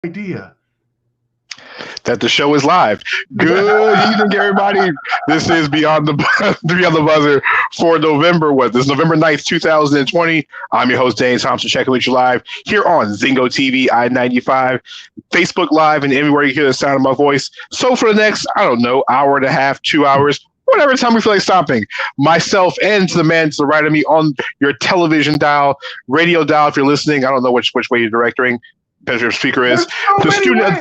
idea that the show is live. Good evening, everybody. This is Beyond the Beyond the Buzzer for November. This is November 9th, 2020. I'm your host, Dane Thompson, checking with you live here on Zingo TV, I-95, Facebook Live, and everywhere you hear the sound of my voice. So for the next, hour and a half, 2 hours, whatever time we feel like stopping, myself and to the man to the right of me on your television dial, radio dial, if you're listening, I don't know which way you're directing, depends where your speaker is. The student.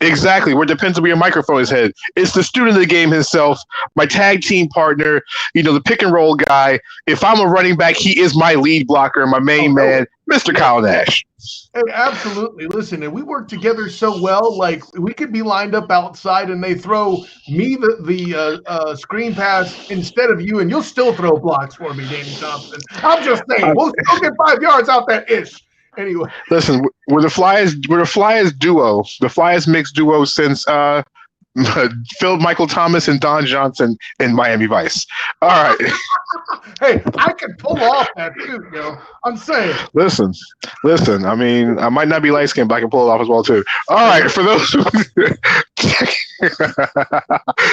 Exactly. Where it depends on where your microphone is headed. It's the student of the game himself, my tag team partner, the pick and roll guy. If I'm a running back, he is my lead blocker, my main man, Mr. Kyle Nash. Hey, absolutely. Listen, and we work together so well. Like, we could be lined up outside and they throw me the screen pass instead of you, and you'll still throw blocks for me, Danny Thompson. I'm just saying, we'll still get 5 yards out that ish. Anyway, listen, we're the Flyers duo, the Flyers mixed duo since Phil Michael Thomas and Don Johnson in Miami Vice. All right. Hey, I can pull off that too, I'm saying. Listen. I mean, I might not be light skinned, but I can pull it off as well too. All right, for those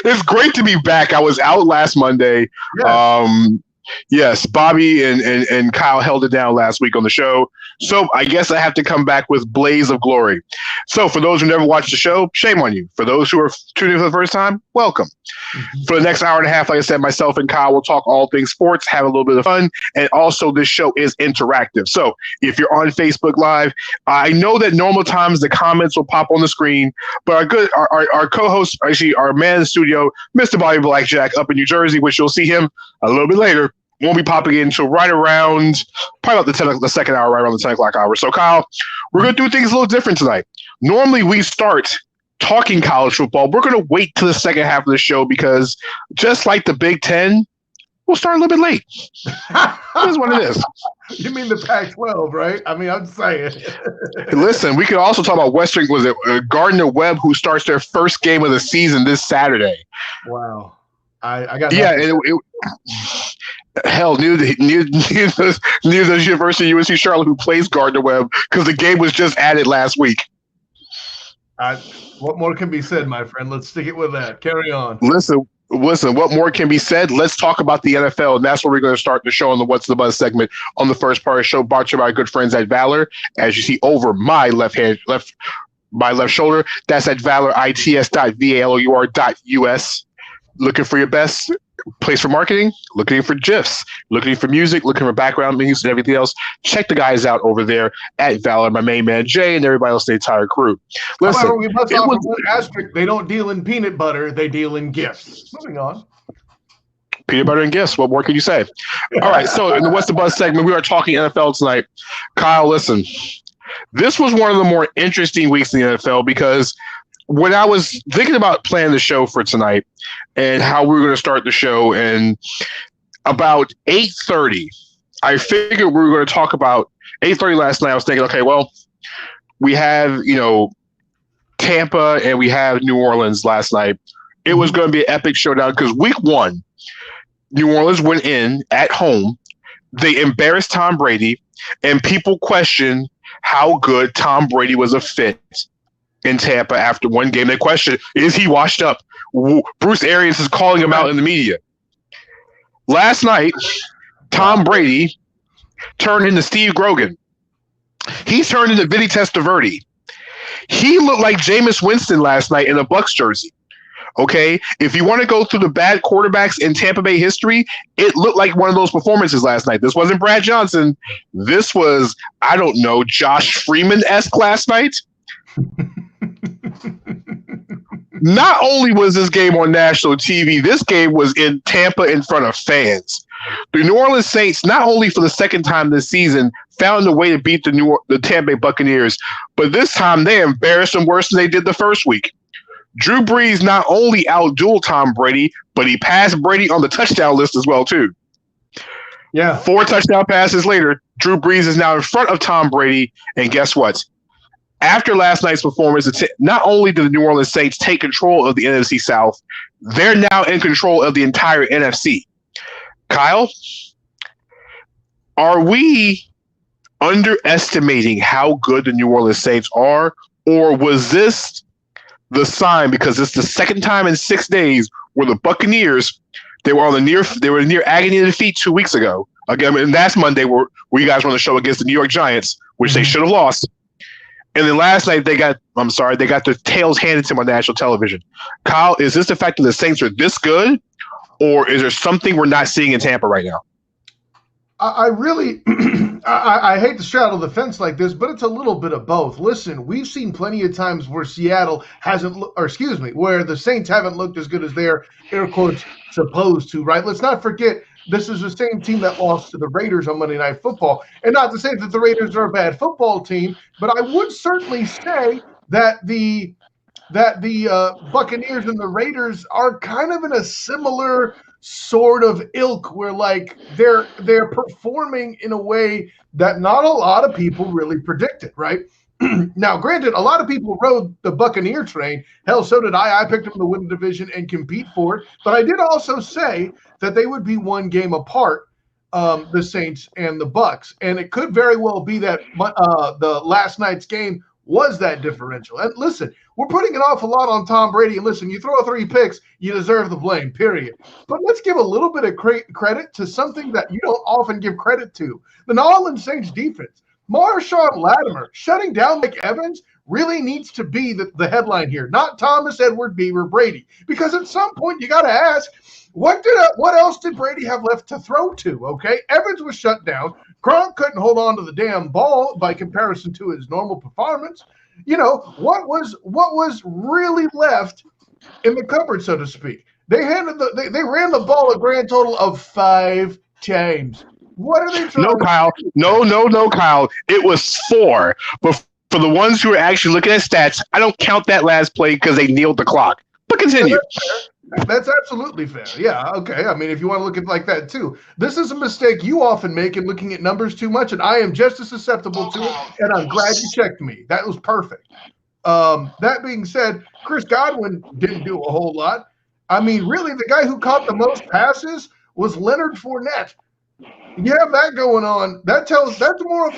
it's great to be back. I was out last Monday. Yes. Yes, Bobby and Kyle held it down last week on the show. So I guess I have to come back with Blaze of Glory. So for those who never watched the show, shame on you. For those who are tuning in for the first time, welcome. Mm-hmm. For the next hour and a half, like I said, myself and Kyle will talk all things sports, have a little bit of fun, and also this show is interactive. So if you're on Facebook Live, I know that normal times the comments will pop on the screen, but our co-host, actually our man in the studio, Mr. Bobby Blackjack up in New Jersey, which you'll see him a little bit later, won't be popping in until right around probably about the second hour, right around the 10 o'clock hour. So, Kyle, we're going to do things a little different tonight. Normally, we start talking college football. We're going to wait to the second half of the show because just like the Big Ten, we'll start a little bit late. That's what it is. You mean the Pac-12, right? I mean, I'm saying. Listen, we could also talk about Gardner Webb, who starts their first game of the season this Saturday. Wow. I got hell, near the University of UNC Charlotte, who plays Gardner Webb, because the game was just added last week. What more can be said, my friend? Let's stick it with that. Carry on. Listen, what more can be said? Let's talk about the NFL, and that's where we're going to start the show on the What's the Buzz segment on the first part of the show, brought to you by our good friends at Valor. As you see over my left shoulder, that's at valorits.valor.us. Looking for your best place for marketing, looking for GIFs, looking for music, looking for background music and everything else. Check the guys out over there at Valor, my main man Jay, and everybody else, the entire crew. Listen, however, we must offer one asterisk. They don't deal in peanut butter; they deal in gifts. Moving on. Peanut butter and gifts. What more can you say? All right. So in the What's the Buzz segment, we are talking NFL tonight. Kyle, listen, this was one of the more interesting weeks in the NFL because when I was thinking about planning the show for tonight and how we were going to start the show, and about 8:30, I figured we were going to talk about 8:30 last night. I was thinking, okay, well, we have, Tampa and we have New Orleans last night. It was going to be an epic showdown because week one, New Orleans went in at home. They embarrassed Tom Brady, and people questioned how good Tom Brady was a fit in Tampa after one game. They questioned, is he washed up? Bruce Arians is calling him out in the media. Last night, Tom Brady turned into Steve Grogan. He turned into Vinny Testaverde. He looked like Jameis Winston last night in a Bucs jersey. Okay? If you want to go through the bad quarterbacks in Tampa Bay history, it looked like one of those performances last night. This wasn't Brad Johnson. This was, Josh Freeman-esque last night. Not only was this game on national TV, this game was in Tampa in front of fans. The New Orleans Saints, not only for the second time this season, found a way to beat the Tampa Bay Buccaneers, but this time they embarrassed them worse than they did the first week. Drew Brees not only outdueled Tom Brady, but he passed Brady on the touchdown list as well, too. Yeah. 4 touchdown passes later, Drew Brees is now in front of Tom Brady, and guess what? After last night's performance, not only did the New Orleans Saints take control of the NFC South, they're now in control of the entire NFC. Kyle, are we underestimating how good the New Orleans Saints are, or was this the sign because it's the second time in 6 days where the Buccaneers they were near agony of defeat 2 weeks ago. Again, and that's Monday where you guys were on the show against the New York Giants, which they should have lost. And then last night they got their tails handed to them on national television. Kyle, is this the fact that the Saints are this good, or is there something we're not seeing in Tampa right now? I really, I hate to straddle the fence like this, but it's a little bit of both. Listen, we've seen plenty of times where where the Saints haven't looked as good as they're, air quotes, supposed to, right? Let's not forget, this is the same team that lost to the Raiders on Monday Night Football. And not to say that the Raiders are a bad football team, but I would certainly say that the Buccaneers and the Raiders are kind of in a similar sort of ilk where like they're performing in a way that not a lot of people really predicted, right? Now, granted, a lot of people rode the Buccaneer train. Hell, so did I. I picked them to win the division and compete for it. But I did also say that they would be one game apart, the Saints and the Bucs. And it could very well be that the last night's game was that differential. And listen, we're putting an awful lot on Tom Brady. And listen, you throw 3 picks, you deserve the blame, period. But let's give a little bit of credit to something that you don't often give credit to. The New Orleans Saints defense. Marshawn Lattimore shutting down Mike Evans really needs to be the headline here, not Thomas Edward Beaver Brady. Because at some point you got to ask, what else did Brady have left to throw to? Okay, Evans was shut down. Gronk couldn't hold on to the damn ball by comparison to his normal performance. You know, what was really left in the cupboard, so to speak? They ran the ball a grand total of 5 times. What are they trying No, Kyle. No, Kyle. It was 4. But for the ones who are actually looking at stats, I don't count that last play because they kneeled the clock. But continue. That's absolutely fair. Yeah, okay. I mean, if you want to look at it like that too. This is a mistake you often make in looking at numbers too much, and I am just as susceptible to it, and I'm glad you checked me. That was perfect. That being said, Chris Godwin didn't do a whole lot. I mean, really, the guy who caught the most passes was Leonard Fournette. You have that going on. That's more of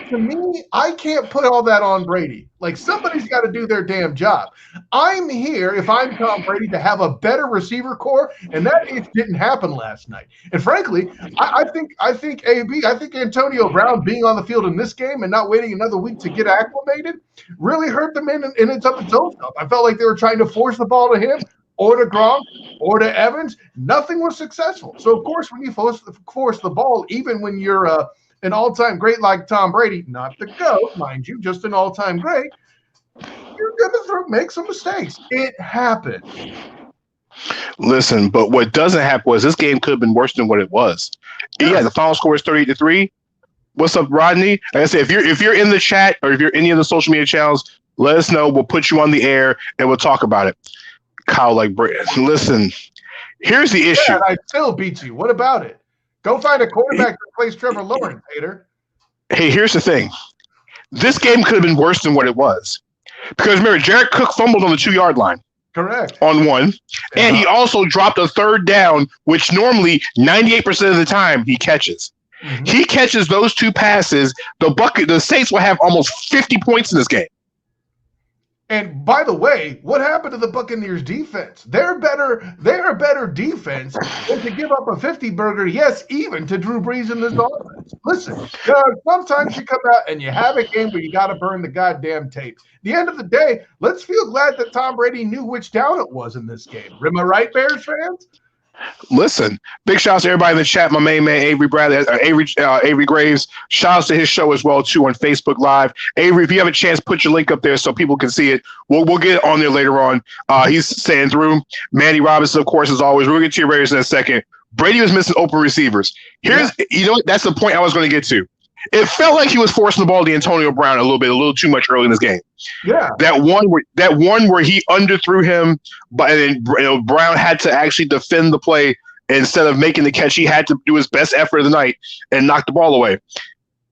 to me, I can't put all that on Brady. Like, somebody's got to do their damn job. I'm here, if I'm Tom Brady, to have a better receiver core, and that didn't happen last night. And frankly, I think Antonio Brown being on the field in this game and not waiting another week to get acclimated really hurt them in its own stuff. I felt like they were trying to force the ball to him, or to Gronk, or to Evans. Nothing was successful. So, of course, when you force the ball, even when you're an all-time great like Tom Brady, not the GOAT, mind you, just an all-time great, you're going to make some mistakes. It happened. Listen, but what doesn't happen was this game could have been worse than what it was. Yeah, the final score is 38-3. What's up, Rodney? Like I said, if you're in the chat or if you're any of the social media channels, let us know. We'll put you on the air and we'll talk about it. Kyle, listen, here's the issue. Yeah, I still beat you. What about it? Go find a quarterback that plays Trevor Lawrence, hater. Hey, here's the thing. This game could have been worse than what it was. Because remember, Jared Cook fumbled on the 2-yard line. Correct. On one. And he also dropped a 3rd down, which normally 98% of the time he catches. Mm-hmm. He catches those 2 passes. The Saints will have almost 50 points in this game. And by the way, what happened to the Buccaneers defense? They're a better defense than to give up a 50-burger, yes, even to Drew Brees in this offense. Listen, sometimes you come out and you have a game where you got to burn the goddamn tape. At the end of the day, let's feel glad that Tom Brady knew which down it was in this game. Am I right, Bears fans? Listen, big shouts to everybody in the chat. My main man, Avery Graves. Shouts to his show as well, too, on Facebook Live. Avery, if you have a chance, put your link up there so people can see it. We'll get it on there later on. He's staying through. Manny Robinson, of course, as always. We'll get to your Raiders in a second. Brady was missing open receivers. You know what? That's the point I was going to get to. It felt like he was forcing the ball to Antonio Brown a little too much early in this game. Yeah, that one where he underthrew him, but then Brown had to actually defend the play instead of making the catch. He had to do his best effort of the night and knock the ball away.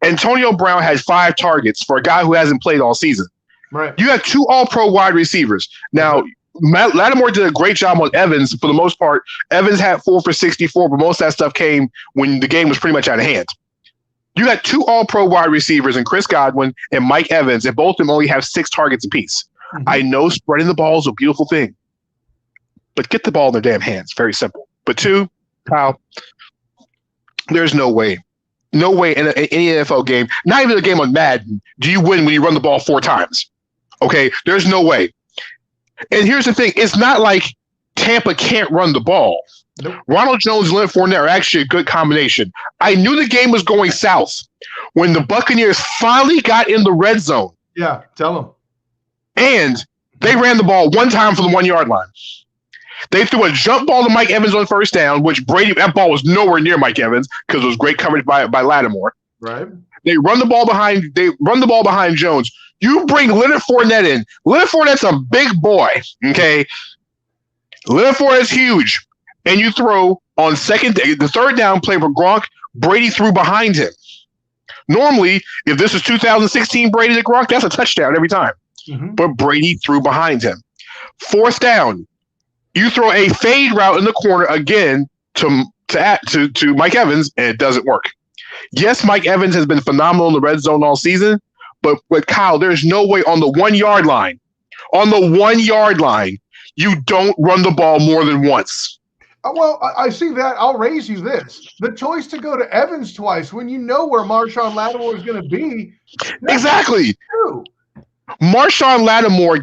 Antonio Brown had 5 targets for a guy who hasn't played all season. Right. You have 2 All-Pro wide receivers now. Lattimore did a great job on Evans for the most part. Evans had 4 for 64, but most of that stuff came when the game was pretty much out of hand. You got 2 all-pro wide receivers in Chris Godwin and Mike Evans, and both of them only have 6 targets apiece. Mm-hmm. I know spreading the ball is a beautiful thing, but get the ball in their damn hands. Very simple. But 2, Kyle, there's no way in any NFL game, not even a game on Madden, do you win when you run the ball 4 times. Okay? There's no way. And here's the thing. It's not like Tampa can't run the ball. Nope. Ronald Jones and Leonard Fournette are actually a good combination. I knew the game was going south when the Buccaneers finally got in the red zone. Yeah, tell them. And they ran the ball 1 time from the 1-yard line. They threw a jump ball to Mike Evans on first down, which that ball was nowhere near Mike Evans because it was great coverage by Lattimore. Right. They run the ball behind Jones. You bring Leonard Fournette in. Leonard Fournette's a big boy. Okay. Leonard Fournette's huge. And you throw on the third down play for Gronk, Brady threw behind him. Normally, if this is 2016 Brady to Gronk, that's a touchdown every time. Mm-hmm. But Brady threw behind him. 4th down, you throw a fade route in the corner again to Mike Evans, and it doesn't work. Yes, Mike Evans has been phenomenal in the red zone all season, but Kyle, there's no way on the 1-yard line. On the 1-yard line, you don't run the ball more than once. Well, I see that. I'll raise you this. The choice to go to Evans twice when you know where Marshawn Lattimore is going to be. Exactly. Marshawn Lattimore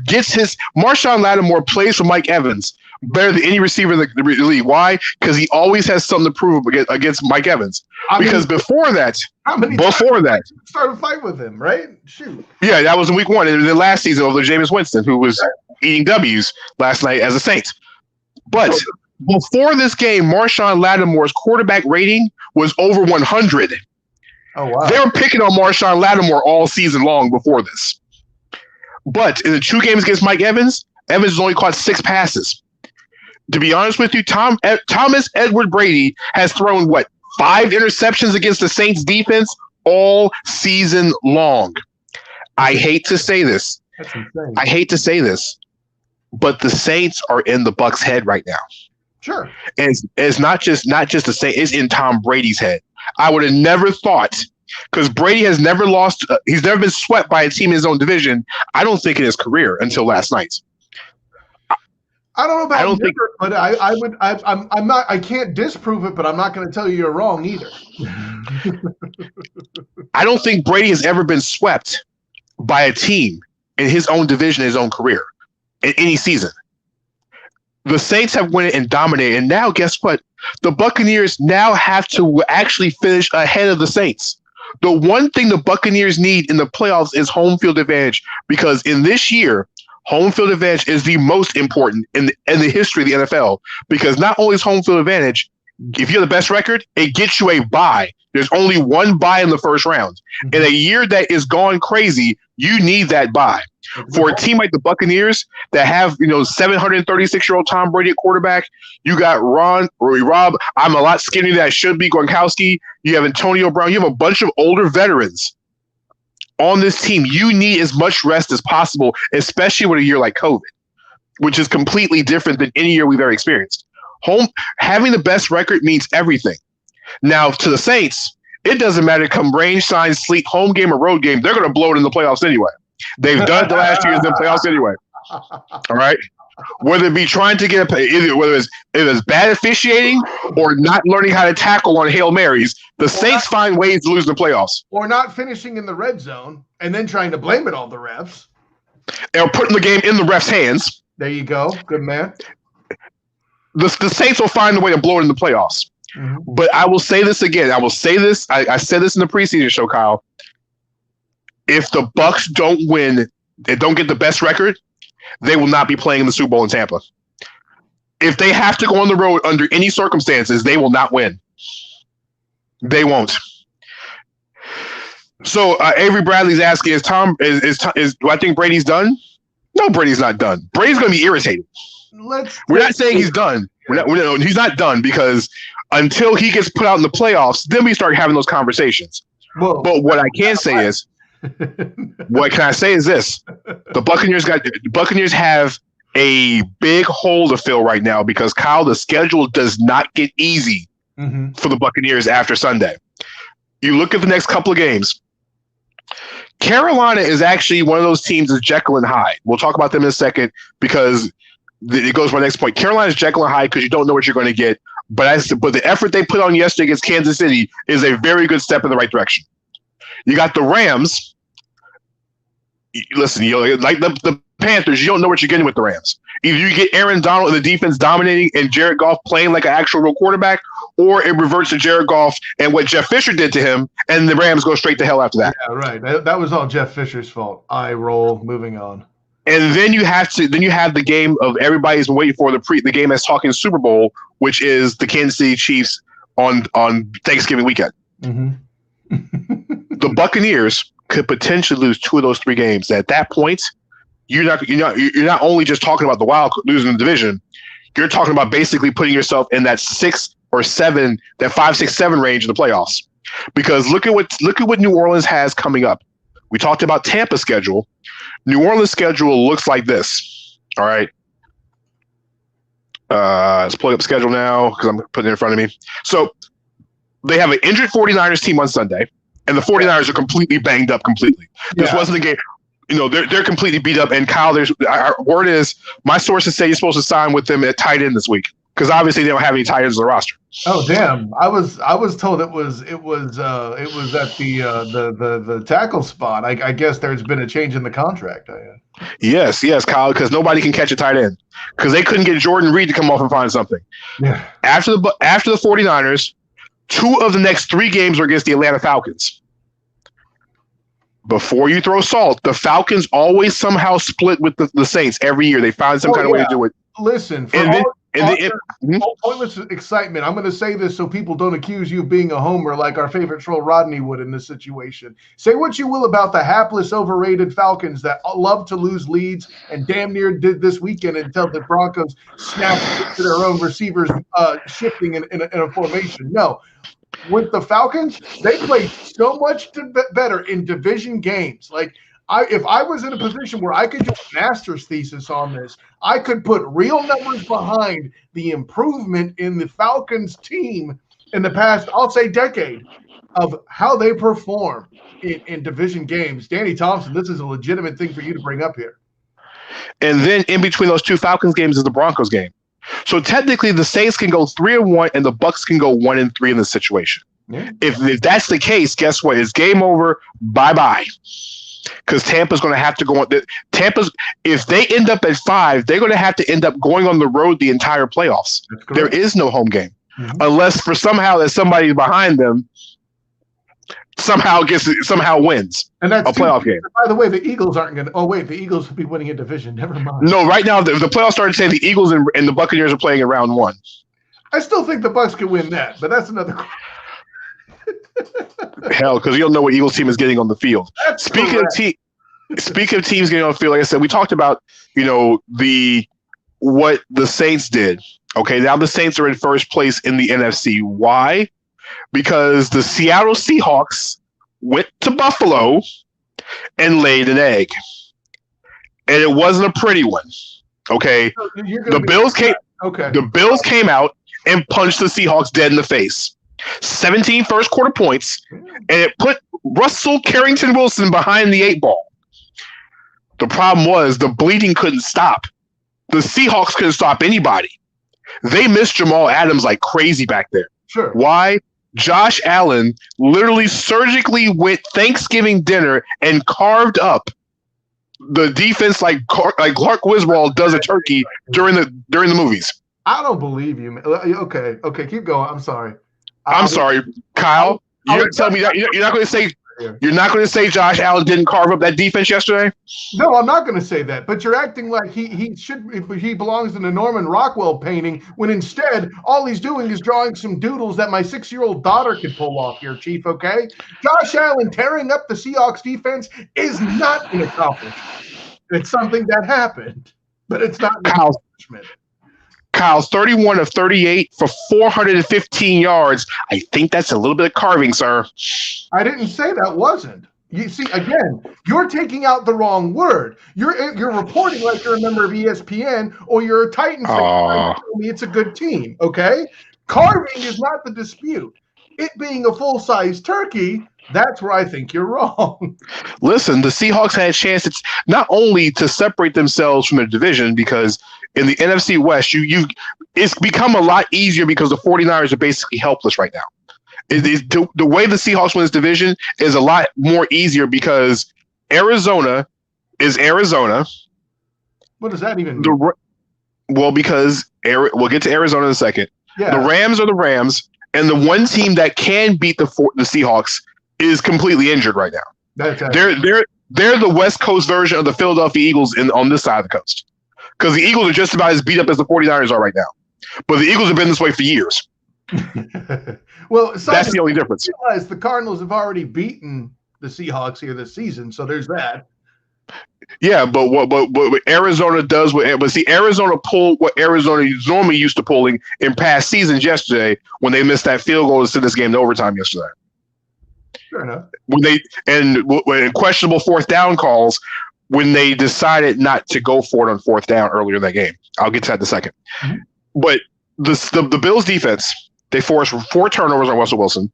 plays for Mike Evans better than any receiver in the league. Why? Because he always has something to prove against Mike Evans. Before that, started a fight with him, right? Shoot. Yeah, that was in week 1. And then last season over Jameis Winston, who was eating W's last night as a Saint. But before this game, Marshawn Lattimore's quarterback rating was over 100. Oh, wow. They were picking on Marshawn Lattimore all season long before this. But in the 2 games against Mike Evans, Evans only caught 6 passes. To be honest with you, Thomas Edward Brady has thrown, 5 interceptions against the Saints defense all season long. I hate to say this. That's insane. I hate to say this, but the Saints are in the Bucs' head right now. Sure. And it's not just the Saints, it's in Tom Brady's head. I would have never thought, because Brady has never lost, he's never been swept by a team in his own division, I don't think in his career until last night. I don't know about but I'm not. I can't disprove it, but I'm not going to tell you you're wrong either. I don't think Brady has ever been swept by a team in his own division, his own career, in any season. The Saints have won it and dominated, and now guess what? The Buccaneers now have to actually finish ahead of the Saints. The one thing the Buccaneers need in the playoffs is home field advantage, because in this year, home field advantage is the most important in the history of the NFL, because not only is home field advantage, if you have the best record, it gets you a bye. There's only 1 bye in the first round. Mm-hmm. In a year that is gone crazy, you need that bye. For a team like the Buccaneers that have, 736-year-old Tom Brady at quarterback, you got Rob, I'm a lot skinnier than I should be, Gronkowski, you have Antonio Brown, you have a bunch of older veterans on this team. You need as much rest as possible, especially with a year like COVID, which is completely different than any year we've ever experienced. Having the best record means everything. Now, to the Saints, it doesn't matter come rain, shine, sleet, home game or road game, they're going to blow it in the playoffs anyway. They've done it the last years in the playoffs anyway. All right? Whether it be trying to get whether it's bad officiating or not learning how to tackle on Hail Marys, the Saints find ways to lose the playoffs. Or not finishing in the red zone and then trying to blame it on the refs. Or putting the game in the refs' hands. There you go. Good man. The Saints will find a way to blow it in the playoffs. Mm-hmm. But I will say this again. I said this in the preseason show, Kyle. If the Bucs don't win and don't get the best record, they will not be playing in the Super Bowl in Tampa. If they have to go on the road under any circumstances, they will not win. They won't. So Avery Bradley's asking, do I think Brady's done? No, Brady's not done. Brady's going to be irritated. We're not saying he's done. He's not done, because until he gets put out in the playoffs, then we start having those conversations. Whoa. But what I can say is, this: the Buccaneers have a big hole to fill right now, because Kyle, the schedule does not get easy for the Buccaneers after Sunday. You look at the next couple of games. Carolina is actually one of those teams that's Jekyll and Hyde. We'll talk about them in a second because it goes to my next point. Carolina's Jekyll and Hyde because you don't know what you're going to get. But the effort they put on yesterday against Kansas City is a very good step in the right direction. You got the Rams. Listen, like the Panthers, you don't know what you're getting with the Rams. Either you get Aaron Donald and the defense dominating and Jared Goff playing like an actual real quarterback, or it reverts to Jared Goff and what Jeff Fisher did to him, and the Rams go straight to hell after that. Yeah, right. That was all Jeff Fisher's fault. I roll. Moving on. And then you have the game of everybody's been waiting for, the game that's talking Super Bowl, which is the Kansas City Chiefs on Thanksgiving weekend. Mm-hmm. The Buccaneers could potentially lose 2 of those 3 games. At that point, you're not only just talking about the Wild losing the division, you're talking about basically putting yourself in that 6 or 7, that 5, 6, 7 range in the playoffs. Because look at what New Orleans has coming up. We talked about Tampa's schedule. New Orleans' schedule looks like this. All right. Let's pull up the schedule now because I'm putting it in front of me. So they have an injured 49ers team on Sunday, and the 49ers are completely banged up completely. This wasn't a game. They're completely beat up. And Kyle, our word is, my sources say you're supposed to sign with them at tight end this week because obviously they don't have any tight ends on the roster. Oh damn! I was told it was at the tackle spot. I guess there's been a change in the contract. Yes, Kyle, because nobody can catch a tight end because they couldn't get Jordan Reed to come off and find something. Yeah. After the 49ers, 2 of the next 3 games are against the Atlanta Falcons. Before you throw salt, the Falcons always somehow split with the Saints every year. They find some kind of way to do it. Listen, pointless excitement. I'm going to say this so people don't accuse you of being a homer like our favorite troll Rodney would in this situation. Say what you will about the hapless, overrated Falcons that love to lose leads and damn near did this weekend until the Broncos snapped to their own receivers shifting in a formation. No. With the Falcons, they played so much better in division games. Like, if I was in a position where I could do a master's thesis on this, I could put real numbers behind the improvement in the Falcons team in the past, I'll say, decade of how they perform in division games. Danny Thompson, this is a legitimate thing for you to bring up here. And then in between those 2 Falcons games is the Broncos game. So technically, the Saints can go 3-1, and the Bucs can go 1-3 in this situation. Yeah. If that's the case, guess what? It's game over. Bye. Because Tampa's going to have to go on. If they end up at 5, they're going to have to end up going on the road the entire playoffs. There is no home game, unless for somehow that somebody behind them somehow wins a playoff game. By the way, the Eagles aren't going to. Oh wait, the Eagles will be winning a division. Never mind. No, right now the playoffs started saying the Eagles and the Buccaneers are playing in round 1. I still think the Bucs can win that, but that's another. Hell, because you don't know what Eagles team is getting on the field. Speaking of teams getting on the field, like I said, we talked about what the Saints did. Okay, now the Saints are in first place in the NFC. Why? Because the Seattle Seahawks went to Buffalo and laid an egg. And it wasn't a pretty one. Okay. The Bills came out and punched the Seahawks dead in the face. 17 first quarter points, and it put Russell Carrington Wilson behind the 8 ball. The problem was the bleeding couldn't stop. The Seahawks couldn't stop anybody. They missed Jamal Adams like crazy back there. Sure. Why? Josh Allen literally surgically went Thanksgiving dinner and carved up the defense like Clark Griswold does a turkey during the movies. I don't believe you, man. Okay, keep going. I'm sorry. I'm sorry, Kyle. You're telling me that you're not going to say Josh Allen didn't carve up that defense yesterday? No, I'm not going to say that. But you're acting like he belongs in a Norman Rockwell painting when instead all he's doing is drawing some doodles that my 6-year-old daughter could pull off here, Chief. Okay, Josh Allen tearing up the Seahawks defense is not an accomplishment. It's something that happened, but it's not an accomplishment. Kyle's 31 of 38 for 415 yards. I think that's a little bit of carving, sir. I didn't say that wasn't. You see, again, you're taking out the wrong word. You're reporting like you're a member of ESPN or you're a Titans fan. It's a good team, okay? Carving is not the dispute. it being a full-size turkey, that's where I think you're wrong. Listen, the Seahawks had a chance not only to separate themselves from their division, because in the NFC West, it's become a lot easier because the 49ers are basically helpless right now. The way the Seahawks win this division is a lot more easier because Arizona is Arizona. What does that even mean? Because we'll get to Arizona in a second. Yeah. The Rams are the Rams, and the one team that can beat the Seahawks is completely injured right now. They're the West Coast version of the Philadelphia Eagles on this side of the coast, because the Eagles are just about as beat up as the 49ers are right now. But the Eagles have been this way for years. Well, that's the only difference. Realize the Cardinals have already beaten the Seahawks here this season, so there's that. Yeah, but what Arizona does, Arizona pulled what Arizona normally used to pulling in past seasons yesterday when they missed that field goal to send this game to overtime yesterday. Fair enough. When questionable fourth down calls, when they decided not to go for it on fourth down earlier in that game. I'll get to that in a second. Mm-hmm. But the Bills defense, they forced 4 turnovers on Russell Wilson.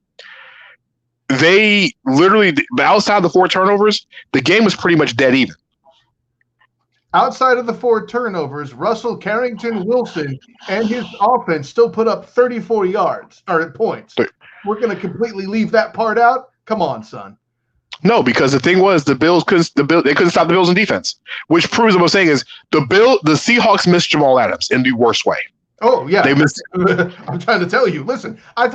They literally, outside the 4 turnovers, the game was pretty much dead even. Outside of the 4 turnovers, Russell Carrington Wilson and his offense still put up 34 yards or points. We're going to completely leave that part out? Come on, son. No, because the thing was, they couldn't stop the Bills in defense, which proves what I'm saying is the Seahawks missed Jamal Adams in the worst way. Oh yeah, they missed. I'm trying to tell you. Listen, I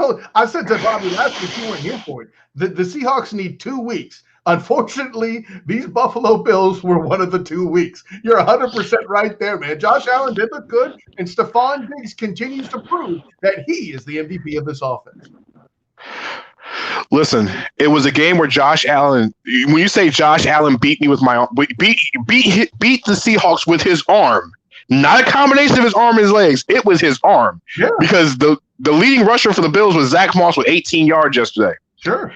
said to Bobby last week, you weren't here for it. The Seahawks need 2 weeks. Unfortunately, these Buffalo Bills were one of the 2 weeks. You're 100% right there, man. Josh Allen did look good, and Stephon Diggs continues to prove that he is the MVP of this offense. Listen, it was a game where Josh Allen. When you say Josh Allen beat me with beat the Seahawks with his arm, not a combination of his arm and his legs. It was his arm. Yeah. Because the leading rusher for the Bills was Zach Moss with 18 yards yesterday. Sure.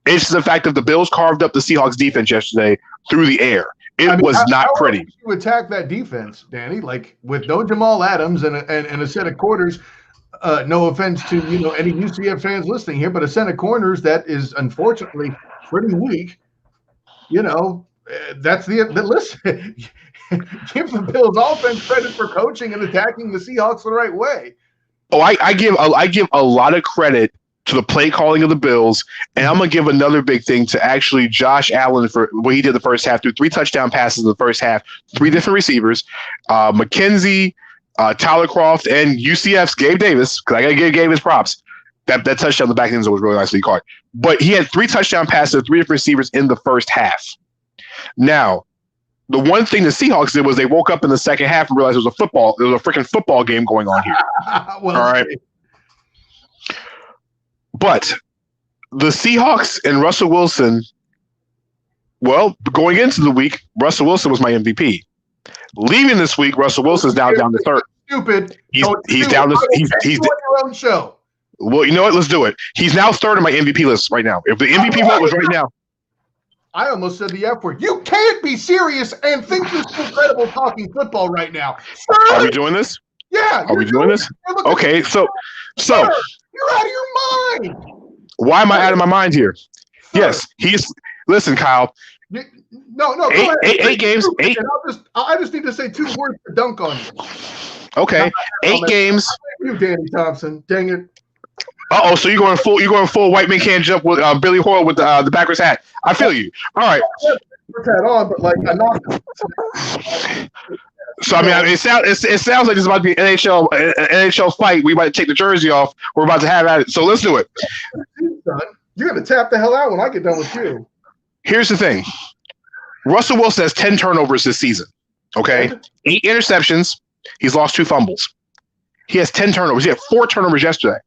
It's the fact that the Bills carved up the Seahawks defense yesterday through the air. It was not pretty. You attack that defense, Danny, like with no Jamal Adams and a set of quarters. No offense to any UCF fans listening here, but a set of corners that is unfortunately pretty weak. That's the listen. Give the Bills offense credit for coaching and attacking the Seahawks the right way. Oh, I give a lot of credit to the play calling of the Bills, and I'm gonna give another big thing to actually Josh Allen for what he did the first half. Through 3 touchdown passes in the first half, 3 different receivers, McKenzie, Tyler Croft, and UCF's Gabe Davis. Because I gotta give Gabe his props. That touchdown in the back end was really nicely caught. But he had 3 touchdown passes to 3 different receivers in the first half. Now, the one thing the Seahawks did was they woke up in the second half and realized there was a freaking football game going on here. Well, all right. But the Seahawks and Russell Wilson, well, going into the week, Russell Wilson was my MVP. Leaving this week, Russell Wilson's now down to third. Stupid. He's down to he's on your own show. Well, you know what? Let's do it. He's now third on my MVP list right now. If the MVP vote was right now. I almost said the F word. You can't be serious and think this is incredible talking football right now. Sir, are we doing this? Yeah. Are we doing this? Okay, so you're out of your mind. Why am I out of my mind here? Sir. Yes, listen, Kyle. No. Eight games. I just need to say 2 words to dunk on you. Okay, 8 games. You, Danny Thompson. Dang it. So you're going full white man can't jump with Billy Hoyle with the backwards hat. I feel you. All right. Put that on, but like I knocked. So I mean, it sounds like this is about to be an NHL fight. We about to take the jersey off. We're about to have at it. So let's do it. You're gonna tap the hell out when I get done with you. Here's the thing. Russell Wilson has 10 turnovers this season. Okay, 8 interceptions. He's lost 2 fumbles. He has 10 turnovers. He had 4 turnovers yesterday.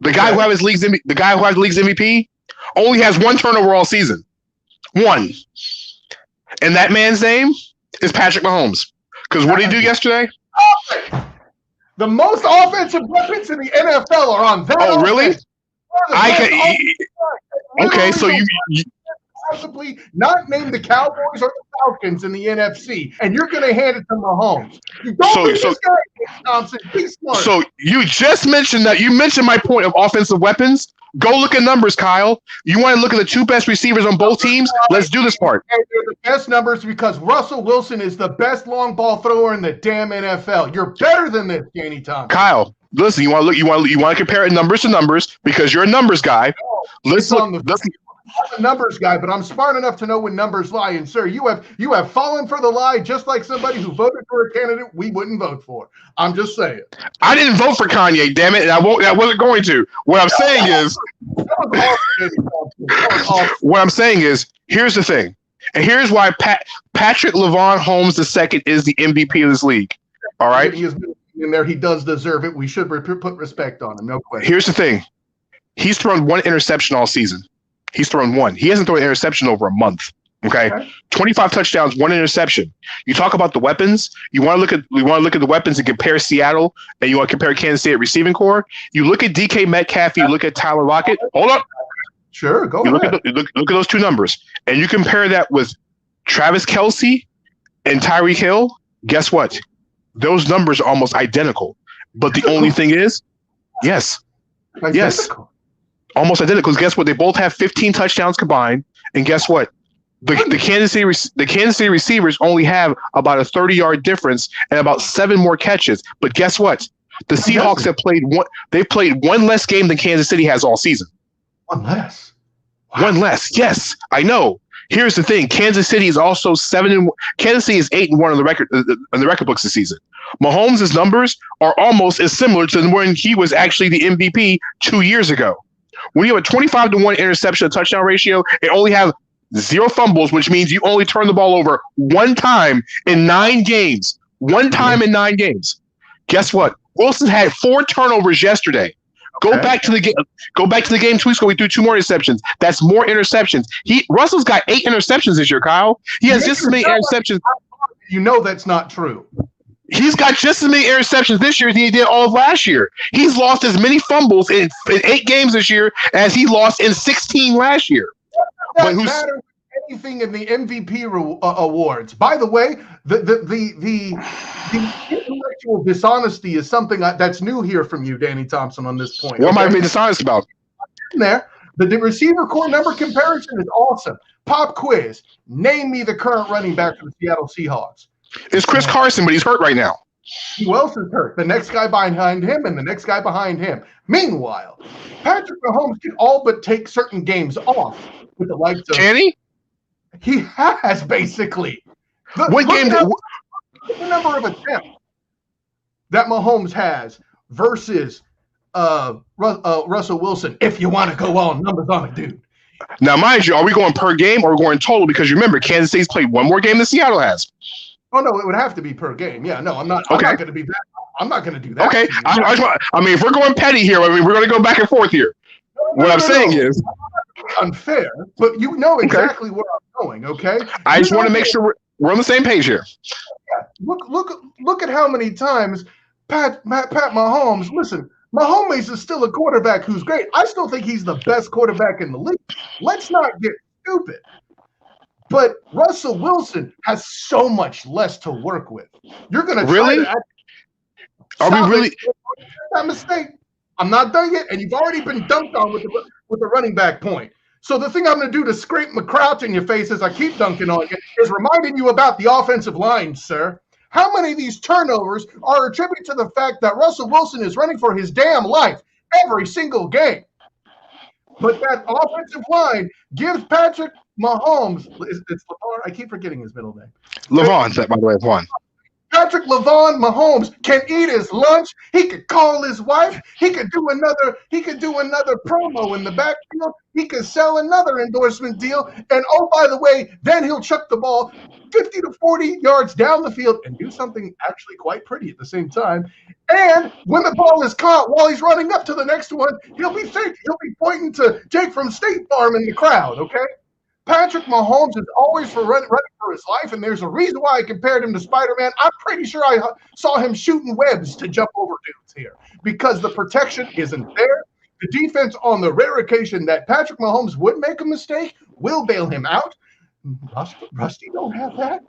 The guy who has league's MVP only has 1 turnover all season. 1. And that man's name is Patrick Mahomes. Because what did he do yesterday? The most offensive weapons in the NFL are on that. Oh, really? Okay, so possibly not name the Cowboys or the Falcons in the NFC, and you're going to hand it to Mahomes. You don't this guy, Thompson. Be smart. So you just mentioned that. You mentioned my point of offensive weapons. Go look at numbers, Kyle. You want to look at the two best receivers on both teams? Let's do this part. And they're the best numbers because Russell Wilson is the best long ball thrower in the damn NFL. You're better than this, Danny Thompson. Kyle, listen. You want to look. You want to compare numbers to numbers because you're a numbers guy. Listen. I'm a numbers guy, but I'm smart enough to know when numbers lie. And sir, you have fallen for the lie, just like somebody who voted for a candidate we wouldn't vote for. I'm just saying. I didn't vote for Kanye, damn it, and I wasn't going to. What I'm saying is, what I'm saying is, here's the thing, and here's why Patrick Mahomes II is the MVP of this league. All right, he is in there. He does deserve it. We should put respect on him. No question. Here's the thing: he's thrown one interception all season. He's thrown one. He hasn't thrown an interception over a month. Okay, 25 touchdowns, one interception. You talk about the weapons. You want to look at the weapons and compare Seattle, and you want to compare Kansas State receiving core. You look at DK Metcalf. You look at Tyler Lockett. Hold up. Sure, go ahead. Look at those two numbers, and you compare that with Travis Kelce and Tyreek Hill. Guess what? Those numbers are almost identical. But the only thing is, yes, almost identical. Because guess what? They both have 15 touchdowns combined, and guess what? The Kansas City receivers only have about a 30-yard difference and about 7 more catches. But guess what? The Seahawks have played one less game than Kansas City has all season. One less. Wow. One less. Yes, I know. Here's the thing: Kansas City is also 7-1. Kansas City is 8-1 on the record books this season. Mahomes' numbers are almost as similar to when he was actually the MVP 2 years ago. When you have a 25-1 interception to touchdown ratio and only have 0 fumbles, which means you only turn the ball over one time in 9 games. One time in 9 games. Guess what? Wilson had 4 turnovers yesterday. Go back to the game. Go back to the game 2 weeks ago. We threw 2 more interceptions. That's more interceptions. Russell's got 8 interceptions this year, Kyle. He has just as many interceptions. You know that's not true. He's got just as many interceptions this year as he did all of last year. He's lost as many fumbles in 8 games this year as he lost in 16 last year. Doesn't matter anything in the MVP awards. By the way, the intellectual dishonesty is something that's new here from you, Danny Thompson, on this point. What am I being dishonest about? There, the receiver core number comparison is awesome. Pop quiz: name me the current running back for the Seattle Seahawks. It's Chris Carson, but he's hurt right now. Who else is hurt? The next guy behind him and the next guy behind him. Meanwhile, Patrick Mahomes can all but take certain games off with the likes of. Can he? He has, basically. What game? The number of attempts that Mahomes has versus Russell Wilson, if you want to go all numbers on it, dude. Now, mind you, are we going per game or are we going total? Because remember, Kansas State's played one more game than Seattle has. Oh, no, it would have to be per game. Yeah, no, I'm not going to be that. I'm not going to do that. Okay. I mean, if we're going petty here, I mean, we're going to go back and forth here. What I'm saying is unfair, but you know exactly where I'm going, okay? I just want to make sure we're on the same page here. Yeah. Look at how many times Pat Mahomes, listen, Mahomes is still a quarterback who's great. I still think he's the best quarterback in the league. Let's not get stupid. But Russell Wilson has so much less to work with. You're going to really? Are we really? That mistake. I'm not done yet, and you've already been dunked on with the running back point. So the thing I'm going to do to scrape my crouch in your face as I keep dunking on you is reminding you about the offensive line, sir. How many of these turnovers are attributed to the fact that Russell Wilson is running for his damn life every single game? But that offensive line gives Patrick Mahomes, it's LeVar, I keep forgetting his middle name. Levon, by the way, Levon. Patrick Levon Mahomes can eat his lunch. He could call his wife. He could do another promo in the backfield. He could sell another endorsement deal. And oh, by the way, then he'll chuck the ball 50 to 40 yards down the field and do something actually quite pretty at the same time. And when the ball is caught while he's running up to the next one, he'll be pointing to Jake from State Farm in the crowd, okay? Patrick Mahomes is always running for his life, and there's a reason why I compared him to Spider-Man. I'm pretty sure I saw him shooting webs to jump over dudes here because the protection isn't there. The defense, on the rare occasion that Patrick Mahomes would make a mistake, will bail him out. Rusty don't have that.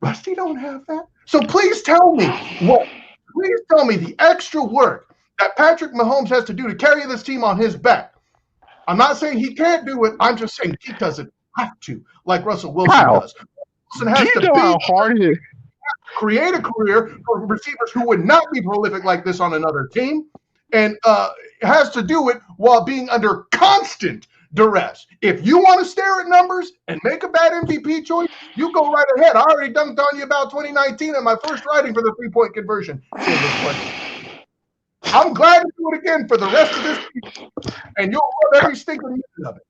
Rusty don't have that. So please tell me the extra work that Patrick Mahomes has to do to carry this team on his back. I'm not saying he can't do it. I'm just saying he doesn't have to, like Russell Wilson does. Wilson has do you know how hard it is? Create a career for receivers who would not be prolific like this on another team, and has to do it while being under constant duress. If you want to stare at numbers and make a bad MVP choice, you go right ahead. I already dunked on you about 2019 and my first writing for the 3-point conversion. I'm glad to do it again for the rest of this season, and you'll love every stinking minute of it.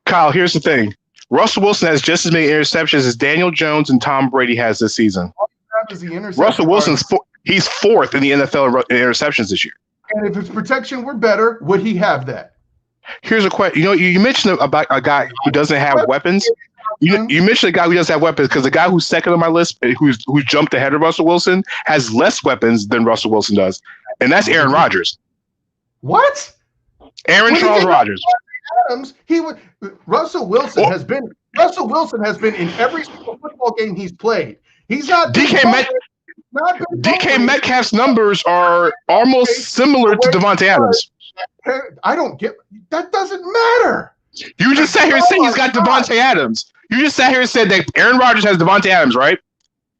Kyle, here's the thing. Russell Wilson has just as many interceptions as Daniel Jones and Tom Brady has this season. Russell Wilson's he's fourth in the NFL in interceptions this year. And if his protection were better, would he have that? Here's a question. You mentioned about a guy who doesn't have weapons. You mentioned a guy who doesn't have weapons because the guy who's second on my list, who's jumped ahead of Russell Wilson, has less weapons than Russell Wilson does, and that's Aaron Rodgers. What? Charles Rodgers. Adams, Russell Wilson has been in every single football game he's played. He's not DK Metcalf's numbers are almost similar to Devontae Adams. I don't get that. Doesn't matter. You just sat here and said he's got Devontae Adams. You just sat here and said that Aaron Rodgers has Devontae Adams, right?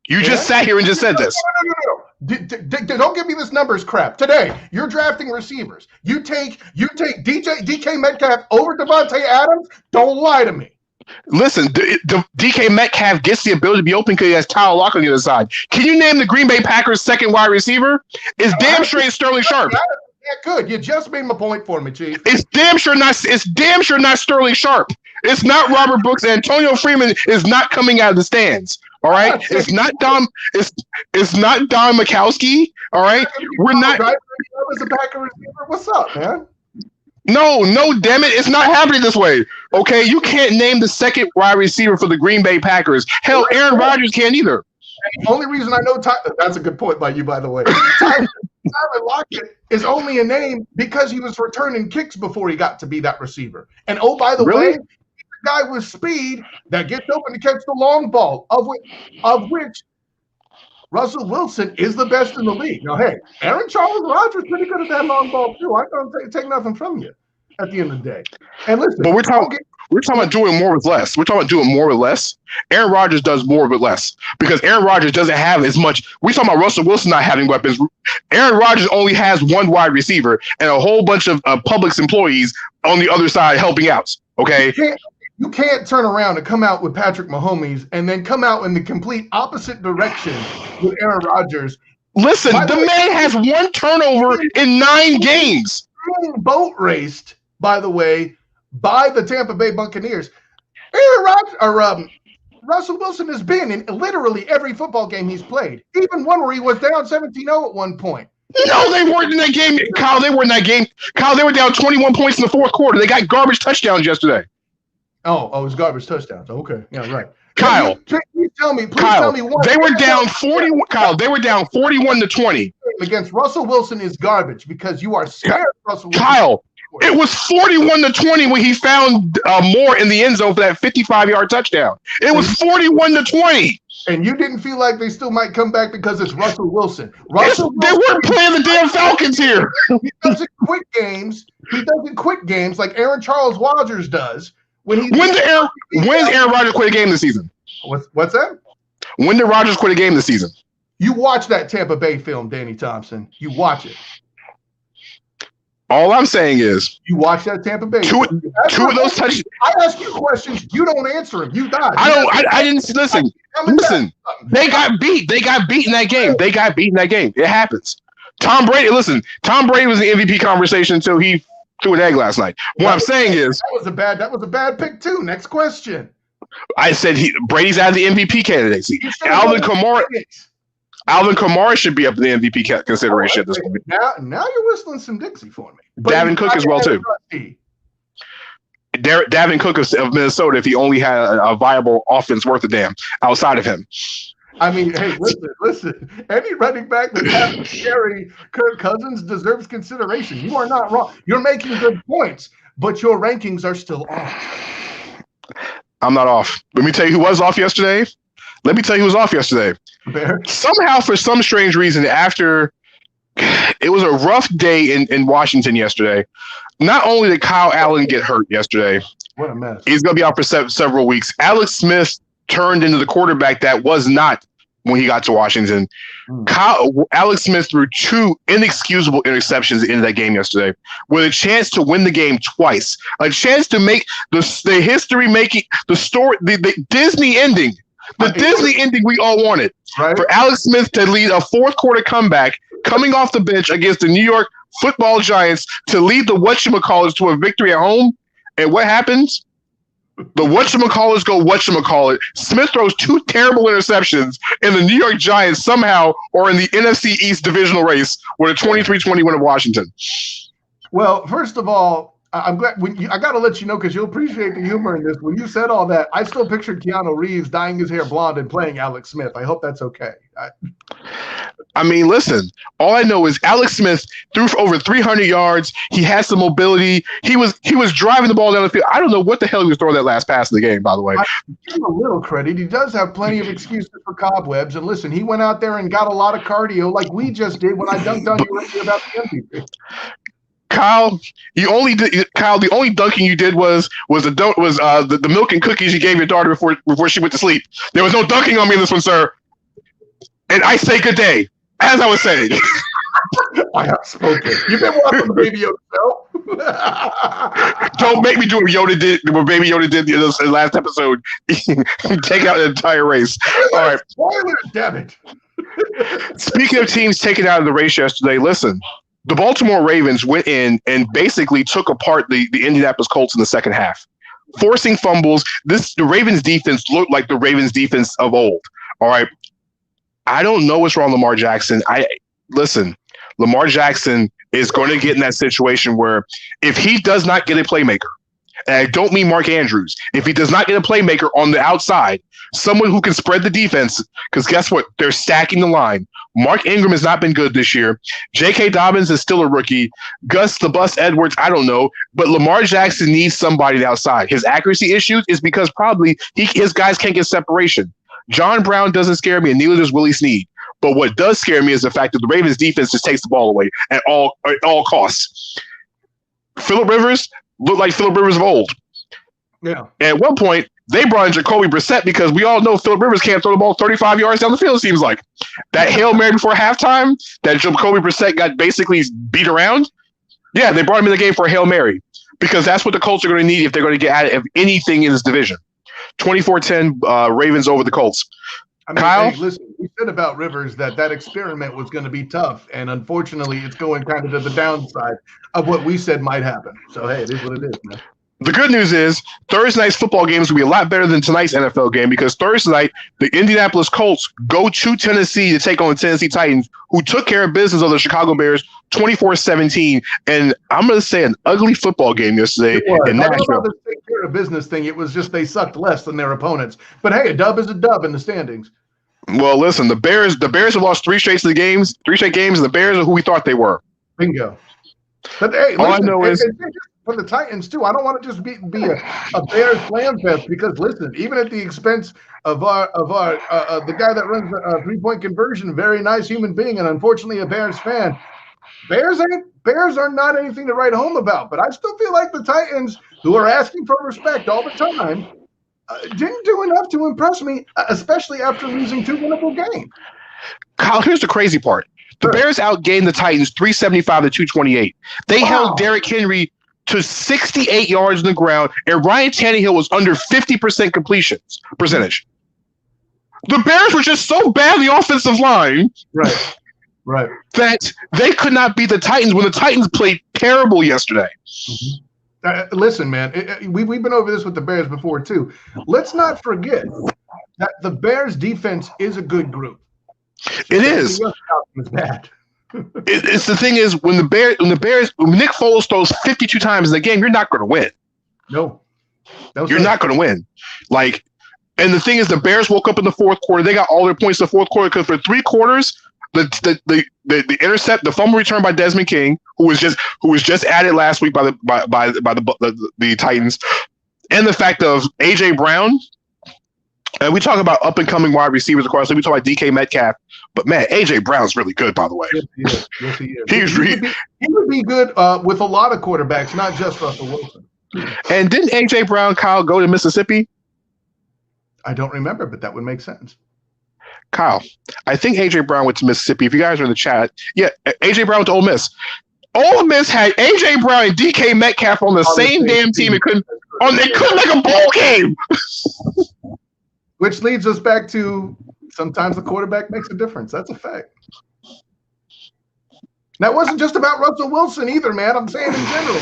You just sat here and just said this. No. Don't give me this numbers crap. Today, you're drafting receivers. You take DK Metcalf over Devontae Adams. Don't lie to me. Listen, DK Metcalf gets the ability to be open because he has Tyler Lockett on the other side. Can you name the Green Bay Packers' second wide receiver? It's damn sure it's Sterling Sharp. Yeah, good. You just made my point for me, Chief. It's damn sure not Sterling Sharp. It's not Robert Brooks. Antonio Freeman is not coming out of the stands. All right. It's not Don Majkowski. All right. We're not. As a Packer receiver, what's up, man? No, damn it. It's not happening this way. Okay. You can't name the second wide receiver for the Green Bay Packers. Hell, Aaron Rodgers can't either. The only reason I know that's a good point by you, by the way. Tyler Lockett is only a name because he was returning kicks before he got to be that receiver. And oh, by the way, he's a guy with speed that gets open to catch the long ball, of which Russell Wilson is the best in the league. Now, hey, Charles Rodgers pretty good at that long ball too. I don't take nothing from you at the end of the day. And listen, but we're talking about doing more with less. We're talking about doing more with less. Aaron Rodgers does more with less because Aaron Rodgers doesn't have as much. We're talking about Russell Wilson not having weapons. Aaron Rodgers only has one wide receiver and a whole bunch of Publix employees on the other side helping out. Okay. You can't turn around and come out with Patrick Mahomes and then come out in the complete opposite direction with Aaron Rodgers. Listen, the man has one turnover in 9 games. Boat raced, by the way, by the Tampa Bay Buccaneers. Russell Wilson has been in literally every football game he's played, even one where he was down 17-0 at one point. No, they weren't in that game, Kyle. They were in that game. Kyle, they were down 21 points in the fourth quarter. They got garbage touchdowns yesterday. Oh, it was garbage touchdowns. Okay, yeah, right. Kyle, please tell me one. They were down 41. Kyle, they were down 41-20 against Russell Wilson is garbage because you are scared of Russell Wilson. Kyle, it was 41-20 when he found Moore in the end zone for that 55-yard touchdown. It was 41-20. And you didn't feel like they still might come back because it's Russell Wilson. They weren't playing the damn Falcons here. He doesn't quit games. He doesn't quit games like Charles Rodgers does. When did Aaron Rodgers quit a game this season? What's that? When did Rodgers quit a game this season? You watch that Tampa Bay film, Danny Thompson. You watch it. All I'm saying is you watch that Tampa Bay. Two of those touchdowns. I ask you questions. You don't answer them. You die. I didn't listen. Listen. They got beat. They got beat in that game. It happens. Tom Brady was in the MVP conversation until he threw an egg last night. What I'm saying is that was a bad pick too. Next question. I said Brady's out of the MVP candidacy. Alvin Kamara should be up in the MVP consideration at this point. Now you're whistling some Dixie for me. Davin Cook as well too. Davin Cook of Minnesota, if he only had a viable offense worth a damn outside of him. I mean, hey, listen. Any running back that has to carry Kirk Cousins deserves consideration. You are not wrong. You're making good points, but your rankings are still off. I'm not off. Let me tell you who was off yesterday. Bear. Somehow, for some strange reason, after it was a rough day in Washington yesterday, not only did Kyle Allen get hurt yesterday, What a mess. he's going to be out for several weeks. Alex Smith turned into the quarterback that was not when he got to Washington. Alex Smith threw 2 inexcusable interceptions into that game yesterday with a chance to win the game twice, a chance to make the history-making, the Disney ending, Disney ending we all wanted. Right. For Alex Smith to lead a fourth-quarter comeback coming off the bench against the New York Football Giants to lead the whatchamacallits to a victory at home. And what happens? The whatchamacallits go whatchamacallit. Smith throws 2 terrible interceptions, and the New York Giants somehow are in the NFC East divisional race with a 23-20 win of Washington. Well, first of all, I'm glad I got to let you know, because you'll appreciate the humor in this. When you said all that, I still pictured Keanu Reeves dyeing his hair blonde and playing Alex Smith. I hope that's okay. I mean, listen, all I know is Alex Smith threw for over 300 yards. He had some mobility. He was driving the ball down the field. I don't know what the hell he was throwing that last pass in the game, by the way. I give him a little credit. He does have plenty of excuses for cobwebs. And listen, he went out there and got a lot of cardio like we just did when I dunked on you earlier about the MVP. Kyle, the only dunking you did was the milk and cookies you gave your daughter before she went to sleep. There was no dunking on me in this one, sir. And I say good day, as I was saying. I have spoken. You've been watching the Baby Yoda show. Don't make me do what Baby Yoda did in the last episode. Take out an entire race. All right. Spoilers, damn it. Speaking of teams taken out of the race yesterday, listen. The Baltimore Ravens went in and basically took apart the Indianapolis Colts in the second half, forcing fumbles. The Ravens defense looked like the Ravens defense of old. All right. I don't know what's wrong with Lamar Jackson. Lamar Jackson is going to get in that situation where if he does not get a playmaker, and I don't mean Mark Andrews, if he does not get a playmaker on the outside, someone who can spread the defense, because guess what? They're stacking the line. Mark Ingram has not been good this year. J.K. Dobbins is still a rookie. Gus the Bus Edwards, I don't know. But Lamar Jackson needs somebody outside. His accuracy issues is because probably his guys can't get separation. John Brown doesn't scare me, and neither does Willie Snead. But what does scare me is the fact that the Ravens defense just takes the ball away at all costs. Phillip Rivers looked like Phillip Rivers of old. Yeah. At one point, they brought in Jacoby Brissett because we all know Phillip Rivers can't throw the ball 35 yards down the field, it seems like. That Hail Mary before halftime that Jacoby Brissett got basically beat around, yeah, they brought him in the game for a Hail Mary because that's what the Colts are going to need if they're going to get out of anything in this division. 24-10 Ravens over the Colts. I mean, Kyle? hey, listen, we said about Rivers that experiment was going to be tough, and unfortunately, it's going kind of to the downside of what we said might happen. So, hey, it is what it is, man. The good news is Thursday night's football games will be a lot better than tonight's NFL game because Thursday night, the Indianapolis Colts go to Tennessee to take on the Tennessee Titans, who took care of business of the Chicago Bears 24-17. And I'm going to say an ugly football game yesterday in Nashville. I don't know the take care of business thing. It was just they sucked less than their opponents. But, hey, a dub is a dub in the standings. Well, listen, the Bears have lost three straight games, and the Bears are who we thought they were. Bingo. But, hey, all I know is for the Titans, too, I don't want to just be a Bears slam fest because, listen, even at the expense of the guy that runs the three-point conversion, very nice human being, and unfortunately a Bears fan, Bears are not anything to write home about. But I still feel like the Titans, who are asking for respect all the time, didn't do enough to impress me, especially after losing 2 winnable games. Kyle, here's the crazy part. The Bears outgained the Titans 375-228. They held Derrick Henry to 68 yards on the ground, and Ryan Tannehill was under 50% completion percentage. The Bears were just so bad in the offensive line right, that they could not beat the Titans when the Titans played terrible yesterday. Mm-hmm. Listen, man, we've been over this with the Bears before, too. Let's not forget that the Bears' defense is a good group. It is. It's bad. It's the thing is when Nick Foles throws 52 times in the game, you're not going to win. No, you're not going to win. And the thing is, the Bears woke up in the fourth quarter. They got all their points in the fourth quarter because for 3 quarters, the intercept, the fumble return by Desmond King, who was just added last week by the Titans. and the fact of A.J. Brown, and we talk about up-and-coming wide receivers, of course, so we talk about DK Metcalf, but, man, A.J. Brown's really good, by the way. Yes, he is. He would be good with a lot of quarterbacks, not just Russell Wilson. And didn't A.J. Brown, Kyle, go to Mississippi? I don't remember, but that would make sense. Kyle, I think A.J. Brown went to Mississippi. If you guys are in the chat, yeah, A.J. Brown went to Ole Miss. Ole Miss had A.J. Brown and DK Metcalf on the same damn team. They couldn't make a bowl game. Which leads us back to sometimes the quarterback makes a difference. That's a fact. That wasn't just about Russell Wilson either, man. I'm saying in general.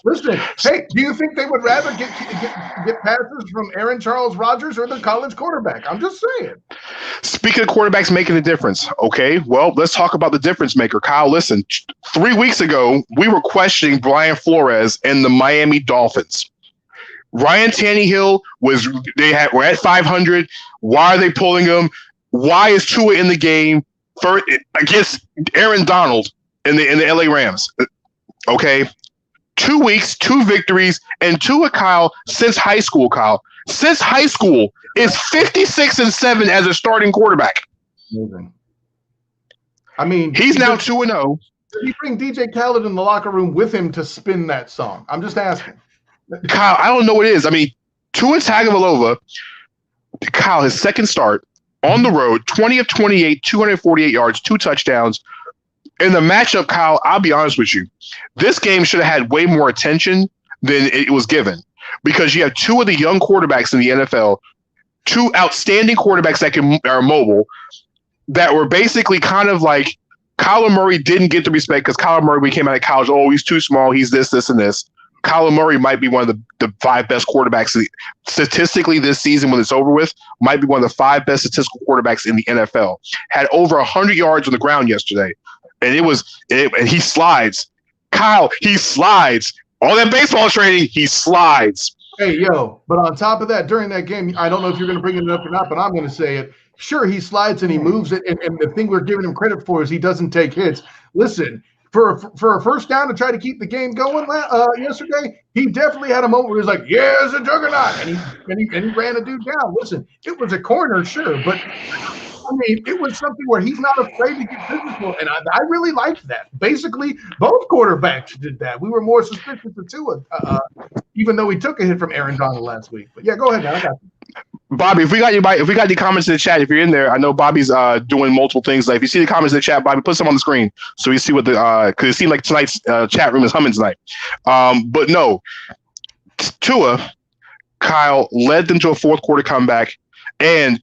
Listen, hey, do you think they would rather get passes from Aaron Charles Rodgers or the college quarterback? I'm just saying. Speaking of quarterbacks making a difference, okay, well, let's talk about the difference maker. Kyle, listen, 3 weeks ago, we were questioning Brian Flores and the Miami Dolphins. Ryan Tannehill were at 500. Why are they pulling him? Why is Tua in the game against Aaron Donald in the LA Rams? Okay. 2 weeks, 2 victories, and Tua, Kyle, since high school, is 56-7 as a starting quarterback. Amazing. I mean, he's now 2-0. Did he bring DJ Khaled in the locker room with him to spin that song? I'm just asking. Kyle, I don't know what it is. I mean, Tua Tagovailoa, Kyle, his second start on the road, 20 of 28, 248 yards, 2 touchdowns. In the matchup, Kyle, I'll be honest with you. This game should have had way more attention than it was given because you have 2 of the young quarterbacks in the NFL, 2 outstanding quarterbacks that are mobile, that were basically kind of like Kyler Murray didn't get the respect because Kyler Murray, we came out of college, oh, he's too small, he's this, and this. Kyler Murray might be one of the 5 best quarterbacks statistically this season when it's over with, might be one of the 5 best statistical quarterbacks in the NFL. Had over 100 yards on the ground yesterday. And and he slides. Kyle, he slides. All that baseball training, he slides. Hey, yo, but on top of that, during that game, I don't know if you're going to bring it up or not, but I'm going to say it. Sure, he slides and he moves it, and the thing we're giving him credit for is he doesn't take hits. Listen, for a first down to try to keep the game going yesterday, he definitely had a moment where he was like, yeah, it's a juggernaut, and he ran a dude down. Listen, it was a corner, sure, but I mean, it was something where he's not afraid to get physical, and I really liked that. Basically, both quarterbacks did that. We were more suspicious of Tua, even though he took a hit from Aaron Donald last week. But yeah, go ahead, man. I got you. Bobby, if we got any comments in the chat, if you're in there, I know Bobby's doing multiple things. Like if you see the comments in the chat, Bobby, put some on the screen so you see what because it seemed like tonight's chat room is humming tonight. But no, Tua, Kyle led them to a fourth quarter comeback, and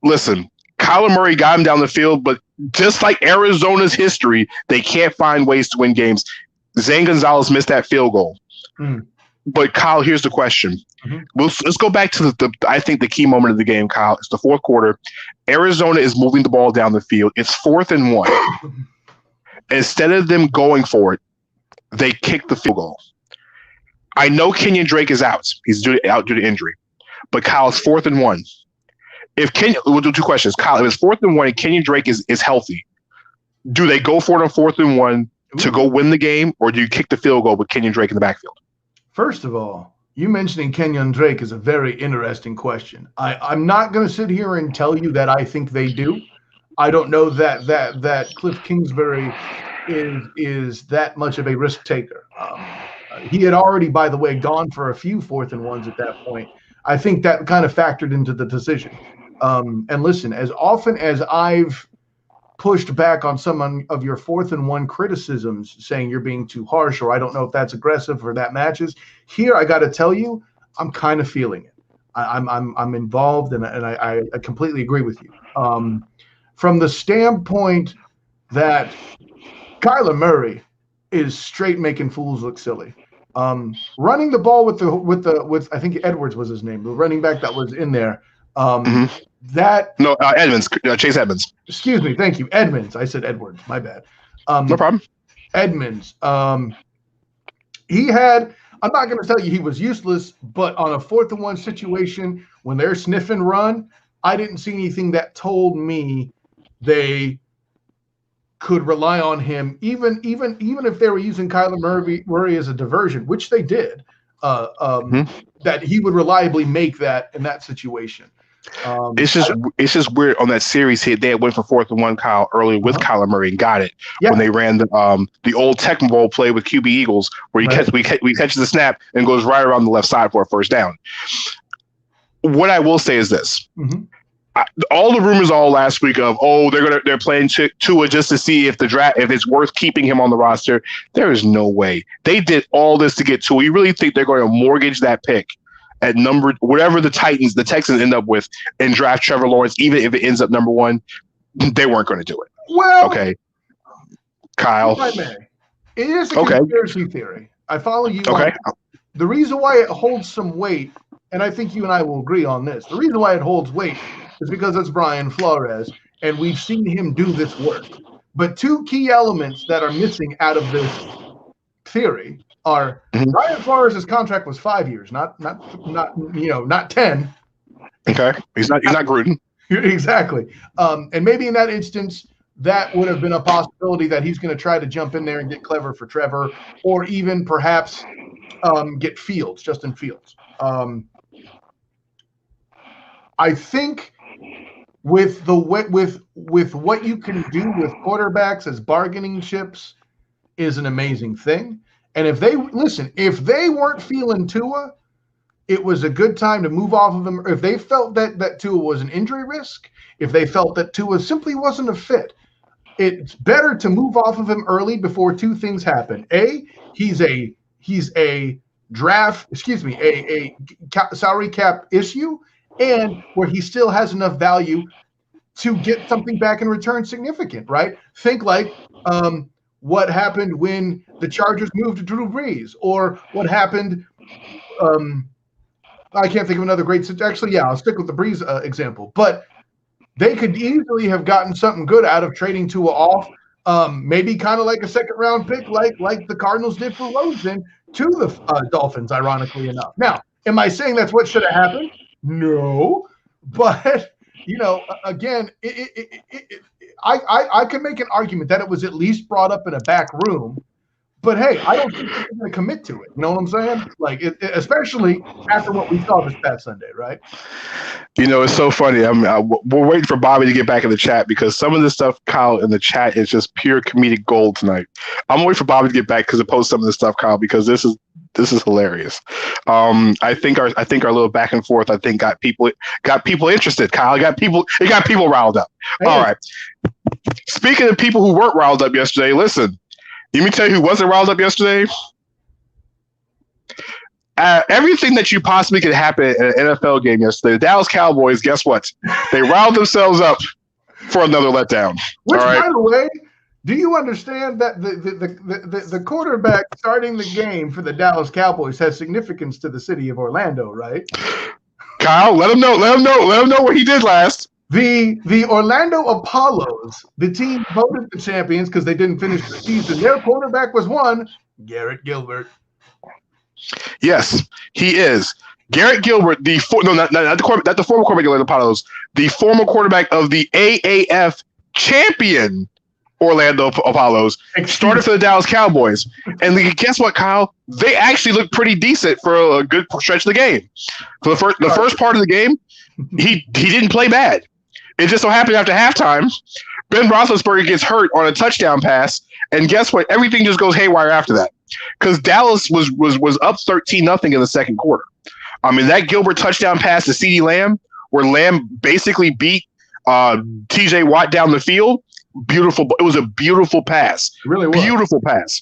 listen. Kyler Murray got him down the field, but just like Arizona's history, they can't find ways to win games. Zane Gonzalez missed that field goal. But, Kyle, here's the question. Let's go back to I think the key moment of the game, Kyle. It's the fourth quarter. Arizona is moving the ball down the field. It's 4th and 1. Instead of them going for it, they kick the field goal. I know Kenyon Drake is out. He's out due to injury. But, Kyle, it's 4th and 1. We'll do 2 questions. Kyle, if it's 4th and 1 and Kenyon Drake is healthy, do they go for it on 4th and 1 to go win the game, or do you kick the field goal with Kenyon Drake in the backfield? First of all, you mentioning Kenyon Drake is a very interesting question. I'm not going to sit here and tell you that I think they do. I don't know that Cliff Kingsbury is that much of a risk taker. He had already, by the way, gone for a few 4th and 1s at that point. I think that kind of factored into the decision. And listen, as often as I've pushed back on some of your 4th and 1 criticisms, saying you're being too harsh, or I don't know if that's aggressive or that matches, here I got to tell you, I'm kind of feeling it. I'm involved, and I completely agree with you. From the standpoint that Kyler Murray is straight making fools look silly. Running the ball with I think Edwards was his name, the running back that was in there. Edmonds, Chase Edmonds. Excuse me, thank you, Edmonds. I said Edwards, my bad. No problem. Edmonds. He had. I'm not going to tell you he was useless, but on a 4th and 1 situation when they're sniffing run, I didn't see anything that told me they could rely on him, even if they were using Kyler Murray as a diversion, which they did. that he would reliably make that in that situation. It's just weird on that series here. They went for 4th and 1, Kyle, earlier with Kyler Murray and got it when they ran the old Tech Bowl play with QB Eagles, where he catches the snap and goes right around the left side for a first down. What I will say is this: all the rumors all last week of they're playing Tua just to see if if it's worth keeping him on the roster. There is no way they did all this to get Tua. You really think they're going to mortgage that pick at number whatever the Texans end up with and draft Trevor Lawrence, even if it ends up number 1? They weren't going to do it. Well, okay, Kyle. If I may, it is a conspiracy theory. I follow you. Okay. The reason why it holds some weight, and I think you and I will agree on this, the reason why it holds weight is because it's Brian Flores, and we've seen him do this work. But 2 key elements that are missing out of this theory are Brian Flores' contract was 5 years, not 10. Okay, he's not Gruden. Exactly. And maybe in that instance, that would have been a possibility that he's going to try to jump in there and get clever for Trevor, or even perhaps get Justin Fields. I think with what you can do with quarterbacks as bargaining chips is an amazing thing. And if they weren't feeling Tua, it was a good time to move off of him. If they felt that Tua was an injury risk, if they felt that Tua simply wasn't a fit, it's better to move off of him early before 2 things happen. A, he's a salary cap issue, and where he still has enough value to get something back in return significant, right? Think like what happened when the Chargers moved to Drew Brees, or what happened. I can't think of another great. Actually, yeah, I'll stick with the Brees example. But they could easily have gotten something good out of trading Tua off, maybe kind of like a 2nd-round pick, like the Cardinals did for Rosen to the Dolphins. Ironically enough. Now, am I saying that's what should have happened? No, but again, I could make an argument that it was at least brought up in a back room, but hey, I don't think they're going to commit to it. You know what I'm saying? Like, especially after what we saw this past Sunday, right? It's so funny. We're waiting for Bobby to get back in the chat because some of this stuff, Kyle, in the chat is just pure comedic gold tonight. I'm waiting for Bobby to get back because to post some of this stuff, Kyle, because this is hilarious. I think our little back and forth got people interested. Kyle, it got people riled up. Hey. All right. Speaking of people who weren't riled up yesterday, listen. Let me tell you who wasn't riled up yesterday. Everything that you possibly could happen in an NFL game yesterday, the Dallas Cowboys, guess what? They riled themselves up for another letdown. Which, by the way, do you understand that the quarterback starting the game for the Dallas Cowboys has significance to the city of Orlando, right? Kyle, let him know what he did last. The Orlando Apollos, the team voted the champions because they didn't finish the season. Their quarterback was Garrett Gilbert. Yes, he is. Garrett Gilbert, not the former quarterback of the Apollos, the former quarterback of the AAF champion Orlando Apollos, started for the Dallas Cowboys. And guess what, Kyle? They actually looked pretty decent for a good stretch of the game. For the first part of the game, he didn't play bad. It just so happened after halftime, Ben Roethlisberger gets hurt on a touchdown pass, and guess what? Everything just goes haywire after that. Because Dallas was up 13-0 in the second quarter. I mean, that Gilbert touchdown pass to CeeDee Lamb, where Lamb basically beat TJ Watt down the field, beautiful. It was a beautiful pass. It really was. Beautiful pass.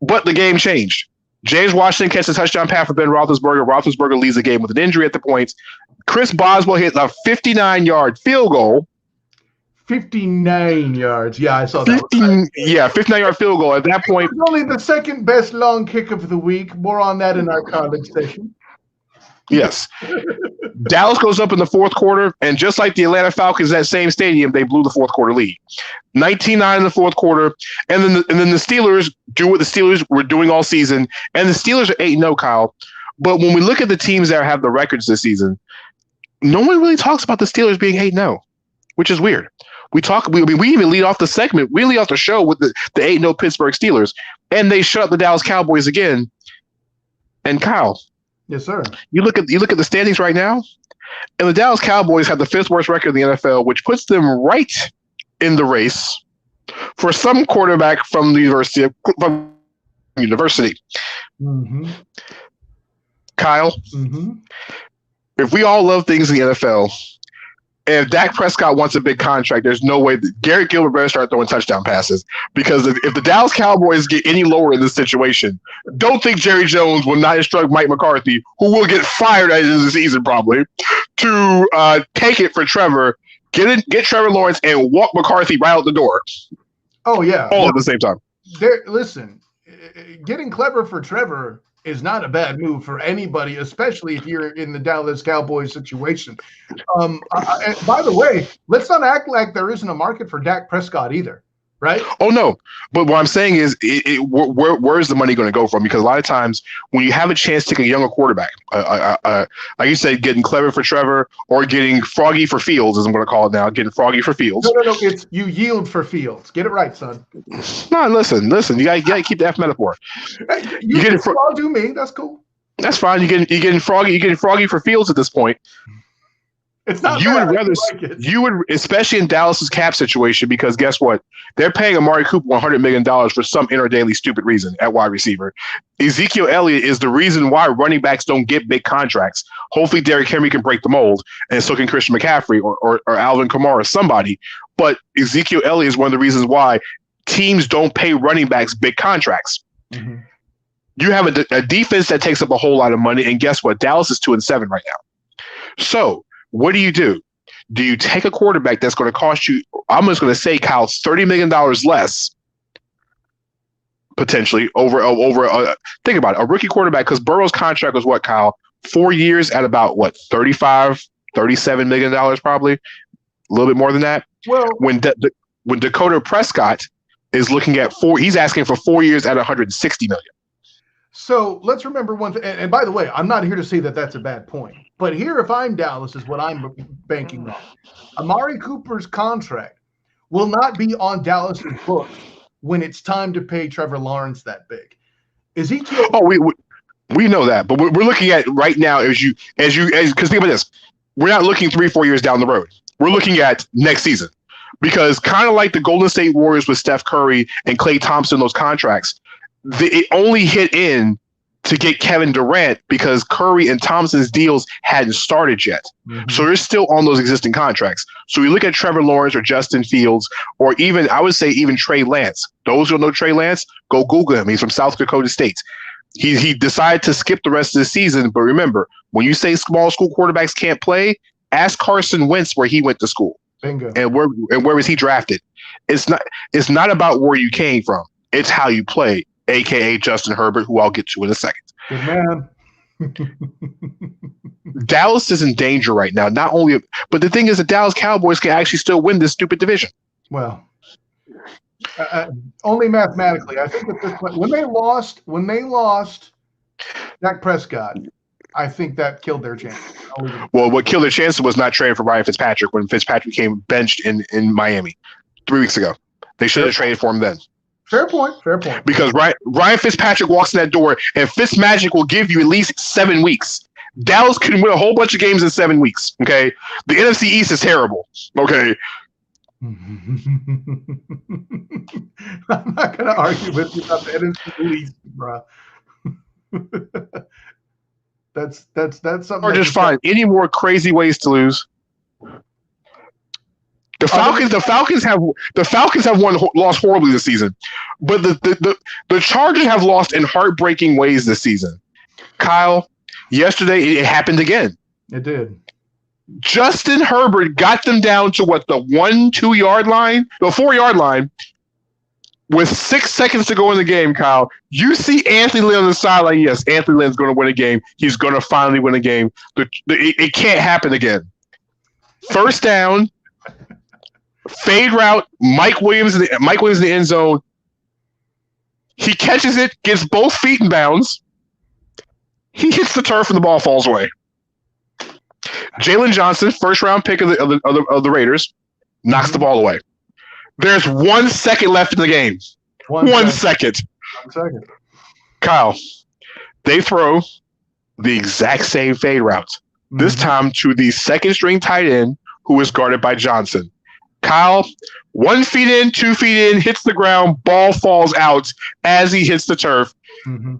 But the game changed. James Washington catches a touchdown pass for Ben Roethlisberger. Roethlisberger leads the game with an injury at the points. Chris Boswell hit a 59-yard field goal. 59 yards. Yeah, I saw that. 59-yard field goal. At that point, it was only the second best long kick of the week. More on that in our college session. Yes. Dallas goes up in the fourth quarter, and just like the Atlanta Falcons, that same stadium, they blew the fourth quarter lead. 19-9 in the fourth quarter, and then the Steelers do what the Steelers were doing all season, and the Steelers are 8-0, Kyle. But when we look at the teams that have the records this season, no one really talks about the Steelers being 8-0, which is weird. We even lead off the segment. We lead off the show with the 8-0 Pittsburgh Steelers, and they shut up the Dallas Cowboys again. And Kyle, Yes, sir. You look at the standings right now, and the Dallas Cowboys have the 5th worst record in the NFL, which puts them right in the race for some quarterback from the university. Mm-hmm. Kyle, if we all love things in the NFL, and if Dak Prescott wants a big contract, there's no way that Garrett Gilbert better start throwing touchdown passes. Because if the Dallas Cowboys get any lower in this situation, don't think Jerry Jones will not instruct Mike McCarthy, who will get fired at the end of the season probably, to take it for Trevor, get Trevor Lawrence, and walk McCarthy right out the door. Oh, yeah. All at the same time. Listen, getting clever for Trevor is not a bad move for anybody, especially if you're in the Dallas Cowboys situation. By the way, let's not act like there isn't a market for Dak Prescott either, right? Oh, no. But what I'm saying is where's the money going to go from? Because a lot of times when you have a chance to take a younger quarterback, like you said, getting clever for Trevor or getting froggy for Fields, as I'm going to call it now, getting froggy for Fields. No. It's you yield for Fields. Get it right, son. No, listen. You got to keep that metaphor. You get it. I'll do me. That's cool. That's fine. You're getting froggy for Fields at this point. It's not. You would, especially in Dallas's cap situation, because guess what? They're paying Amari Cooper $100 million for some inter-daily stupid reason at wide receiver. Ezekiel Elliott is the reason why running backs don't get big contracts. Hopefully, Derrick Henry can break the mold, and so can Christian McCaffrey or Alvin Kamara, somebody. But Ezekiel Elliott is one of the reasons why teams don't pay running backs big contracts. Mm-hmm. You have a defense that takes up a whole lot of money, and guess what? Dallas is 2-7 right now. So what do? Do you take a quarterback that's going to cost you, I'm just going to say, Kyle, $30 million less, potentially, over think about it, a rookie quarterback, because Burrow's contract was what, Kyle? 4 years at about, what, $37 million probably? A little bit more than that? Well, when Dakota Prescott is looking at he's asking for 4 years at $160 million. So let's remember one thing. And by the way, I'm not here to say that that's a bad point. But here, if I'm Dallas, is what I'm banking on. Amari Cooper's contract will not be on Dallas's books when it's time to pay Trevor Lawrence that big. Ezekiel. Oh, we know that, but we're looking at right now because think about this. We're not looking 3-4 years down the road. We're looking at next season, because kind of like the Golden State Warriors with Steph Curry and Klay Thompson, those contracts. It only hit in to get Kevin Durant because Curry and Thompson's deals hadn't started yet. Mm-hmm. So they're still on those existing contracts. So you look at Trevor Lawrence or Justin Fields, or even, I would say, even Trey Lance. Those who know Trey Lance, go Google him. He's from South Dakota State. He decided to skip the rest of the season. But remember, when you say small school quarterbacks can't play, ask Carson Wentz where he went to school. Bingo. And where was he drafted? It's not about where you came from. It's how you play. AKA Justin Herbert, who I'll get to in a second. Good man. Dallas is in danger right now. But the thing is, the Dallas Cowboys can actually still win this stupid division. Well, only mathematically. I think at this point, when they lost Dak Prescott, I think that killed their chances. Well, what killed their chances was not trading for Ryan Fitzpatrick when Fitzpatrick came benched in Miami 3 weeks ago. They should have traded for him then. Fair point. Because Ryan Fitzpatrick walks in that door, and Fitzmagic will give you at least 7 weeks. Dallas can win a whole bunch of games in 7 weeks, okay? The NFC East is terrible, okay? I'm not going to argue with you about the NFC East, bro. That's something. Or just find any more crazy ways to lose. The Falcons have lost horribly this season, but the Chargers have lost in heartbreaking ways this season. Kyle, yesterday it happened again. It did. Justin Herbert got them down to what, the 1-2 yard line, the 4 yard line, with 6 seconds to go in the game. Kyle, you see Anthony Lynn on the sideline. Yes, Anthony Lynn's going to win a game. He's going to finally win a game. It can't happen again. First down. Fade route, Mike Williams in the end zone. He catches it, gets both feet in bounds. He hits the turf and the ball falls away. Jalen Johnson, first round pick of the Raiders, knocks the ball away. There's 1 second left in the game. One second. 1 second. Kyle, they throw the exact same fade route. This time to the second string tight end who is guarded by Johnson. Kyle, 1 feet in, 2 feet in, hits the ground, ball falls out as he hits the turf.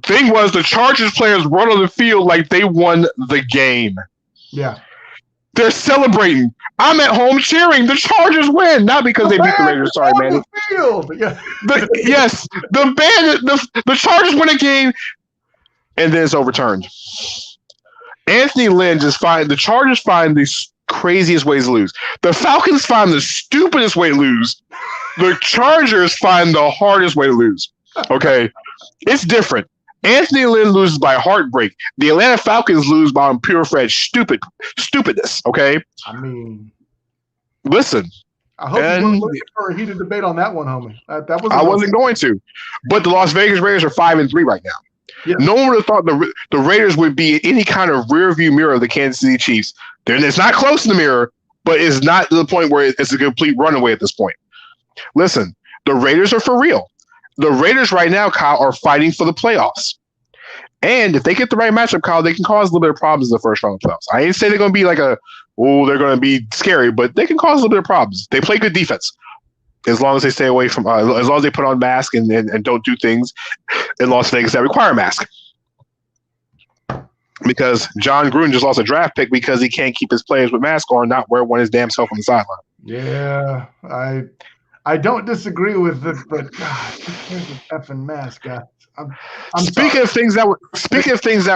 Thing was, the Chargers players run on the field like they won the game. Yeah. They're celebrating. I'm at home cheering. The Chargers win, not because they beat the Raiders. Sorry, man. Yes, the Chargers win a game, and then it's overturned. Anthony Lynn the Chargers find the craziest ways to lose. The Falcons find the stupidest way to lose. The Chargers find the hardest way to lose. Okay, it's different. Anthony Lynn loses by heartbreak. The Atlanta Falcons lose by pure Fred stupidness. Okay. I mean, listen. I hope you weren't looking for a heated debate on that one, homie. I wasn't going to, but the Las Vegas Raiders are 5-3 right now. Yeah. No one would have thought the Raiders would be any kind of rear view mirror of the Kansas City Chiefs. It's not close in the mirror, but it's not to the point where it's a complete runaway at this point. Listen, the Raiders are for real. The Raiders right now, Kyle, are fighting for the playoffs. And if they get the right matchup, Kyle, they can cause a little bit of problems in the first round of playoffs. I ain't say they're going to be like they're going to be scary, but they can cause a little bit of problems. They play good defense. As long as they stay away from, as long as they put on masks and don't do things in Las Vegas that require a mask. Because John Gruden just lost a draft pick because he can't keep his players with masks on, not wear one his damn self on the sideline. Yeah, I don't disagree with it, but God, who cares an effing mask, guys? Speaking of things that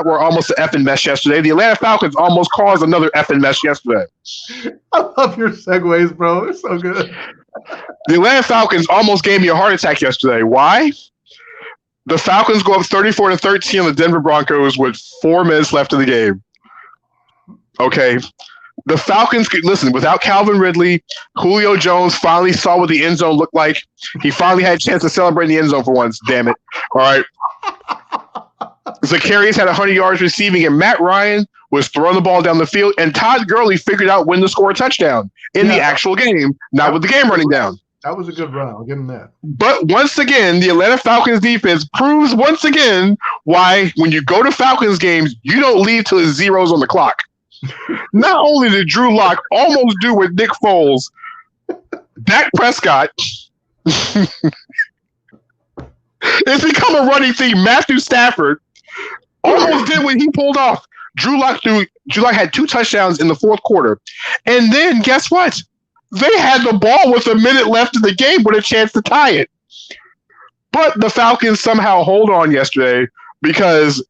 were almost an effing mess yesterday, the Atlanta Falcons almost caused another effing mess yesterday. I love your segues, bro. They're so good. The Atlanta Falcons almost gave me a heart attack yesterday. Why? The Falcons go up 34-13 on the Denver Broncos with 4 minutes left in the game. Okay. The Falcons, listen, without Calvin Ridley, Julio Jones finally saw what the end zone looked like. He finally had a chance to celebrate in the end zone for once. Damn it. All right. Zacharias had 100 yards receiving, and Matt Ryan was throwing the ball down the field, and Todd Gurley figured out when to score a touchdown in the actual game, not with the game running down. That was a good run. I'll give him that. But once again, the Atlanta Falcons defense proves once again why when you go to Falcons games, you don't leave till it's zeros on the clock. Not only did Drew Lock almost do with Nick Foles, Dak Prescott it's become a running theme. Matthew Stafford almost did what he pulled off. Drew Lock had 2 touchdowns in the fourth quarter. And then guess what? They had the ball with a minute left in the game with a chance to tie it. But the Falcons somehow hold on yesterday because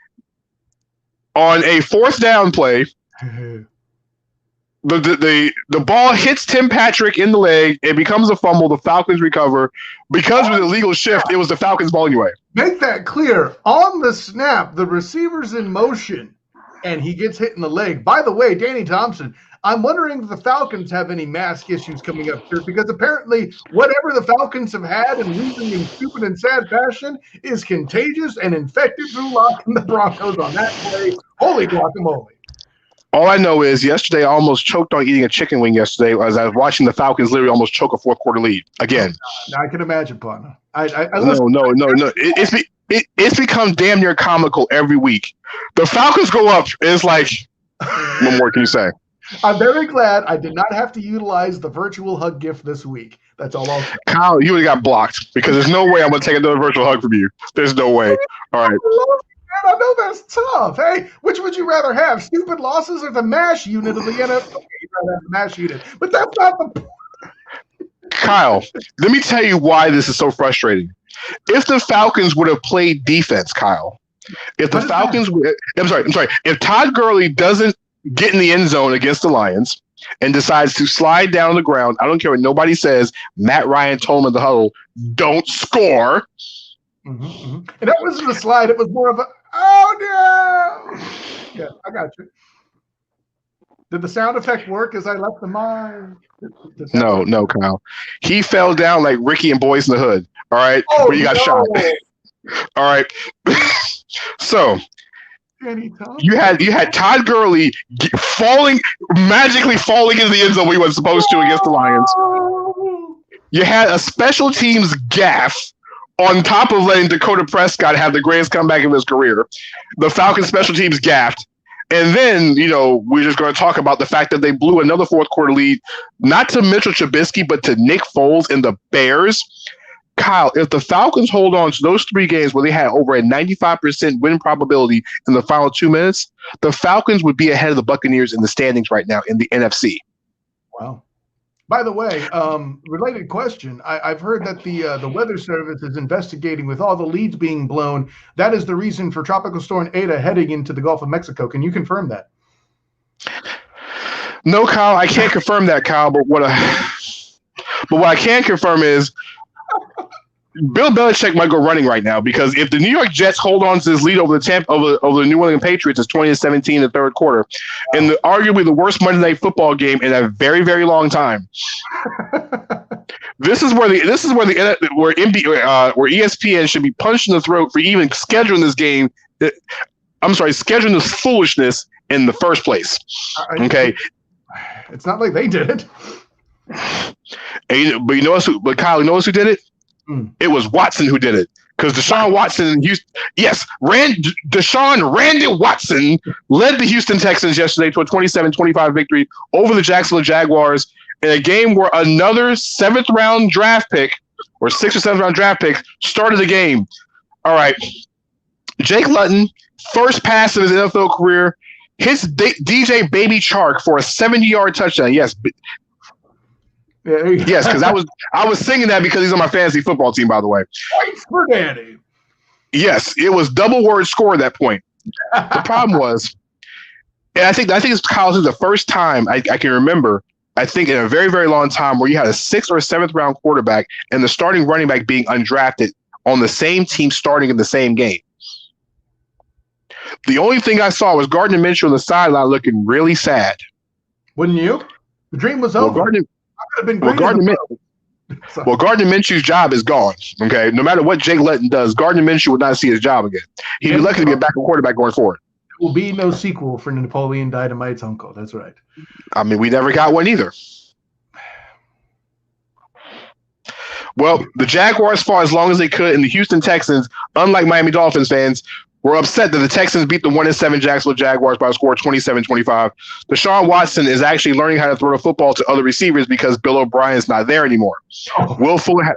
on a 4th down play, the ball hits Tim Patrick in the leg. It becomes a fumble. The Falcons recover. Because of the illegal shift, it was the Falcons' ball anyway. Make that clear. On the snap, the receiver's in motion, and he gets hit in the leg. By the way, Danny Thompson, I'm wondering if the Falcons have any mask issues coming up here, because apparently whatever the Falcons have had and losing in stupid and sad fashion is contagious and infected Drew Lock and the Broncos on that play. Holy guacamole. All I know is yesterday I almost choked on eating a chicken wing yesterday as I was watching the Falcons literally almost choke a fourth quarter lead again. I can imagine, partner. No. It's become damn near comical every week. The Falcons go up. It's like, what more can you say? I'm very glad I did not have to utilize the virtual hug gift this week. That's all I'll say. Kyle, you would have got blocked because there's no way I'm going to take another virtual hug from you. There's no way. All right. I know that's tough. Hey, which would you rather have? Stupid losses or the MASH unit of the NFL? Okay, you'd rather have the MASH unit. But that's not the point. Kyle, let me tell you why this is so frustrating. If the Falcons would have played defense, Kyle, if Todd Gurley doesn't get in the end zone against the Lions and decides to slide down the ground, I don't care what nobody says, Matt Ryan told him in the huddle, don't score. And that wasn't a slide. It was more of a, oh, no. Yeah, I got you. Did the sound effect work as I left the mine? No, Kyle. He fell down like Ricky and Boys in the Hood, all right, where you got shot. All right. So you had Todd Gurley magically falling into the end zone where he wasn't supposed to against the Lions. You had a special teams gaffe on top of letting Dakota Prescott have the greatest comeback of his career. The Falcons special teams gaffed. And then, we're just going to talk about the fact that they blew another fourth quarter lead, not to Mitchell Trubisky, but to Nick Foles and the Bears. Kyle, if the Falcons hold on to those 3 games where they had over a 95% win probability in the final 2 minutes, the Falcons would be ahead of the Buccaneers in the standings right now in the NFC. Wow. By the way, related question. I've heard that the Weather Service is investigating with all the leads being blown. That is the reason for Tropical Storm Eta heading into the Gulf of Mexico. Can you confirm that? No, Kyle, I can't confirm that, Kyle. But what I can confirm is Bill Belichick might go running right now, because if the New York Jets hold on to this lead over the New England Patriots, it's 20-17 in the third quarter, and arguably the worst Monday Night Football game in a very, very long time. This is where ESPN should be punched in the throat for even scheduling this game. Scheduling this foolishness in the first place. Okay, it's not like they did it. But Kyle, who did it? It was Watson who did it, because Deshaun Watson Deshaun Randy Watson led the Houston Texans yesterday to a 27-25 victory over the Jacksonville Jaguars in a game where another 6th or 7th round draft pick started the game. All right, Jake Luton, first pass of his NFL career, hits DJ Baby Chark for a 70-yard touchdown. Yes. Yes, because I was singing that because he's on my fantasy football team, by the way. Thanks for Danny. Yes, it was double word score at that point. The problem was, and I think it's the first time I can remember, I think in a very, very long time, where you had a 6th or 7th round quarterback and the starting running back being undrafted on the same team starting in the same game. The only thing I saw was Gardner Minshew on the sideline looking really sad. Wouldn't you? The dream was over. Gardner Minshew's job is gone. Okay, no matter what Jake Luton does, Gardner Minshew would not see his job again. He'd be lucky to be a backup quarterback going forward. There will be no sequel for Napoleon Dynamite's uncle. That's right. I mean, we never got one either. Well, the Jaguars fought as long as they could, and the Houston Texans, unlike Miami Dolphins fans, were upset that the Texans beat the 1-7 Jacksonville Jaguars by a score of 27-25. Deshaun Watson is actually learning how to throw the football to other receivers because Bill O'Brien's not there anymore. Will Fuller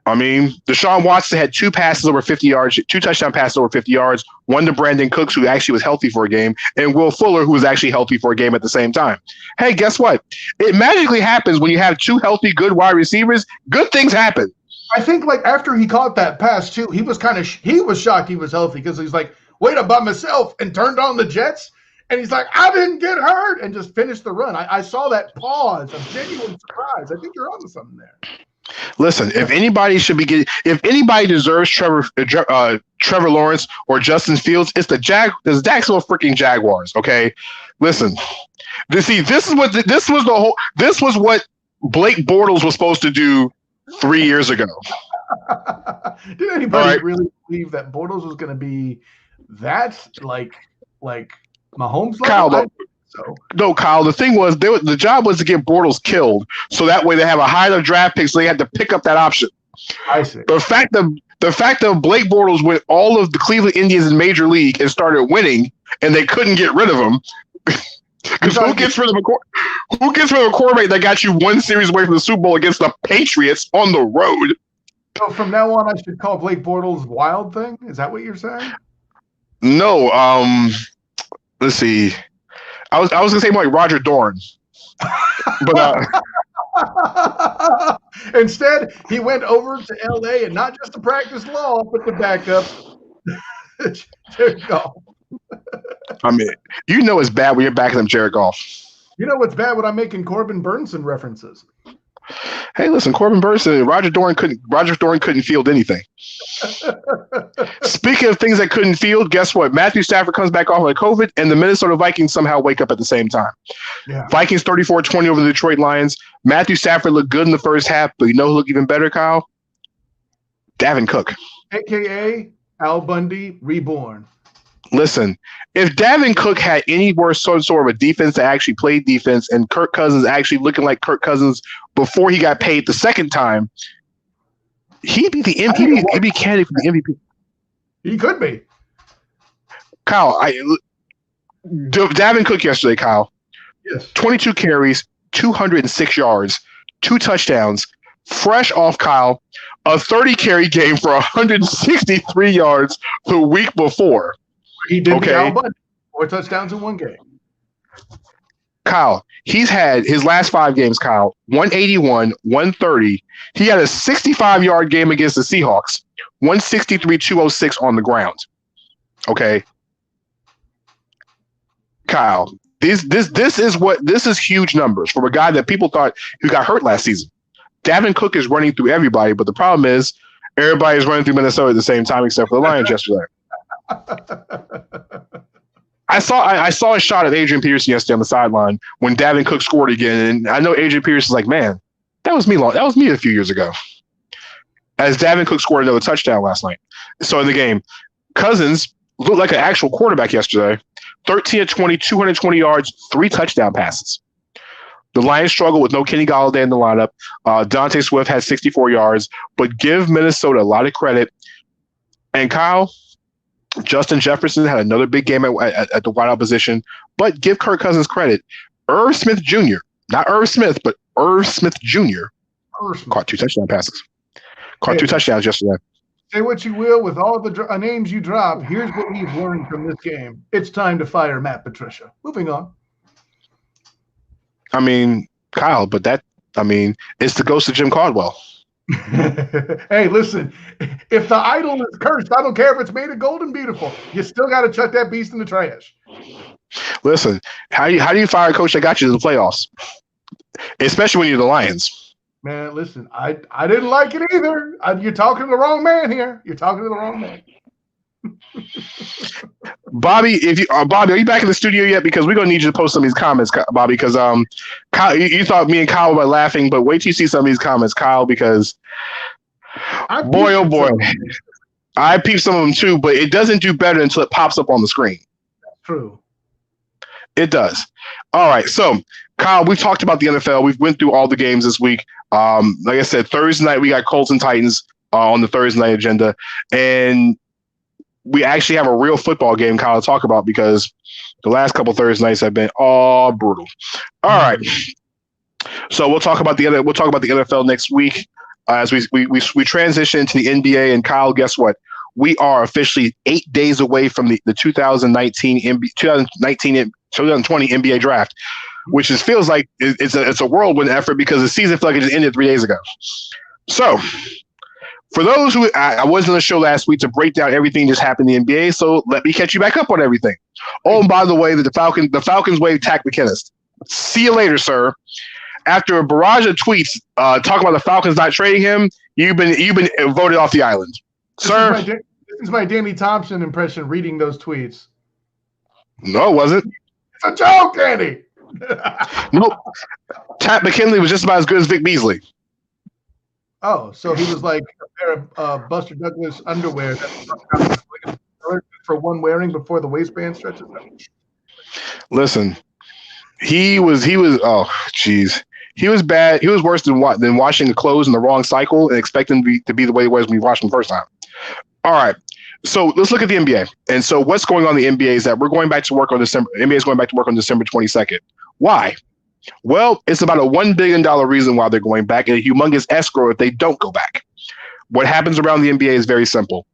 Deshaun Watson had 2 passes over 50 yards, 2 touchdown passes over 50 yards, one to Brandon Cooks, who actually was healthy for a game, and Will Fuller, who was actually healthy for a game at the same time. Hey, guess what? It magically happens when you have 2 healthy, good wide receivers. Good things happen. I think after he caught that pass too, he was he was shocked he was healthy, because he's like, wait, I'm by myself, and turned on the Jets, and he's like, I didn't get hurt, and just finished the run. I saw that pause of genuine surprise. I think you're onto something there. Listen, if anybody deserves Trevor Lawrence or Justin Fields, it's the Jacksonville freaking Jaguars. Okay, listen, this was what Blake Bortles was supposed to do 3 years ago. Did anybody really believe that Bortles was going to be that like Mahomes? Kyle, no, Kyle. The thing was, the job was to get Bortles killed, so that way they have a higher draft pick, so they had to pick up that option. I see. The fact that Blake Bortles went all of the Cleveland Indians in Major League and started winning, and they couldn't get rid of him. Because who gets rid of a quarterback that got you 1 series away from the Super Bowl against the Patriots on the road? So from now on, I should call Blake Bortles Wild Thing? Is that what you're saying? No. Let's see. I was gonna say more like Roger Dorn, but instead he went over to LA, and not just to practice law, but to back up. There you go. I mean, it's bad when you're backing up Jared Goff. You know what's bad when I'm making Corbin Burnson references. Hey, listen, Corbin Burnson, Roger Dorn couldn't field anything. Speaking of things that couldn't field, guess what? Matthew Stafford comes back off of COVID, and the Minnesota Vikings somehow wake up at the same time. Yeah. Vikings 34-20 over the Detroit Lions. Matthew Stafford looked good in the first half, but you know who looked even better, Kyle? Dalvin Cook. AKA Al Bundy reborn. Listen, if Dalvin Cook had any worse sort of a defense that actually played defense, and Kirk Cousins actually looking like Kirk Cousins before he got paid the second time, he'd be the MVP. He'd be candidate for the MVP. He could be. Kyle, Dalvin Cook yesterday, Kyle. Yes. 22 carries, 206 yards, 2 touchdowns, fresh off Kyle, a 30-carry game for 163 yards the week before. He did the Al Bundy, 4 touchdowns in one game. Kyle, he's had his last 5 games, Kyle, 181, 130. He had a 65-yard game against the Seahawks, 163, 206 on the ground. Okay. Kyle, this is huge numbers from a guy that people thought who got hurt last season. Dalvin Cook is running through everybody, but the problem is everybody's running through Minnesota at the same time except for the Lions yesterday. I saw a shot of Adrian Peterson yesterday on the sideline when Dalvin Cook scored again, and I know Adrian Peterson's like, man, that was me a few years ago. As Dalvin Cook scored another touchdown last night. So in the game, Cousins looked like an actual quarterback yesterday. 13 of 20, 220 yards, 3 touchdown passes. The Lions struggle with no Kenny Golladay in the lineup. Dante Swift had 64 yards, but give Minnesota a lot of credit. And Kyle, Justin Jefferson had another big game at the wideout position, but give Kirk Cousins credit. Irv Smith Jr., not Irv Smith, but Irv Smith Jr. caught 2 touchdown passes. Caught 2 touchdowns yesterday. Say what you will with all the names you drop. Here's what we've learned from this game. It's time to fire Matt Patricia. Moving on. I mean, Kyle, but it's the ghost of Jim Caldwell. Hey, listen, if the idol is cursed, I don't care if it's made of gold and beautiful. You still got to chuck that beast in the trash. Listen, how do you fire a coach that got you to the playoffs? Especially when you're the Lions. Man, listen, I didn't like it either. You're talking to the wrong man here. You're talking to the wrong man. Bobby, Bobby, are you back in the studio yet? Because we're gonna need you to post some of these comments, Bobby. Because Kyle, you thought me and Kyle were laughing, but wait till you see some of these comments, Kyle. Because boy, oh boy, I peeped some of them too. But it doesn't do better until it pops up on the screen. True. It does. All right, so Kyle, we've talked about the NFL. We've went through all the games this week. Like I said, Thursday night we got Colts and Titans on the Thursday night agenda, and we actually have a real football game, Kyle, to talk about because the last couple Thursday nights have been all brutal. All right, so we'll talk about the NFL next week as we transition to the NBA. And Kyle, guess what? We are officially 8 days away from the 2020 NBA draft, which feels like it's a whirlwind effort because the season felt like it just ended 3 days ago. So for those who I wasn't on the show last week to break down everything just happened in the NBA, so let me catch you back up on everything. Oh, and by the way, the Falcons waived Tack McInnis. See you later, sir. After a barrage of tweets talking about the Falcons not trading him, you've been voted off the island, sir. This is my Danny Thompson impression reading those tweets. No, it wasn't. It's a joke, Danny. Nope. Tack McKinley was just about as good as Vic Beasley. Oh, so he was like a pair of Buster Douglas underwear for one wearing before the waistband stretches out. Listen, he was. Oh, jeez, he was bad. He was worse than washing the clothes in the wrong cycle and expecting to be the way it was when you washed them the first time. All right, so let's look at the NBA. And so what's going on in the NBA is that we're going back to work on December. NBA is going back to work on December 22nd. Why? Well, it's about a $1 billion reason why they're going back and a humongous escrow if they don't go back. What happens around the NBA is very simple.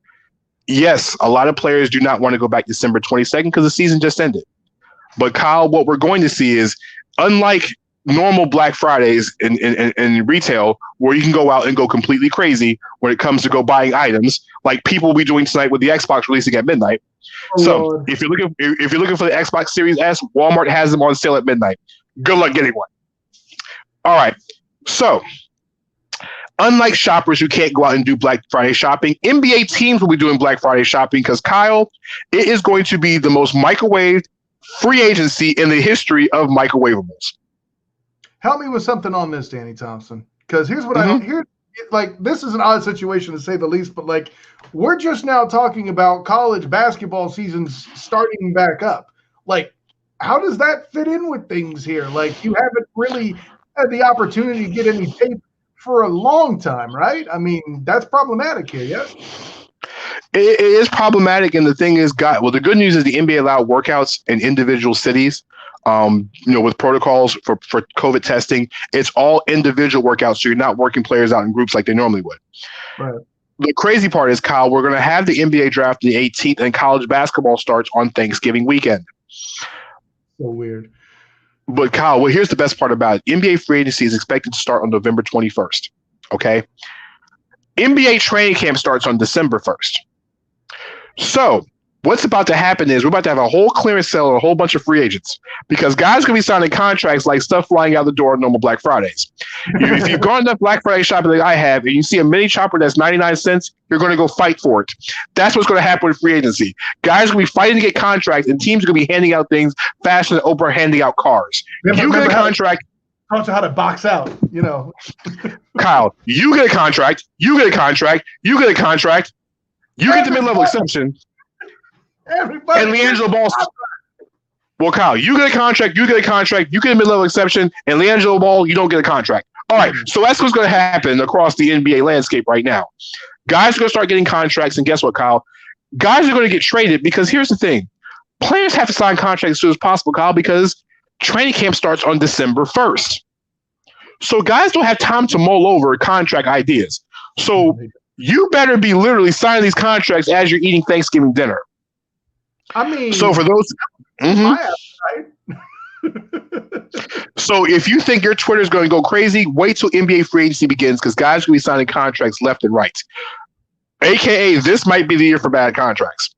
Yes, a lot of players do not want to go back December 22nd because the season just ended. But Kyle, what we're going to see is, unlike normal Black Fridays in retail, where you can go out and go completely crazy when it comes to go buying items, like people will be doing tonight with the Xbox releasing at midnight. Oh, so Lord. if you're looking for the Xbox Series S, Walmart has them on sale at midnight. Good luck getting one. All right. So, unlike shoppers who can't go out and do Black Friday shopping, NBA teams will be doing Black Friday shopping because, Kyle, it is going to be the most microwaved free agency in the history of microwavables. Help me with something on this, Danny Thompson, because here's what I don't hear. Like, this is an odd situation to say the least, but like, we're just now talking about college basketball seasons starting back up. Like, how does that fit in with things here? Like, you haven't really had the opportunity to get any tape for a long time, right? I mean, that's problematic here, yes? It is problematic, and the thing is, the good news is the NBA allowed workouts in individual cities. With protocols for COVID testing, it's all individual workouts, so you're not working players out in groups like they normally would. Right. The crazy part is, Kyle, we're going to have the NBA draft the 18th, and college basketball starts on Thanksgiving weekend. So weird. But Kyle, here's the best part about it. NBA free agency is expected to start on November 21st. Okay. NBA training camp starts on December 1st. So what's about to happen is we're about to have a whole clearance sale and a whole bunch of free agents because guys going to be signing contracts like stuff flying out the door on normal Black Fridays. If you've gone enough Black Friday shopping like I have and you see a mini chopper that's 99 cents, you're going to go fight for it. That's what's going to happen with free agency. Guys are going to be fighting to get contracts and teams are going to be handing out things faster than Oprah handing out cars. You get a contract. Taught you how to box out, Kyle, you get a contract. You get a contract. You get a contract. You get the mid-level exception. Everybody. And LiAngelo Ball. Well, Kyle, you get a contract. You get a contract. You get a mid-level exception. And LiAngelo Ball, you don't get a contract. All right. So that's what's going to happen across the NBA landscape right now. Guys are going to start getting contracts. And guess what, Kyle? Guys are going to get traded because here's the thing. Players have to sign contracts as soon as possible, Kyle, because training camp starts on December 1st. So guys don't have time to mull over contract ideas. So you better be literally signing these contracts as you're eating Thanksgiving dinner. I mean, so for those, so if you think your Twitter is going to go crazy, wait till NBA free agency begins because guys will be signing contracts left and right. AKA, this might be the year for bad contracts.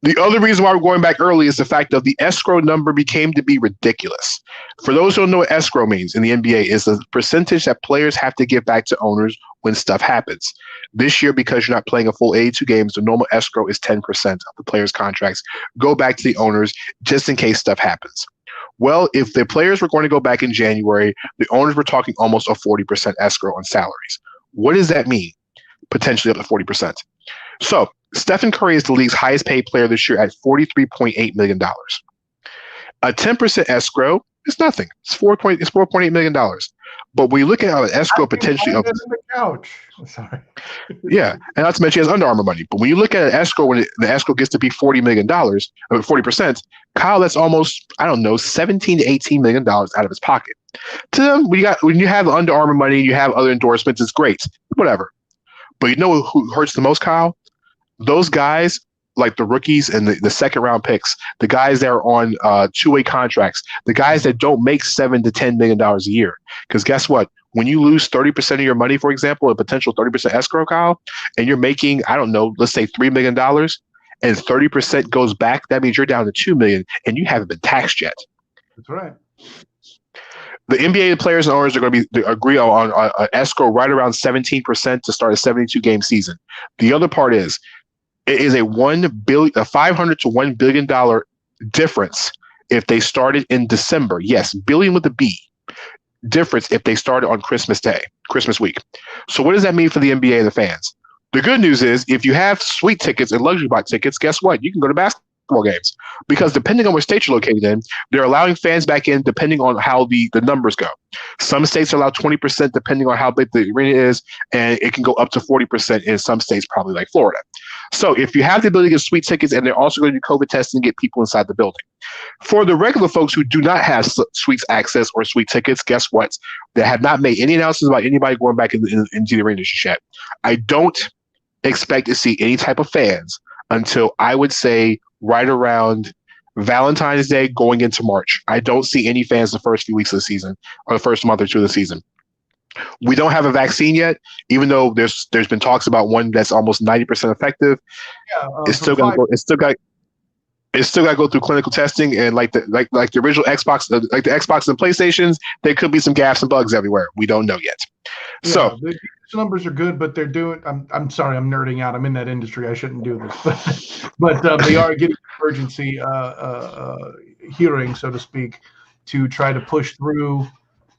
The other reason why we're going back early is the fact that the escrow number became to be ridiculous. For those who don't know what escrow means in the NBA, is the percentage that players have to give back to owners when stuff happens. This year, because you're not playing a full 82 games, the normal escrow is 10% of the players' contracts go back to the owners just in case stuff happens. Well, if the players were going to go back in January, the owners were talking almost a 40% escrow on salaries. What does that mean? Potentially up to 40%. So Stephen Curry is the league's highest paid player this year at $43.8 million. A 10% escrow is nothing. It's $4.8 million. But when you look at how an escrow potentially up the couch. I'm sorry. Yeah, and not to mention he has Under Armour money. But when you look at an escrow, when the escrow gets to be $40 million, or 40%, Kyle, that's almost, $17 to $18 million out of his pocket. To them, when you have Under Armour money, you have other endorsements, it's great. Whatever. But you know who hurts the most, Kyle? Those guys, like the rookies and the second round picks, the guys that are on two-way contracts, the guys that don't make $7 to $10 million a year. Because guess what? When you lose 30% of your money, for example, a potential 30% escrow, Kyle, and you're making, let's say $3 million, and 30% goes back, that means you're down to $2 million, and you haven't been taxed yet. That's right. The NBA players and owners are going to agree on an escrow right around 17% to start a 72-game season. The other part is, it is a $500 to $1 billion difference if they started in December. Yes, billion with a B. Difference if they started on Christmas week. So what does that mean for the NBA and the fans? The good news is if you have suite tickets and luxury box tickets, guess what? You can go to basketball games because depending on what state you're located in, they're allowing fans back in depending on how the numbers go. Some states allow 20% depending on how big the arena is, and it can go up to 40% in some states, probably like Florida. So if you have the ability to get suite tickets and they're also going to do COVID testing and get people inside the building. For the regular folks who do not have suites access or suite tickets, guess what? They have not made any announcements about anybody going back into the arena just yet. I don't expect to see any type of fans until I would say right around Valentine's Day going into March. I don't see any fans the first few weeks of the season or the first month or two of the season. We don't have a vaccine yet, even though there's been talks about one that's almost 90% effective. Yeah, it's still got to go through clinical testing, and like the original Xbox, like the Xbox and PlayStations, there could be some gaps and bugs everywhere. We don't know yet. Yeah, so the numbers are good, but they're doing. I'm sorry, I'm nerding out. I'm in that industry. I shouldn't do this, but they are getting emergency hearing, so to speak, to try to push through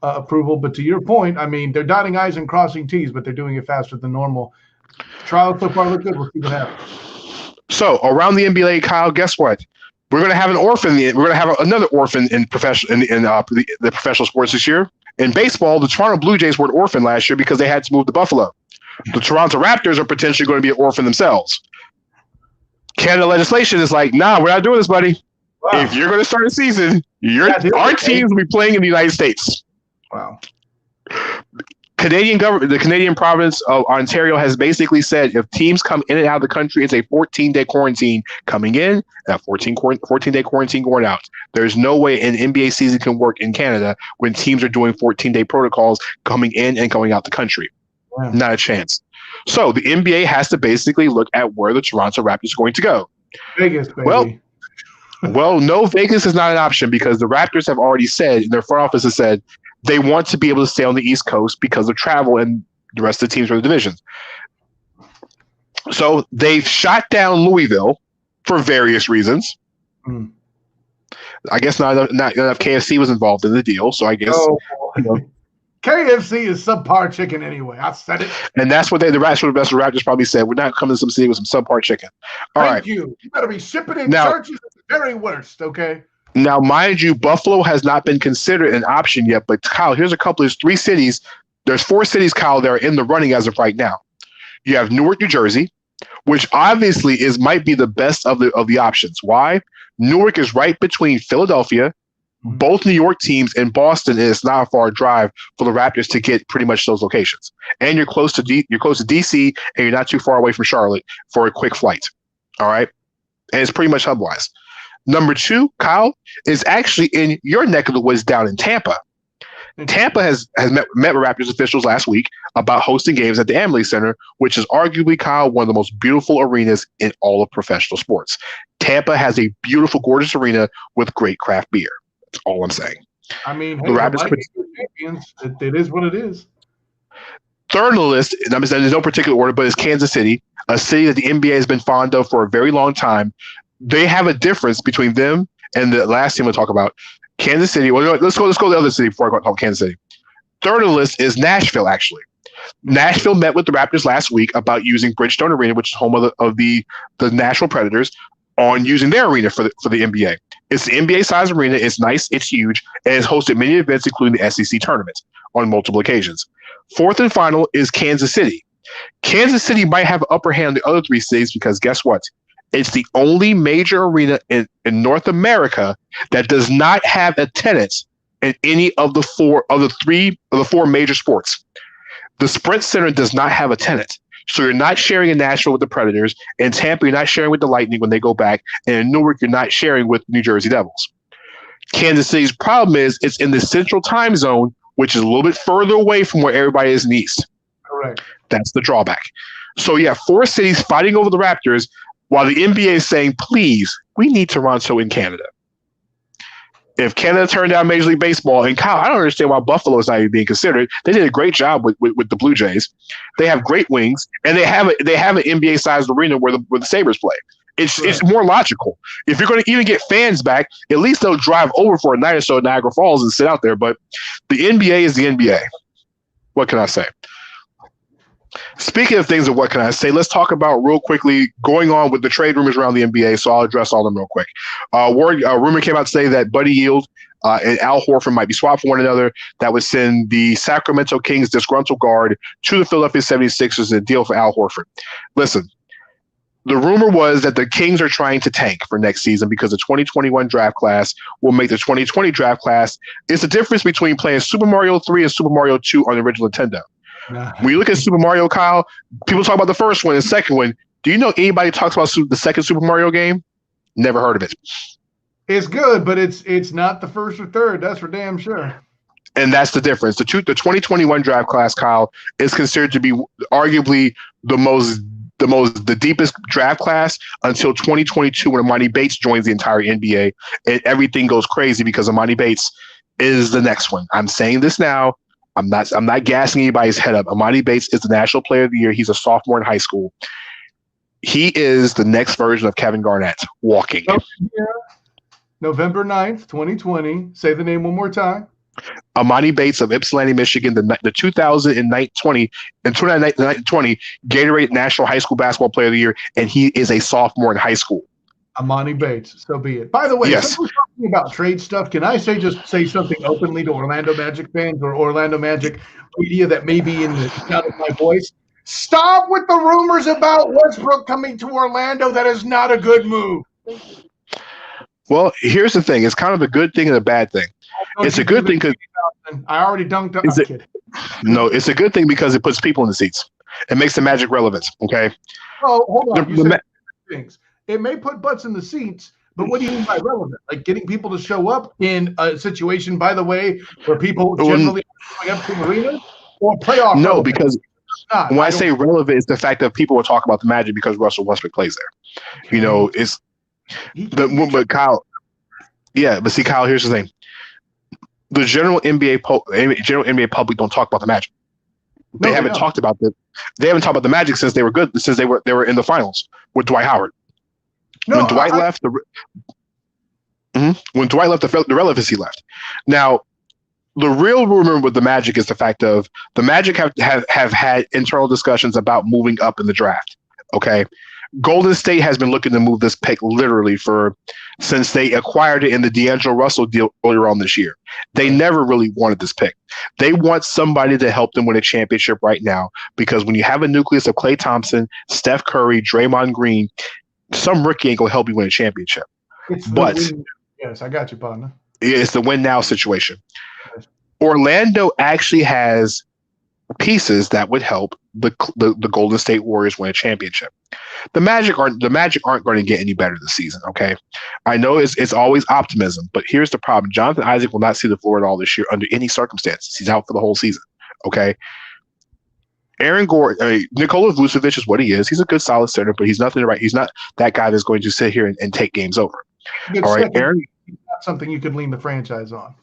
approval. But to your point, I mean, they're dotting I's and crossing T's, but they're doing it faster than normal. Trials so far look good. We'll see what happens. So around the NBA, Kyle, guess what? We're going to have an orphan. We're going to have another orphan in the professional sports this year. In baseball, the Toronto Blue Jays were an orphan last year because they had to move to Buffalo. The Toronto Raptors are potentially going to be an orphan themselves. Canada legislation is like, nah, we're not doing this, buddy. Wow. If you're going to start a season, our teams will be playing in the United States. Wow. Canadian government, the Canadian province of Ontario has basically said if teams come in and out of the country, it's a 14-day quarantine coming in and a 14-day quarantine going out. There's no way an NBA season can work in Canada when teams are doing 14-day protocols coming in and going out the country. Wow. Not a chance. So the NBA has to basically look at where the Toronto Raptors are going to go. Vegas, baby. Well, no, Vegas is not an option because the Raptors have already said, their front office has said, they want to be able to stay on the East Coast because of travel and the rest of the teams for the divisions. So they've shot down Louisville for various reasons. Mm. I guess not enough KFC was involved in the deal, so I guess KFC is subpar chicken anyway. I said it. And that's what the Raptors probably said. We're not coming to some city with some subpar chicken. Thank you. You better be shipping in churches at the very worst, okay? Now, mind you, Buffalo has not been considered an option yet. But Kyle, there's 3 cities. There's 4 cities, Kyle, that are in the running as of right now. You have Newark, New Jersey, which obviously might be the best of the options. Why? Newark is right between Philadelphia, both New York teams, and Boston. And it's not a far drive for the Raptors to get pretty much those locations. And you're close to DC, and you're not too far away from Charlotte for a quick flight. All right, and it's pretty much hub-wise. Number 2, Kyle, is actually in your neck of the woods down in Tampa. Tampa has met with Raptors officials last week about hosting games at the Amalie Center, which is arguably, Kyle, one of the most beautiful arenas in all of professional sports. Tampa has a beautiful, gorgeous arena with great craft beer. That's all I'm saying. I mean, the Raptors champions. It is what it is. Third on the list, and there's no particular order, but it's Kansas City, a city that the NBA has been fond of for a very long time. They have a difference between them and the last team we'll talk about, Kansas City. Well, let's go to the other city before I talk about Kansas City. Third on the list is Nashville, actually. Nashville met with the Raptors last week about using Bridgestone Arena, which is home of the Nashville Predators, on using their arena for the NBA. It's the NBA-sized arena. It's nice. It's huge. And it's hosted many events, including the SEC tournament on multiple occasions. Fourth and final is Kansas City. Kansas City might have an upper hand on the other 3 cities because guess what? It's the only major arena in North America that does not have attendance in any of the 4 major sports. The Sprint Center does not have a tenant. So you're not sharing in Nashville with the Predators. In Tampa, you're not sharing with the Lightning when they go back. And in Newark, you're not sharing with New Jersey Devils. Kansas City's problem is it's in the central time zone, which is a little bit further away from where everybody is in the East. Correct. That's the drawback. So you have 4 cities fighting over the Raptors while the NBA is saying, please, we need Toronto in Canada. If Canada turned down Major League Baseball, and Kyle, I don't understand why Buffalo is not even being considered. They did a great job with the Blue Jays. They have great wings, and they have an NBA-sized arena where the Sabres play. It's more logical. If you're going to even get fans back, at least they'll drive over for a night or so at Niagara Falls and sit out there. But the NBA is the NBA. What can I say? Speaking of things of what can I say, let's talk about real quickly going on with the trade rumors around the NBA. So I'll address all of them real quick. Rumor came out today that Buddy Hield and Al Horford might be swapped for one another. That would send the Sacramento Kings disgruntled guard to the Philadelphia 76ers in a deal for Al Horford. Listen, the rumor was that the Kings are trying to tank for next season because the 2021 draft class will make the 2020 draft class. It's the difference between playing Super Mario 3 and Super Mario 2 on the original Nintendo. When you look at Super Mario, Kyle, people talk about the first one and the second one. Do you know anybody talks about the second Super Mario game? Never heard of it. It's good, but it's not the first or third. That's for damn sure. And that's the difference. The 2021 draft class, Kyle, is considered to be arguably the deepest draft class until 2022 when Amani Bates joins the entire NBA and everything goes crazy because Amani Bates is the next one. I'm saying this now. I'm not gassing anybody's head up. Amani Bates is the National Player of the Year. He's a sophomore in high school. He is the next version of Kevin Garnett walking. November 9th, 2020. Say the name one more time. Amani Bates of Ypsilanti, Michigan, the 2020 Gatorade National High School Basketball Player of the Year, and he is a sophomore in high school. Amani Bates, so be it. By the way, yes. Since we're talking about trade stuff, can I say something openly to Orlando Magic fans or Orlando Magic media that may be in the sound of my voice? Stop with the rumors about Westbrook coming to Orlando. That is not a good move. Well, here's the thing. It's kind of a good thing and a bad thing. It's a good thing because I already dunked on. I'm kidding. No, it's a good thing because it puts people in the seats. It makes the Magic relevant. Okay. Oh, hold on. You said things. It may put butts in the seats, but what do you mean by relevant? Like getting people to show up in a situation, by the way, where people generally are going up to arenas or playoff? No, relevant? because when I say relevant, it's the fact that people will talk about the Magic because Russell Westbrook plays there. Okay. You know, it's but Kyle. Yeah, but see, Kyle, here's the thing. The general NBA public don't talk about the Magic. They haven't talked about the. They haven't talked about the Magic since they were good. Since they were in the finals with Dwight Howard. When Dwight left, the relevancy left. Now, the real rumor with the Magic is the fact of the Magic have had internal discussions about moving up in the draft. Okay. Golden State has been looking to move this pick literally since they acquired it in the D'Angelo Russell deal earlier on this year. They never really wanted this pick. They want somebody to help them win a championship right now because when you have a nucleus of Klay Thompson, Steph Curry, Draymond Green, some rookie ain't going to help you win a championship. Yes, I got you, partner. It's the win now situation. Yes. Orlando actually has pieces that would help the Golden State Warriors win a championship. The Magic aren't going to get any better this season. Okay, I know it's always optimism, but here's the problem: Jonathan Isaac will not see the floor at all this year under any circumstances. He's out for the whole season. Okay. Aaron Gordon, Nikola Vucevic is what he is. He's a good, solid center, but he's nothing right. He's not that guy that's going to sit here and take games over. All right, Aaron. Not something you could lean the franchise on.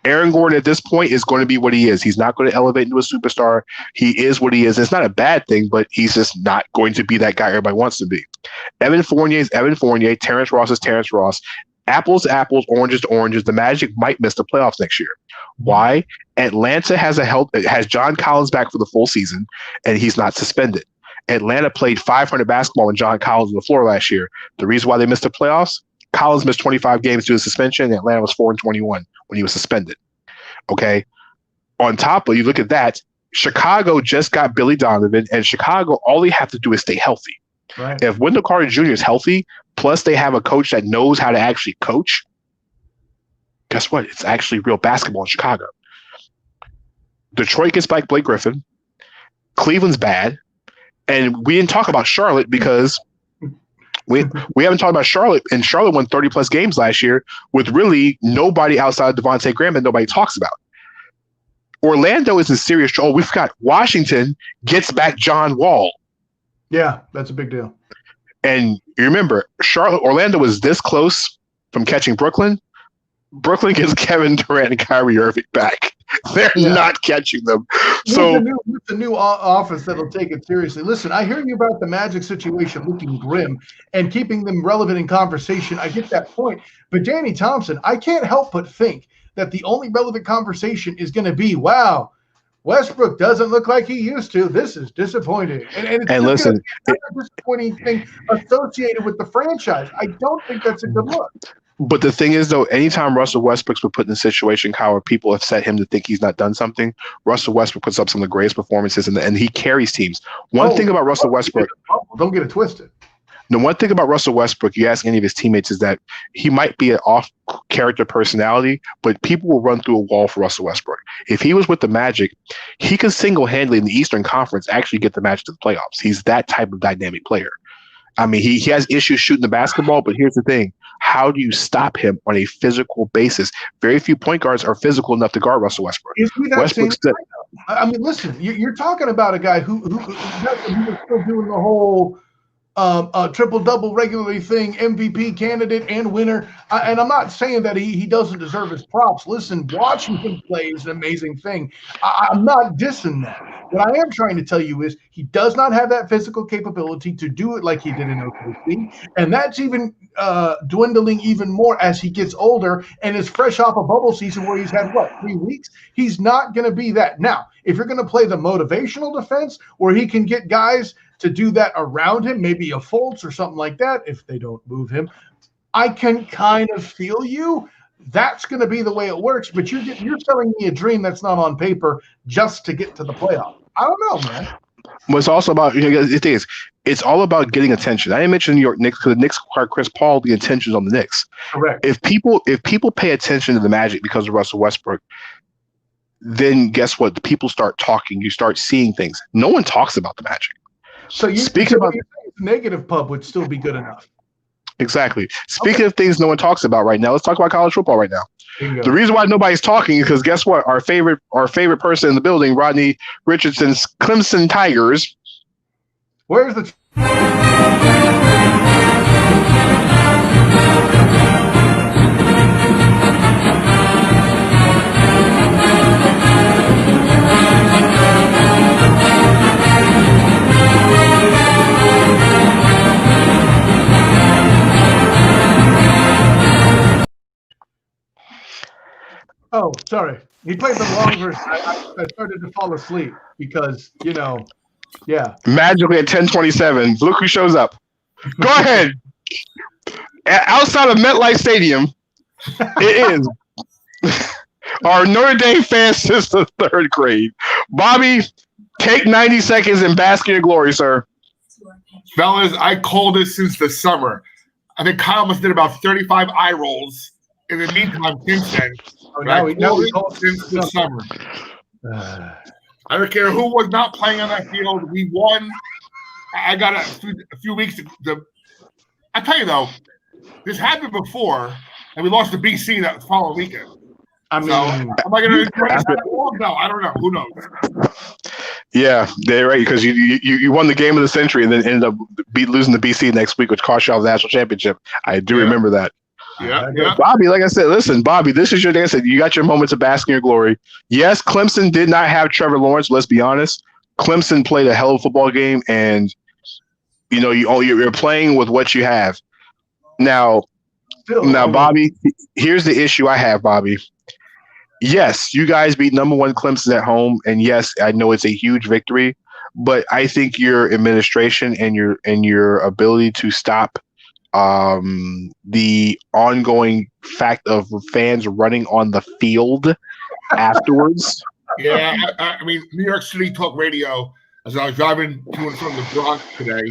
Aaron Gordon at this point is going to be what he is. He's not going to elevate into a superstar. He is what he is. It's not a bad thing, but he's just not going to be that guy everybody wants to be. Evan Fournier is Evan Fournier. Terrence Ross is Terrence Ross. Apples to apples, oranges to oranges. The Magic might miss the playoffs next year. Why? Atlanta has John Collins back for the full season, and he's not suspended. Atlanta played 500 basketball when John Collins on the floor last year. The reason why they missed the playoffs, Collins missed 25 games due to suspension, and Atlanta was 4-21 when he was suspended. Okay. On top of you look at that, Chicago just got Billy Donovan, and Chicago, all they have to do is stay healthy. Right. If Wendell Carter Jr. is healthy, plus they have a coach that knows how to actually coach, guess what? It's actually real basketball in Chicago. Detroit gets back Blake Griffin. Cleveland's bad. And we didn't talk about Charlotte because we haven't talked about Charlotte, and Charlotte won 30-plus games last year with really nobody outside of Devontae Graham that nobody talks about. Orlando is in serious trouble. We forgot Washington gets back John Wall. Yeah, that's a big deal. And you remember, Orlando was this close from catching Brooklyn. Brooklyn gets Kevin Durant and Kyrie Irving back. They're not catching them. So with the new office that'll take it seriously. Listen, I hear you about the Magic situation looking grim and keeping them relevant in conversation. I get that point. But Danny Thompson, I can't help but think that the only relevant conversation is going to be, wow, Westbrook doesn't look like he used to. This is disappointing. And listen, a disappointing thing associated with the franchise. I don't think that's a good look. But the thing is, though, anytime Russell Westbrook's been put in a situation, Kyle, where people have set him to think he's not done something, Russell Westbrook puts up some of the greatest performances, and he carries teams. One thing about Russell Westbrook – don't get it twisted. The one thing about Russell Westbrook, you ask any of his teammates, is that he might be an off-character personality, but people will run through a wall for Russell Westbrook. If he was with the Magic, he could single-handedly in the Eastern Conference actually get the Magic to the playoffs. He's that type of dynamic player. I mean, he has issues shooting the basketball, but here's the thing. How do you stop him on a physical basis? Very few point guards are physical enough to guard Russell Westbrook. I mean, listen, you're talking about a guy who was still doing the whole triple-double regularly thing, MVP candidate and winner. And I'm not saying that he doesn't deserve his props. Listen, watching him play is an amazing thing. I'm not dissing that. What I am trying to tell you is he does not have that physical capability to do it like he did in OKC. And that's even dwindling even more as he gets older and is fresh off a bubble season where he's had, 3 weeks? He's not going to be that. Now, if you're going to play the motivational defense where he can get guys to do that around him, maybe a Fultz or something like that, if they don't move him, I can kind of feel you. That's going to be the way it works, but you're selling me a dream that's not on paper just to get to the playoff. I don't know, man. But it's also about it's all about getting attention. I didn't mention New York Knicks because the Knicks acquired Chris Paul. The attention's on the Knicks. Correct. If people pay attention to the Magic because of Russell Westbrook, then guess what? The people start talking. You start seeing things. No one talks about the Magic. So you speaking about negative pub would still be good enough. Exactly. Speaking of things no one talks about right now, let's talk about college football right now. Bingo. The reason why nobody's talking is because guess what? Our favorite person in the building, Rodney Richardson's Clemson Tigers. Where's the Oh, sorry. He played the long version. I started to fall asleep because, yeah. Magically at 10:27, look who shows up. Go ahead. Outside of MetLife Stadium, it is our Notre Dame fan since the third grade. Bobby, take 90 seconds and bask in your glory, sir. Fellas, I called it since the summer. I think Kyle must did about 35 eye rolls in the meantime since then. Oh, now we called since the summer. I don't care who was not playing on that field. We won. I got a few weeks to I tell you though, this happened before, and we lost to BC that following weekend. I mean, so, am I going to? No, I don't know. Who knows? Yeah, they're right because you won the game of the century and then ended up losing to BC next week, which cost you all the national championship. I do remember that. Yeah. Bobby, like I said, listen, Bobby, this is your day. I said you got your moment to bask in your glory. Yes, Clemson did not have Trevor Lawrence. Let's be honest. Clemson played a hell of a football game, and you're playing with what you have. Now, Bobby, here's the issue I have, Bobby. Yes, you guys beat number one Clemson at home, and yes, I know it's a huge victory, but I think your administration and your ability to stop the ongoing fact of fans running on the field afterwards. Yeah, I mean, New York City Talk Radio. As I was driving to and from the Bronx today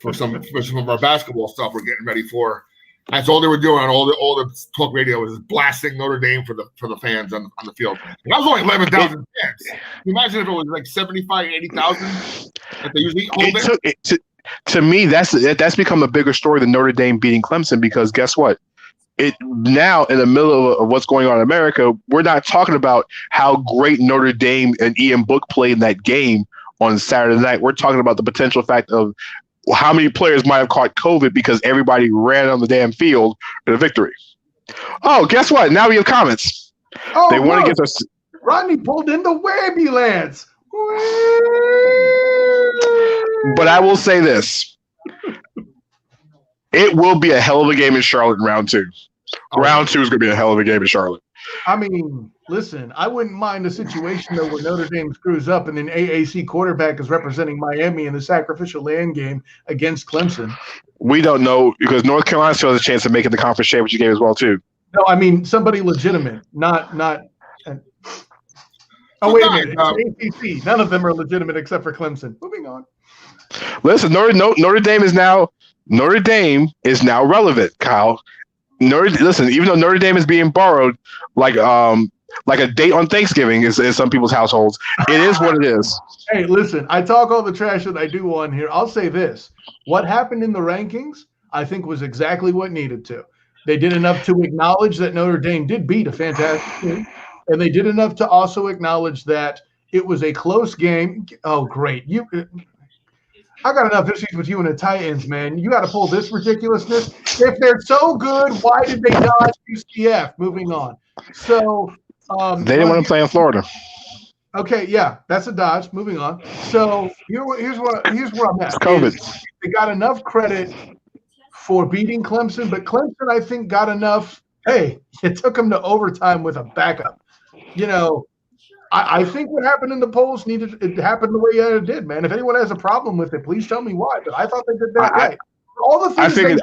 for some of our basketball stuff we're getting ready for. That's all they were doing on all the talk radio was blasting Notre Dame for the fans on the field. And that was only 11,000 fans. Can you imagine if it was like 75,000, 80,000 that they usually hold it? To me, that's become a bigger story than Notre Dame beating Clemson because guess what? It now in the middle of what's going on in America, we're not talking about how great Notre Dame and Ian Book played in that game on Saturday night. We're talking about the potential fact of how many players might have caught COVID because everybody ran on the damn field in a victory. Oh, guess what? Now we have comments. Oh, they want to get us. Rodney pulled in the ambulance. But I will say this. It will be a hell of a game in Charlotte in round two. Round two is going to be a hell of a game in Charlotte. I mean, listen, I wouldn't mind a situation though where Notre Dame screws up and then AAC quarterback is representing Miami in the sacrificial land game against Clemson. We don't know because North Carolina still has a chance of making the conference championship game as well too. No, I mean somebody legitimate, not. Oh wait a minute, it's ACC. None of them are legitimate except for Clemson. Moving on. Listen, Notre Dame is now relevant, Kyle. Listen, even though Notre Dame is being borrowed like a date on Thanksgiving is in some people's households, it is what it is. Hey, listen, I talk all the trash that I do on here. I'll say this. What happened in the rankings, I think, was exactly what needed to. They did enough to acknowledge that Notre Dame did beat a fantastic team, and they did enough to also acknowledge that it was a close game. Oh, great. I got enough issues with you and the Titans, man. You got to pull this ridiculousness. If they're so good, why did they dodge UCF? Moving on. So they didn't want to play in Florida. Okay, yeah, that's a dodge. Moving on. So here's where I'm at. It's COVID. They got enough credit for beating Clemson, but Clemson, I think, got enough. Hey, it took them to overtime with a backup. I think what happened in the polls it happened the way it did, man. If anyone has a problem with it, please tell me why. But I thought they did that right. All the things they did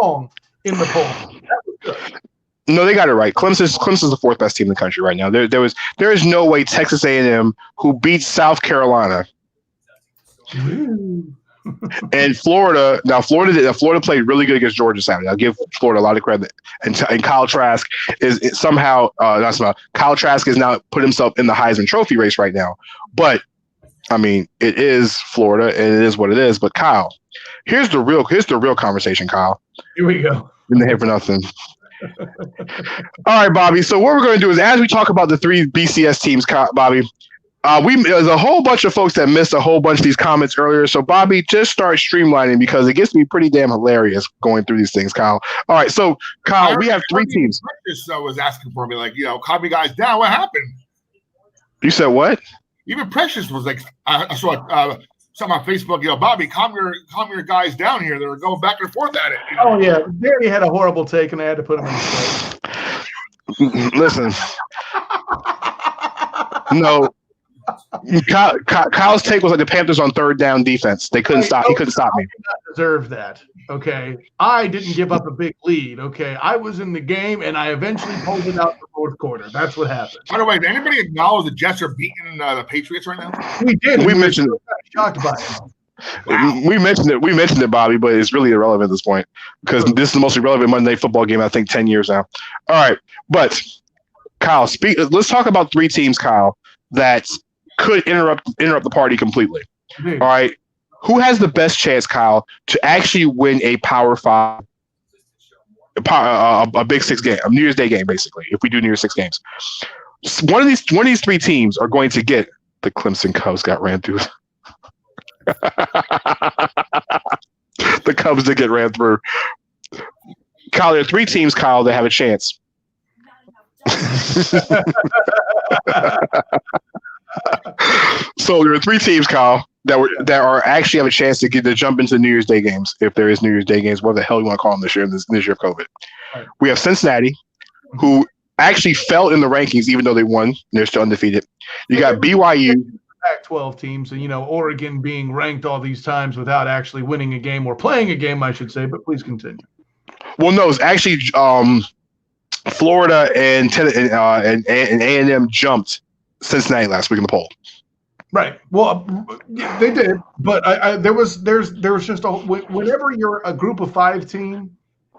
wrong in the polls. That was good. No, they got it right. Clemson's the fourth best team in the country right now. There is no way Texas A&M, who beat South Carolina, And Florida played really good against Georgia Saturday. I'll give Florida a lot of credit. And Kyle Trask Kyle Trask has now put himself in the Heisman Trophy race right now. But I mean, it is Florida and it is what it is. But Kyle, here's the real conversation, Kyle. Here we go. In the head for nothing. All right, Bobby. So what we're going to do is, as we talk about the three BCS teams, Bobby, there's a whole bunch of folks that missed a whole bunch of these comments earlier. So Bobby, just start streamlining because it gets me pretty damn hilarious going through these things, Kyle. All right, so Kyle, we have three teams. Precious was asking for me, like, calm you guys down. What happened? You said what? Even Precious was like, I saw something on Facebook. Bobby, calm your guys down here. They were going back and forth at it. Oh yeah, Danny had a horrible take, and I had to put him in his place. Listen, no. Kyle's take was like the Panthers on third down defense. They couldn't stop. He couldn't stop me. I did not deserve that. Okay, I didn't give up a big lead. Okay, I was in the game, and I eventually pulled it out in the fourth quarter. That's what happened. By the way, did anybody acknowledge the Jets are beating the Patriots right now? We did. We mentioned it. Shocked by it. Wow. We mentioned it, Bobby, but it's really irrelevant at this point because this is the most relevant Monday Night Football game I think 10 years now. All right, but Kyle, let's talk about three teams, Kyle, that could interrupt the party completely. All right. Who has the best chance, Kyle, to actually win a Power 5, a Big Six game, a New Year's Day game, basically, if we do New Year's Six games? One of these three teams are going to get the Clemson Cubs got ran through. The Cubs did get ran through. Kyle, there are three teams, Kyle, that have a chance. So there are three teams, Kyle, that are actually have a chance to jump into New Year's Day games, if there is New Year's Day games, whatever the hell you want to call them this year of COVID. Right. We have Cincinnati, who actually fell in the rankings even though they won. And they're still undefeated. You got BYU. Pac-12 teams, and Oregon being ranked all these times without actually winning a game or playing a game, I should say. But please continue. Well, no, it's actually Florida and A&M jumped Cincinnati last week in the poll. Right. Well, they did, but there was just whenever you're a group of 5 team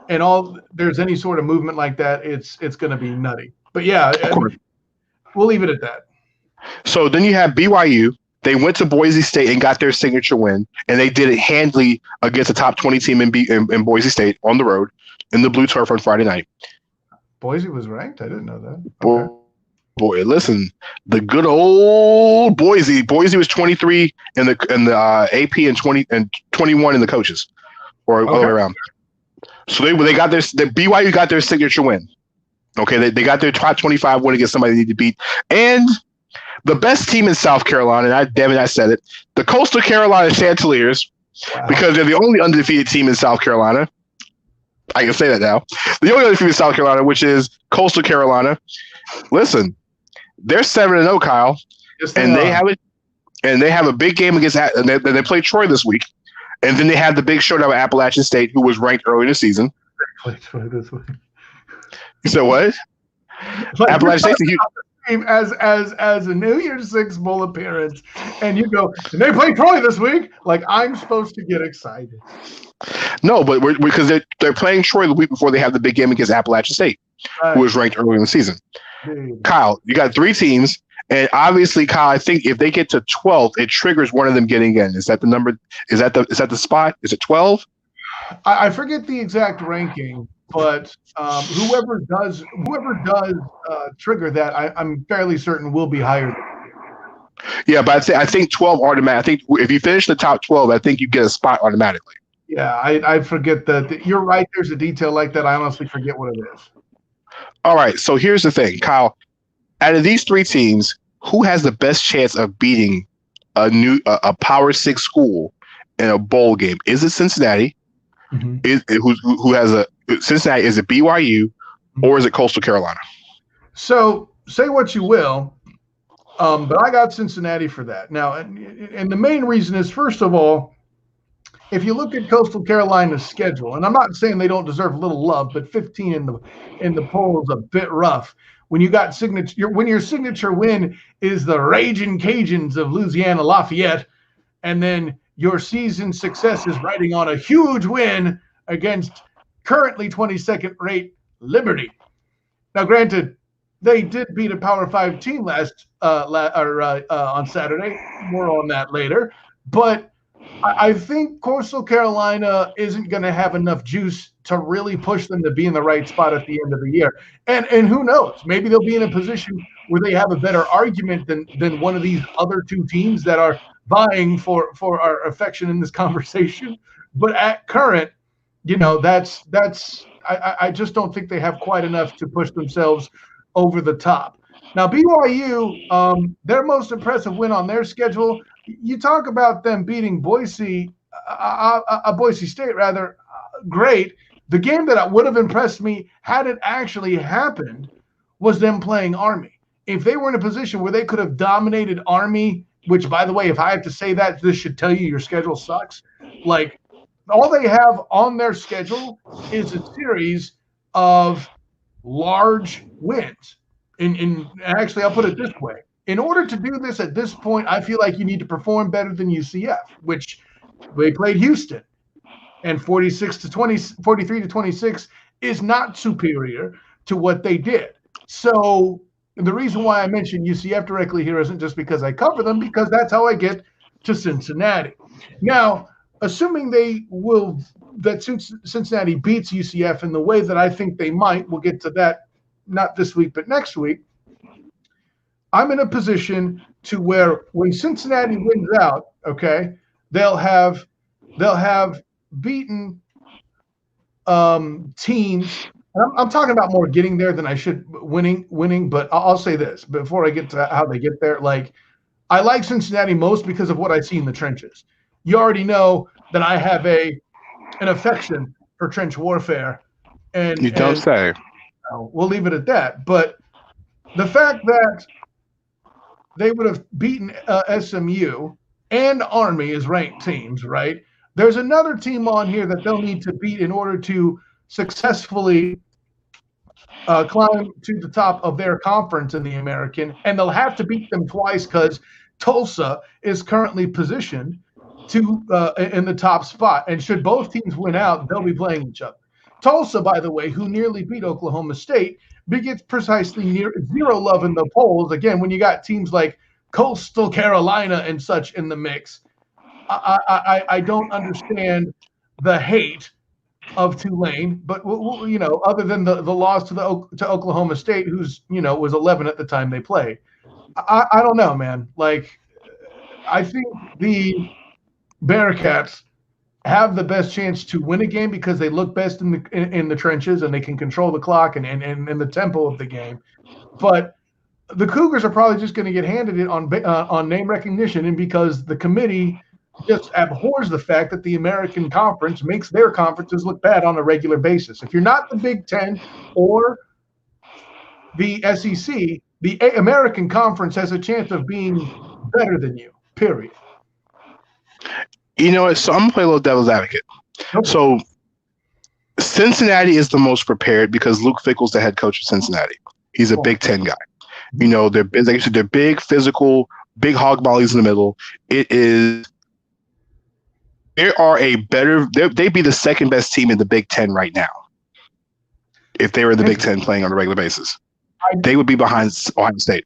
and there's any sort of movement like that, it's going to be nutty. But yeah, we'll leave it at that. So then you have BYU. They went to Boise State and got their signature win, and they did it handily against a top 20 team in Boise State on the road in the blue turf on Friday night. Boise was ranked? I didn't know that. Okay. Boy, listen, the good old Boise. Boise was 23 in the AP and 21 in the coaches, or all the way around. So they got the BYU got their signature win. Okay, they got their top 25 win against somebody they need to beat, and the best team in South Carolina, and I said it, the Coastal Carolina Chanticleers, because they're the only undefeated team in South Carolina. I can say that now. The only undefeated in South Carolina, which is Coastal Carolina. Listen, they're 7-0, Kyle, and they have a big game against. And they play Troy this week, and then they have the big showdown with Appalachian State, who was ranked early in the season. Play Troy this week. You said what? Appalachian State. As a New Year's Six Bowl appearance, and you go, and they play Troy this week. Like I'm supposed to get excited. No, but because they're playing Troy the week before they have the big game against Appalachian State, who was ranked early in the season. Dude. Kyle, you got 3 teams, and obviously, Kyle, I think if they get to 12, it triggers one of them getting in. Is that the number? Is that the spot? Is it 12? I forget the exact ranking. But whoever does trigger that, I'm fairly certain will be hired. Yeah, but I think 12 automatic. I think if you finish the top 12, I think you get a spot automatically. Yeah, I forget that. You're right. There's a detail like that. I honestly forget what it is. All right. So here's the thing, Kyle. Out of these 3 teams, who has the best chance of beating a Power 6 school in a bowl game? Is it Cincinnati? Mm-hmm. Who has a Cincinnati? Is it BYU or is it Coastal Carolina? So say what you will, but I got Cincinnati for that. Now, and the main reason is, first of all, if you look at Coastal Carolina's schedule, and I'm not saying they don't deserve a little love, but 15 in the poll is a bit rough. When you got when your signature win is the Ragin' Cajuns of Louisiana Lafayette, and then your season success is riding on a huge win against currently 22nd rate Liberty. Now, granted, they did beat a Power 5 team on Saturday. More on that later. But I think Coastal Carolina isn't going to have enough juice to really push them to be in the right spot at the end of the year. And who knows? Maybe they'll be in a position where they have a better argument than one of these other two teams that are vying for our affection in this conversation. But at current, I just don't think they have quite enough to push themselves over the top. Now, BYU, their most impressive win on their schedule, you talk about them beating Boise State, rather, great. The game that would have impressed me had it actually happened was them playing Army. If they were in a position where they could have dominated Army, which, by the way, if I have to say that, this should tell you your schedule sucks. Like, all they have on their schedule is a series of large wins. And actually, I'll put it this way. In order to do this at this point, I feel like you need to perform better than UCF, which they played Houston. And 43 to 26 is not superior to what they did. So the reason why I mentioned UCF directly here isn't just because I cover them, because that's how I get to Cincinnati. Now, assuming that Cincinnati beats UCF in the way that I think they might, we'll get to that not this week, but next week, I'm in a position to where when Cincinnati wins out, okay, they'll have beaten teams. I'm talking about more getting there than I should winning, but I'll say this before I get to how they get there. Like, I like Cincinnati most because of what I see in the trenches. You already know that I have an affection for trench warfare. And you don't say. We'll leave it at that. But the fact that they would have beaten SMU and Army as ranked teams, right? There's another team on here that they'll need to beat in order to successfully climb to the top of their conference in the American, and they'll have to beat them twice because Tulsa is currently positioned to in the top spot. And should both teams win out, they'll be playing each other. Tulsa, by the way, who nearly beat Oklahoma State, gets precisely near zero love in the polls. Again, when you got teams like Coastal Carolina and such in the mix, I don't understand the hate of Tulane. But other than the loss to Oklahoma State, who's was 11 at the time they played, I don't know, man. Like, I think the Bearcats have the best chance to win a game because they look best in the trenches and they can control the clock and the tempo of the game. But the Cougars are probably just going to get handed it on name recognition, and because the committee just abhors the fact that the American Conference makes their conferences look bad on a regular basis. If you're not the Big Ten or the SEC, the American Conference has a chance of being better than you, period. You know what? So I'm going to play a little devil's advocate. Okay. So Cincinnati is the most prepared because Luke Fickell's the head coach of Cincinnati. He's a Big Ten guy. They're big, physical, big hog mollies in the middle. They'd be the second best team in the Big Ten right now. If they were in the Big Ten playing on a regular basis, they would be behind Ohio State.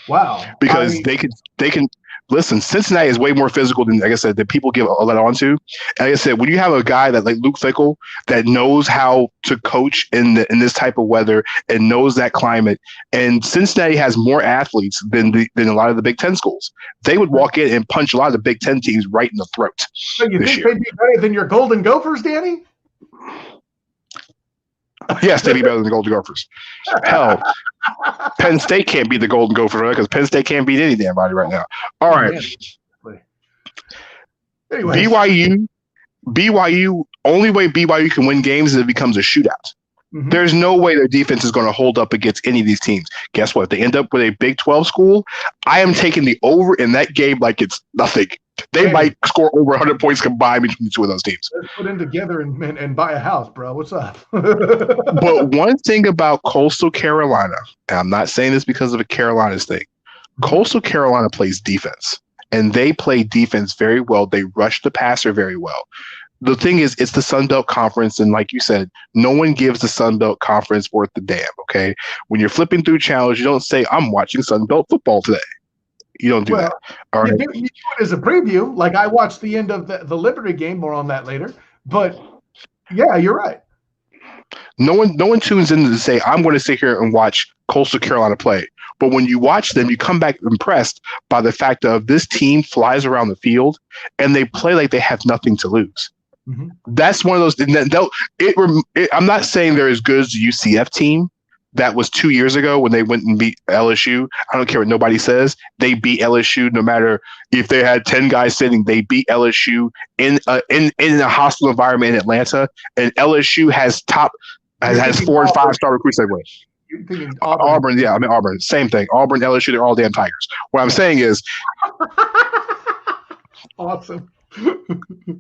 Wow. Because they can listen, Cincinnati is way more physical than, like I said, that people give a lot on to. And like I said, when you have a guy that like Luke Fickell that knows how to coach in this type of weather and knows that climate, and Cincinnati has more athletes than a lot of the Big Ten schools, they would walk in and punch a lot of the Big Ten teams right in the throat. So you think they'd be better than your Golden Gophers, Danny? Yes, they'd be better than the Golden Gophers. Hell, Penn State can't beat the Golden Gophers, right? Because Penn State can't beat any damn body right now. All right. Anyways. BYU, only way BYU can win games is if it becomes a shootout. Mm-hmm. There's no way their defense is going to hold up against any of these teams. Guess what? If they end up with a Big 12 school, I am taking the over in that game like it's nothing. They might score over 100 points combined between the two of those teams. Let's put in together and buy a house, bro. What's up? But one thing about Coastal Carolina, and I'm not saying this because of a Carolinas thing, Coastal Carolina plays defense. and they play defense very well. They rush the passer very well. The thing is, it's the Sun Belt Conference, and like you said, no one gives the Sun Belt Conference worth the damn, okay? When you're flipping through channels, you don't say, I'm watching Sun Belt football today. You don't do that. All right. You do it as a preview. Like I watched the end of the Liberty game. More on that later. But yeah, you're right. No one tunes in to say, I'm going to sit here and watch Coastal Carolina play. But when you watch them, you come back impressed by the fact of this team flies around the field and they play like they have nothing to lose. Mm-hmm. That's one of those. I'm not saying they're as good as the UCF team that was 2 years ago when they went and beat LSU. I don't care what nobody says. They beat LSU no matter if they had 10 guys sitting. They beat LSU in a hostile environment in Atlanta, and LSU has 4 and 5 star recruits they win. Auburn, yeah, I mean Auburn, same thing. Auburn, LSU, they're all damn Tigers. What I'm saying is, awesome.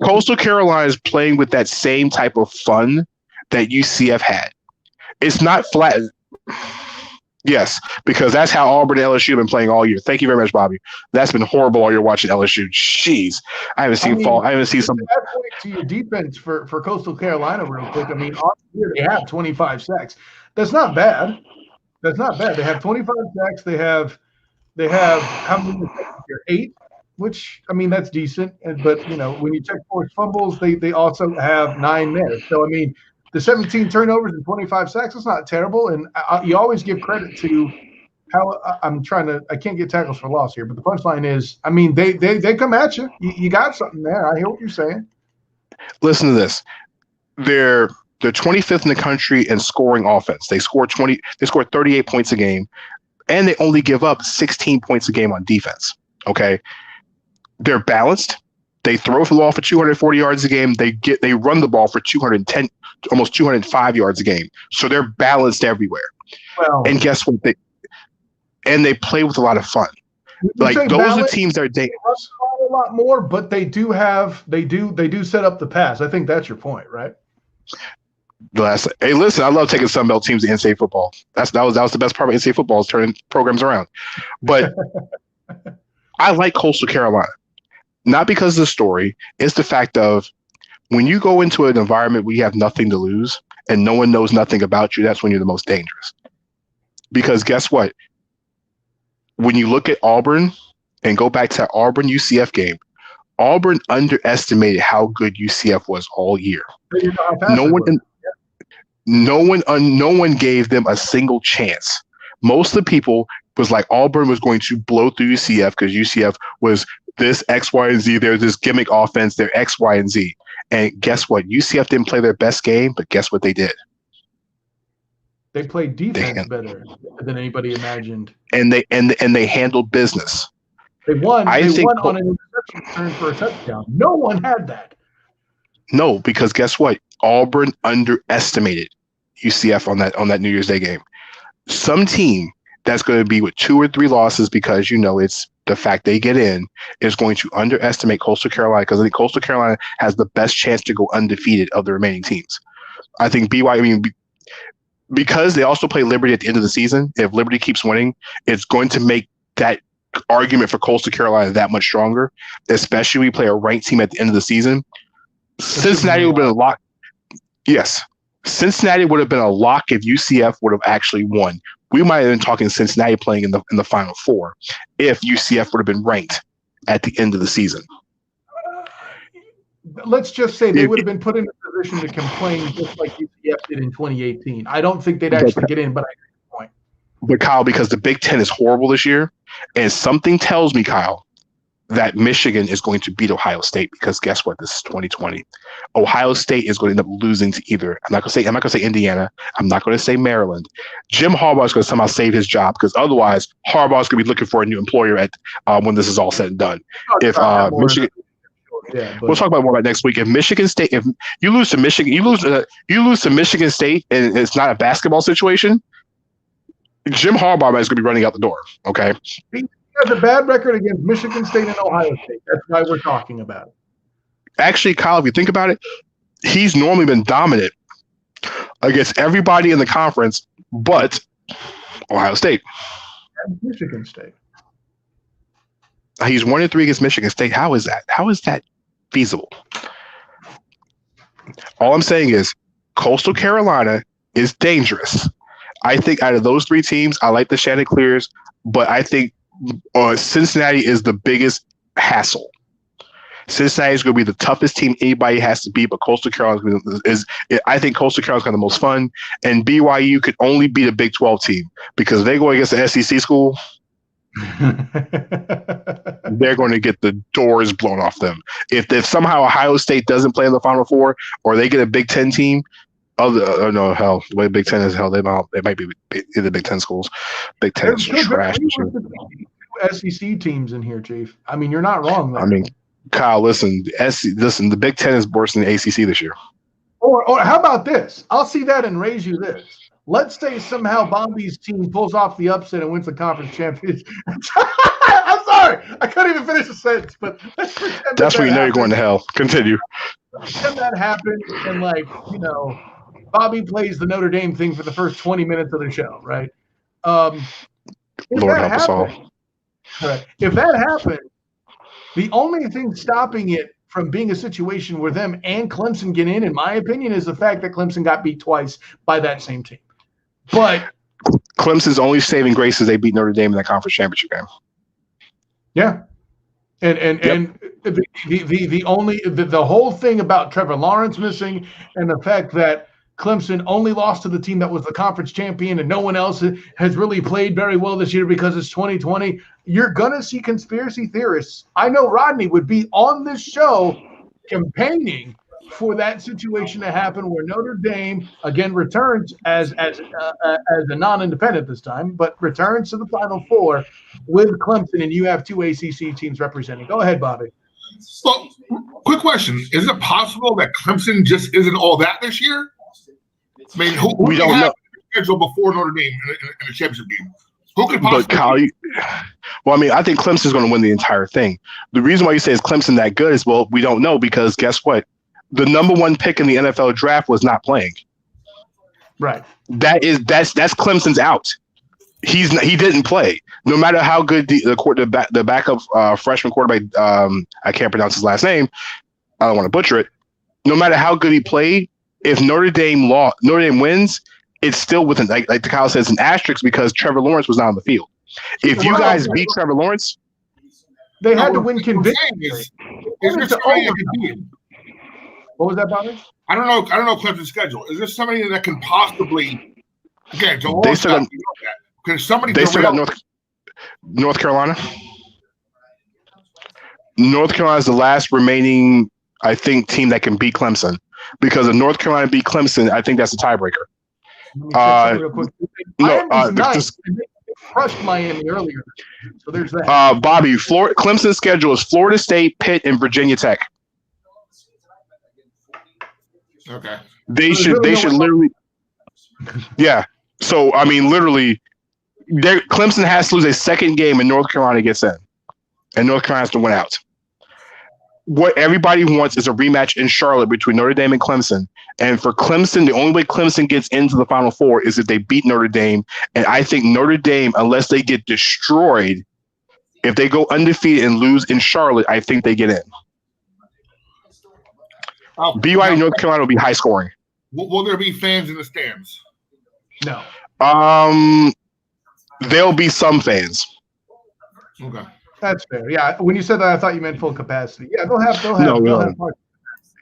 Coastal Carolina is playing with that same type of fun that UCF had. It's not flat. Yes, because that's how Auburn and LSU have been playing all year. Thank you very much, Bobby. That's been horrible while you're watching LSU. Jeez, I haven't seen something. That point to your defense for Coastal Carolina real quick. I mean, all year they have 25 sacks. That's not bad. They have 25 sacks. They have how many here? 8, which I mean that's decent. But you know when you check forced fumbles, they also have 9 there. So I mean. The 17 turnovers and 25 sacks, that's not terrible. And you always give credit to how I can't get tackles for loss here, but the punchline is, I mean, they come at you. You got something there. I hear what you're saying. Listen to this. They're 25th in the country in scoring offense. They score 38 points a game, and they only give up 16 points a game on defense. Okay. They're balanced. They throw for the ball for 240 yards a game. They run the ball for 210, almost 205 yards a game. So they're balanced everywhere. Well, and guess what? They play with a lot of fun. Like those are teams that are dangerous. A lot more, but they do set up the pass. I think that's your point, right? Hey, listen, I love taking Sun Belt teams to NCAA football. That was the best part of NCAA football is turning programs around. But I like Coastal Carolina. Not because of the story, it's the fact of when you go into an environment where you have nothing to lose and no one knows nothing about you, that's when you're the most dangerous. Because guess what? When you look at Auburn and go back to that Auburn UCF game, Auburn underestimated how good UCF was all year. No one gave them a single chance. Most of the people was like Auburn was going to blow through UCF because UCF was this X, Y, and Z. There's this gimmick offense. They're X, Y, and Z. And guess what? UCF didn't play their best game, but guess what they did? They played defense better than anybody imagined. And they handled business. They won. They won on an interception return for a touchdown. No one had that. No, because guess what? Auburn underestimated UCF on that New Year's Day game. Some team that's going to be with 2 or 3 losses because it's the fact they get in is going to underestimate Coastal Carolina because I think Coastal Carolina has the best chance to go undefeated of the remaining teams. I think because they also play Liberty at the end of the season, if Liberty keeps winning, it's going to make that argument for Coastal Carolina that much stronger, especially when we play a ranked team at the end of the season. Cincinnati would have been a lock. Yes. Cincinnati would have been a lock if UCF would have actually won. We might have been talking Cincinnati playing in the Final Four if UCF would have been ranked at the end of the season. Let's just say they would have been put in a position to complain just like UCF did in 2018. I don't think they'd actually get in, but I get the point. But Kyle, because the Big Ten is horrible this year, and something tells me, Kyle, that Michigan is going to beat Ohio State because guess what? This is 2020. Ohio State is going to end up losing to either. I'm not going to say Indiana. I'm not going to say Maryland. Jim Harbaugh is going to somehow save his job because otherwise Harbaugh is going to be looking for a new employer at when this is all said and done. If Michigan, we'll talk about more about next week. If Michigan State, if you lose to Michigan, you lose to Michigan State, and it's not a basketball situation. Jim Harbaugh is going to be running out the door. Okay. He has a bad record against Michigan State and Ohio State. That's why we're talking about it. Actually, Kyle, if you think about it, he's normally been dominant against everybody in the conference but Ohio State. And Michigan State. He's 1-3 against Michigan State. How is that? How is that feasible? All I'm saying is Coastal Carolina is dangerous. I think out of those three teams, I like the Chanticleers, but I think Cincinnati is the biggest hassle. Cincinnati is going to be the toughest team anybody has to beat, but Coastal Carolina I think Coastal Carolina's got the most fun, and BYU could only beat a Big 12 team because they go against the SEC school. They're going to get the doors blown off them. If somehow Ohio State doesn't play in the Final Four or they get a Big 10 team, the way Big 10 is hell, they might be in the Big 10 schools. Big 10 is trash. SEC teams in here, Chief. I mean, you're not wrong there. I mean, Kyle, listen, the Big 10 is worse than the ACC this year. Or how about this? I'll see that and raise you this. Let's say somehow Bombi's team pulls off the upset and wins the conference championship. I'm sorry. I couldn't even finish the sentence, but let's pretend that's when you know you're going to hell. Continue. Pretend that happened and, Bobby plays the Notre Dame thing for the first 20 minutes of the show, right? Lord help us all. Right. If that happened, the only thing stopping it from being a situation where them and Clemson get in my opinion, is the fact that Clemson got beat twice by that same team. But Clemson's only saving grace is they beat Notre Dame in that conference championship game. Yeah. And the whole thing about Trevor Lawrence missing and the fact that Clemson only lost to the team that was the conference champion and no one else has really played very well this year because it's 2020. You're going to see conspiracy theorists. I know Rodney would be on this show campaigning for that situation to happen where Notre Dame, again, returns as a non-independent this time, but returns to the Final Four with Clemson, and you have two ACC teams representing. Go ahead, Bobby. So, quick question. Is it possible that Clemson just isn't all that this year? I mean, we don't know. Schedule before Notre Dame in the championship game. Who could possibly? But Kyle, I think Clemson's going to win the entire thing. The reason why you say is Clemson that good is, we don't know because guess what? The number one pick in the NFL draft was not playing. Right. That's Clemson's out. He didn't play. No matter how good the backup freshman quarterback, I can't pronounce his last name. I don't want to butcher it. No matter how good he played, if Notre Dame wins, it's still within, like the Kyle says, an asterisk because Trevor Lawrence was not on the field. If you guys beat Trevor Lawrence, they had to win convincingly. What was that, Bobby? I don't know Clemson's schedule. Is there somebody that can possibly can somebody? They still got North Carolina. North Carolina is the last remaining, I think, team that can beat Clemson. Because if North Carolina beat Clemson, I think that's a tiebreaker. Crushed Miami earlier, so there's that. Bobby, Clemson's schedule is Florida State, Pitt, and Virginia Tech. Okay. They should literally. Yeah. So literally, Clemson has to lose a second game, and North Carolina gets in, and North Carolina has to win out. What everybody wants is a rematch in Charlotte between Notre Dame and Clemson. And for Clemson, the only way Clemson gets into the Final Four is if they beat Notre Dame. And I think Notre Dame, unless they get destroyed, if they go undefeated and lose in Charlotte, I think they get in. BYU North Carolina will be high scoring. Will there be fans in the stands? No. There'll be some fans. Okay. That's fair. Yeah. When you said that, I thought you meant full capacity. Yeah, they'll have capacity.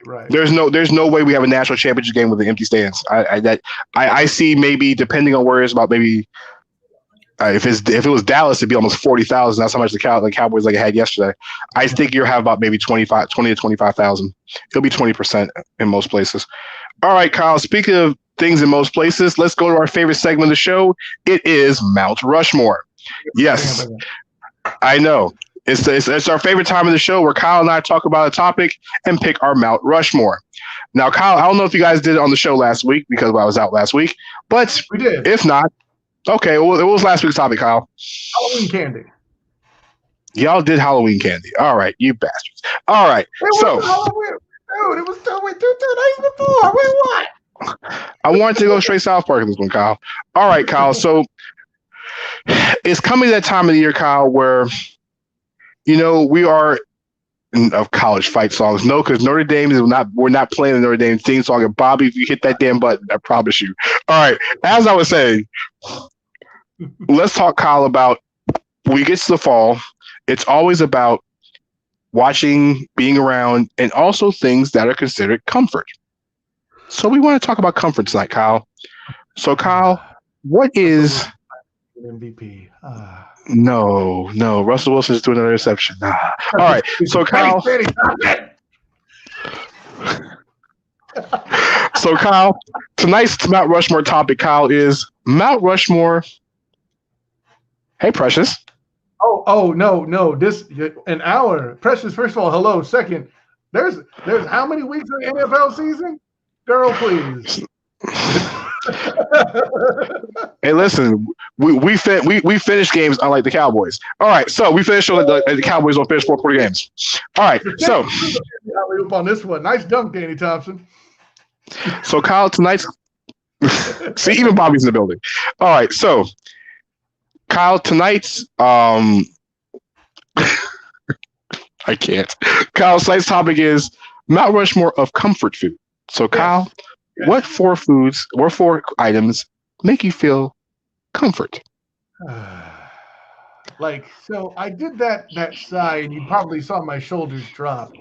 Right. There's no way we have a national championship game with the empty stands. I see maybe depending on where it's about maybe if it was Dallas it'd be almost 40,000. That's how much the Cowboys had yesterday. I think you'll have about maybe 20 to 25,000. It'll be 20% in most places. All right, Kyle. Speaking of things in most places, let's go to our favorite segment of the show. It is Mount Rushmore. Yes. I know. It's our favorite time of the show where Kyle and I talk about a topic and pick our Mount Rushmore. Now, Kyle, I don't know if you guys did it on the show last week because I was out last week, but we did. If not, okay. Well, it was last week's topic, Kyle. Halloween candy. Y'all did Halloween candy. All right, you bastards. All right. So, dude, it was 2 days before. Wait, what? I wanted to go straight South Park in this one, Kyle. All right, Kyle. So it's coming to that time of the year, Kyle, where we are of college fight songs. No, because Notre Dame we're not playing the Notre Dame theme song. And Bobby, if you hit that damn button, I promise you. All right. As I was saying, let's talk, Kyle, about when we get to the fall. It's always about watching, being around, and also things that are considered comfort. So we want to talk about comfort tonight, Kyle. So, Kyle, what is MVP? No. Russell Wilson's doing another interception. All right. So, Kyle. Tonight's Mount Rushmore topic, Kyle, is Mount Rushmore. Hey, Precious. Oh, no. This an hour. Precious, first of all, hello. Second, there's how many weeks in the NFL season? Girl, please. Hey, listen, we finished games unlike the Cowboys. All right, so we finished the Cowboys will finish 4 games. All right, so on this one, nice dunk, Danny Thompson. So Kyle, tonight's see, even Bobby's in the building. All right, so Kyle, tonight's I can't. Kyle, tonight's topic is Mount Rushmore of comfort food. So Kyle, what 4 foods or 4 items make you feel comfort? So I did that sigh, and you probably saw my shoulders drop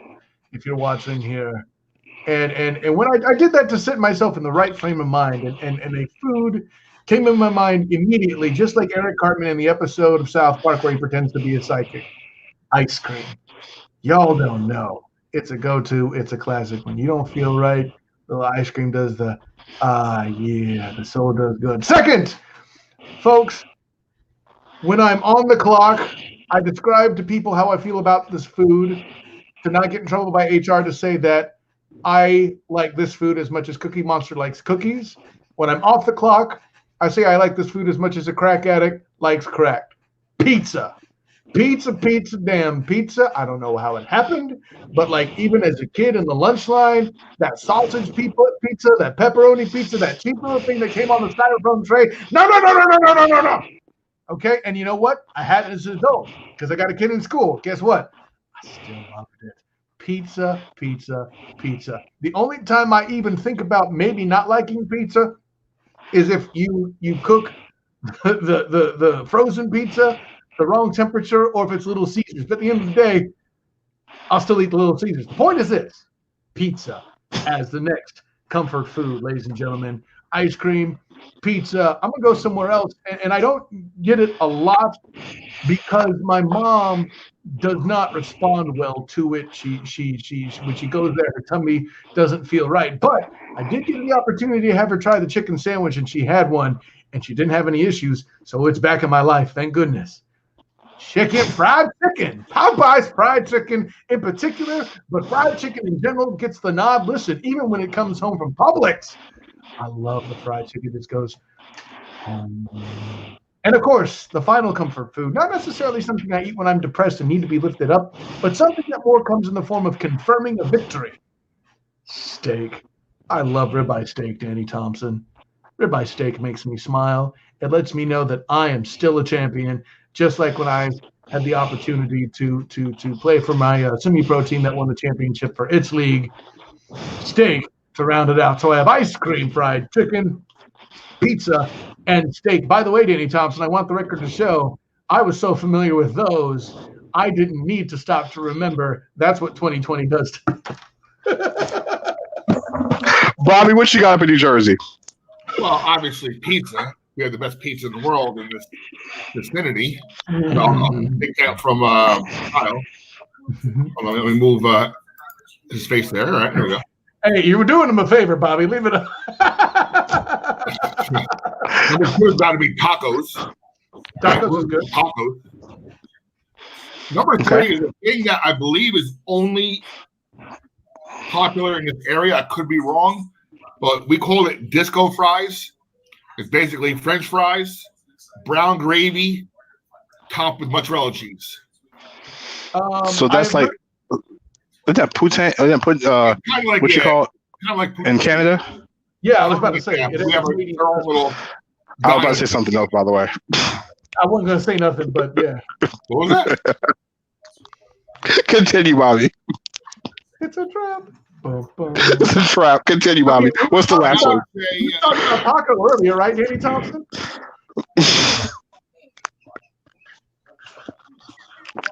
if you're watching here. And when I did that to set myself in the right frame of mind, and a food came in my mind immediately, just like Eric Cartman in the episode of South Park where he pretends to be a psychic. Ice cream. Y'all don't know. It's a go-to. It's a classic. When you don't feel right, the ice cream does the the soul does good. Second, folks, when I'm on the clock, I describe to people how I feel about this food to not get in trouble by HR to say that I like this food as much as Cookie Monster likes cookies. When I'm off the clock, I say I like this food as much as a crack addict likes crack. Pizza. Pizza, damn pizza. I don't know how it happened, but even as a kid in the lunch line, that sausage pizza, that pepperoni pizza, that cheap little thing that came on the styrofoam tray. No. Okay, and you know what? I had it as an adult because I got a kid in school. Guess what? I still loved it. Pizza. The only time I even think about maybe not liking pizza is if you cook the frozen pizza the wrong temperature, or if it's Little Caesars. But at the end of the day, I'll still eat the Little Caesars. The point is this: pizza as the next comfort food, ladies and gentlemen. Ice cream, pizza. I'm gonna go somewhere else, and I don't get it a lot because my mom does not respond well to it. She when she goes there, her tummy doesn't feel right. But I did get the opportunity to have her try the chicken sandwich, and she had one, and she didn't have any issues. So it's back in my life, thank goodness. Fried chicken. Popeye's fried chicken in particular, but fried chicken in general gets the nod. Listen, even when it comes home from Publix, I love the fried chicken. This goes home. And of course, the final comfort food, not necessarily something I eat when I'm depressed and need to be lifted up, but something that more comes in the form of confirming a victory. Steak. I love ribeye steak, Danny Thompson. Ribeye steak makes me smile. It lets me know that I am still a champion. Just like when I had the opportunity to play for my semi-pro team that won the championship for its league. Steak to round it out. So I have ice cream, fried chicken, pizza, and steak. By the way, Danny Thompson, I want the record to show I was so familiar with those, I didn't need to stop to remember that's what 2020 does to me. Bobby, what you got up in New Jersey? Well, obviously pizza. We have the best pizza in the world in this vicinity. So I'll take that from Kyle. Let me move his face there. All right, there we go. Hey, you were doing him a favor, Bobby. Leave it up. Number 2 has got to be tacos. Tacos is good. Tacos. Number 3 is a thing that I believe is only popular in this area. I could be wrong, but we call it disco fries. It's basically French fries, brown gravy, topped with mozzarella cheese. So that's is that poutine? Is that what you call it? Kind of like in Canada? Yeah, I was about to say. We have their own little. I was about to say something else, by the way. I wasn't going to say nothing, but yeah. What was that? Continue, Bobby. It's a trap. Boom, boom. It's a trap. Continue, Bobby. What's the last one? We talked about Paco earlier, right, Danny Thompson?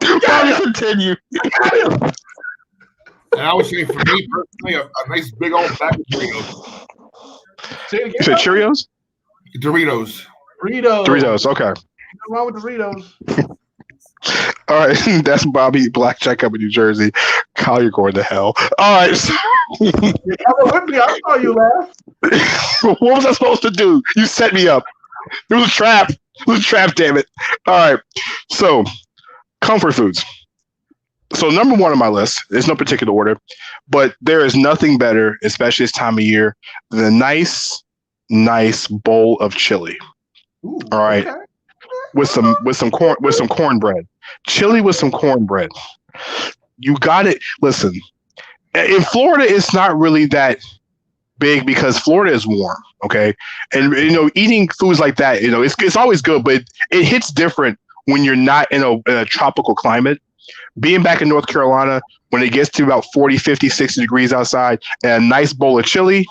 Bobby, continue. And I would say for me personally, a nice big old bag of Doritos. Say it again. You said Cheerios? Doritos. Doritos, okay. Nothing wrong with Doritos. All right, that's Bobby Blackjack up in New Jersey. Kyle, you're going to hell. All right. With me, I saw you laugh. What was I supposed to do? You set me up. It was a trap. It was a trap, damn it. All right. So, comfort foods. So, number one on my list, there's no particular order, but there is nothing better, especially this time of year, than a nice bowl of chili. Ooh, all right. Okay. With some cornbread. Chili with some cornbread. You got it. Listen, in Florida, it's not really that big because Florida is warm. Okay. And, eating foods like that, it's always good, but it hits different when you're not in a tropical climate. Being back in North Carolina, when it gets to about 40, 50, 60 degrees outside, and a nice bowl of chili,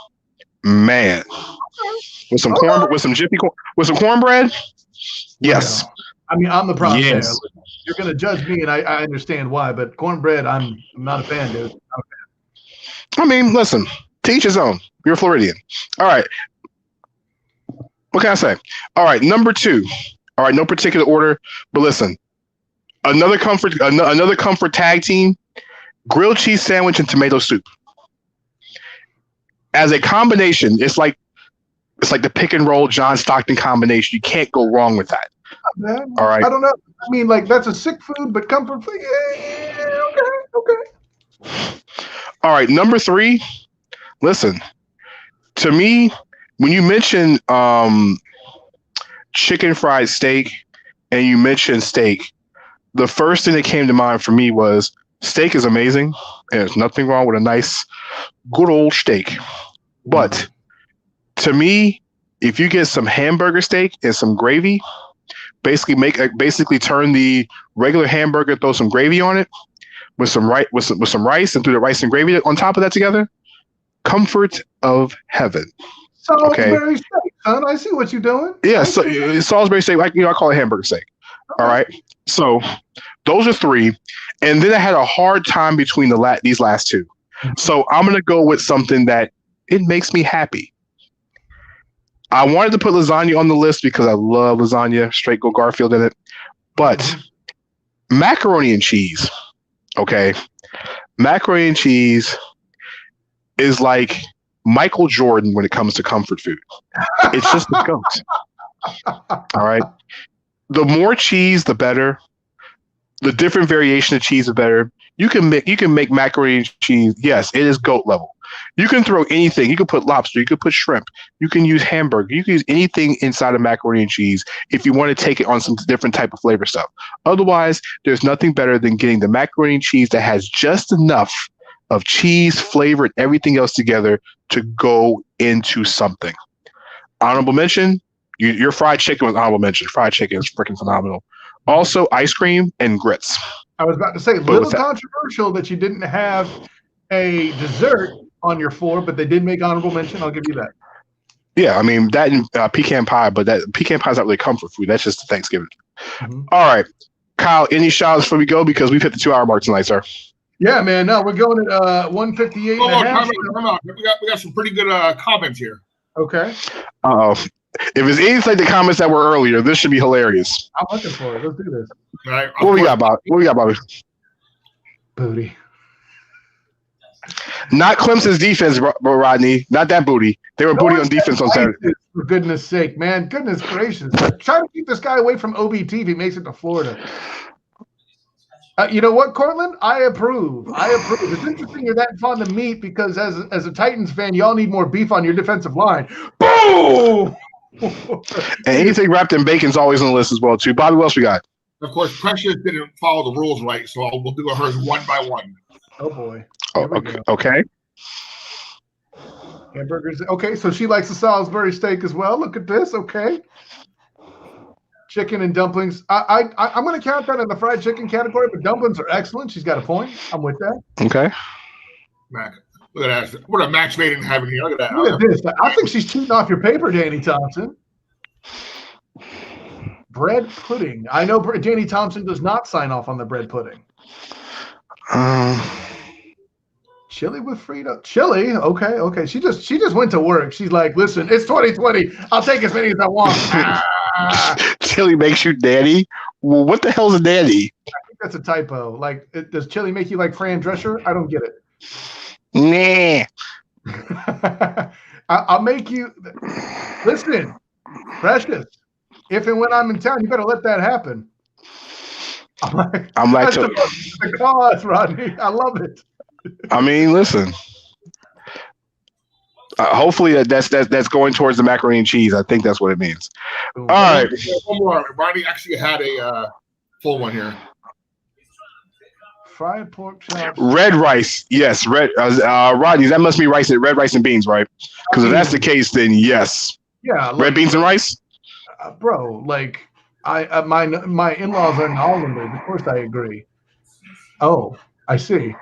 man, with some cornbread. Yes. I mean, I'm the problem. Yes. There. You're going to judge me, and I understand why, but cornbread, I'm not a fan, dude. I mean, listen, to each his own. You're a Floridian. All right. What can I say? All right, number two. All right, no particular order, but listen. Another comfort tag team, grilled cheese sandwich and tomato soup. As a combination, it's like the pick and roll John Stockton combination. You can't go wrong with that. Man, all right. I don't know. I mean, that's a sick food, but comfort food. Yeah, okay. All right, number three. Listen, to me, when you mention chicken fried steak and you mention steak, the first thing that came to mind for me was steak is amazing. And there's nothing wrong with a nice, good old steak. But to me, if you get some hamburger steak and some gravy, basically turn the regular hamburger, throw some gravy on it with some rice, and throw the rice and gravy on top of that together. Comfort of heaven. Salisbury steak, son. I see what you're doing. Yeah, so Salisbury steak, I call it hamburger steak. Okay. All right. So those are three, and then I had a hard time between these last two. So I'm gonna go with something that it makes me happy. I wanted to put lasagna on the list because I love lasagna, straight go Garfield in it. But macaroni and cheese, okay? Macaroni and cheese is like Michael Jordan when it comes to comfort food. It's just the goat. All right? The more cheese, the better. The different variation of cheese, the better. You can make macaroni and cheese. Yes, it is GOAT level. You can throw anything. You can put lobster. You can put shrimp. You can use hamburger. You can use anything inside of macaroni and cheese if you want to take it on some different type of flavor stuff. Otherwise, there's nothing better than getting the macaroni and cheese that has just enough of cheese, flavor, and everything else together to go into something. Honorable mention, your fried chicken was honorable mention. Fried chicken is freaking phenomenal. Also, ice cream and grits. I was about to say, a little controversial that you didn't have a dessert on your floor, but they did make honorable mention. I'll give you that. Yeah, I mean, that and pecan pie, but that pecan pie is not really comfort food. That's just Thanksgiving. Mm-hmm. All right. Kyle, any shout-outs before we go? Because we've hit the 2-hour mark tonight, sir. Yeah, man. No, we're going at 158 and a half. We got some pretty good comments here. Okay. Uh-oh. If it's anything like the comments that were earlier, this should be hilarious. I'm looking for it. Let's do this. All right. What we got, Bobby? Booty. Not Clemson's defense, Rodney. Not that booty. They were booty on defense on Saturday. For goodness sake, man. Goodness gracious. Try to keep this guy away from OBT if he makes it to Florida. You know what, Cortland? I approve. It's interesting you're that fond of meat because as a Titans fan, y'all need more beef on your defensive line. Boom! And anything wrapped in bacon's always on the list as well, too. Bobby, what else we got? Of course, Precious didn't follow the rules right, so we'll do hers one by one. Oh, boy. Okay. Hamburgers. Okay, so she likes the Salisbury steak as well. Look at this. Okay. Chicken and dumplings. I'm going to count that in the fried chicken category, but dumplings are excellent. She's got a point. I'm with that. Okay. Mac, look at that. What a match made in heaven here. Look at that. Look at this. I think she's cheating off your paper, Danny Thompson. Bread pudding. I know Danny Thompson does not sign off on the bread pudding. Chili with Frito. Chili? Okay. She just went to work. She's like, listen, it's 2020. I'll take as many as I want. Chili makes you daddy? Well, what the hell is a daddy? I think that's a typo. Like, does chili make you like Fran Drescher? I don't get it. Nah. I'll make you listen, Precious. If and when I'm in town, you better let that happen. I'm like the cause, Rodney. I love it. I mean, listen. Hopefully that's going towards the macaroni and cheese. I think that's what it means. All right. One more. Rodney actually had a full one here. Fried pork chops. Red rice. Yes, red. Rodney, that must be red rice and beans, right? Because if that's the case, then yes. Yeah. Red beans and rice? Bro, like my in-laws are Hollanders. Of course I agree. Oh, I see.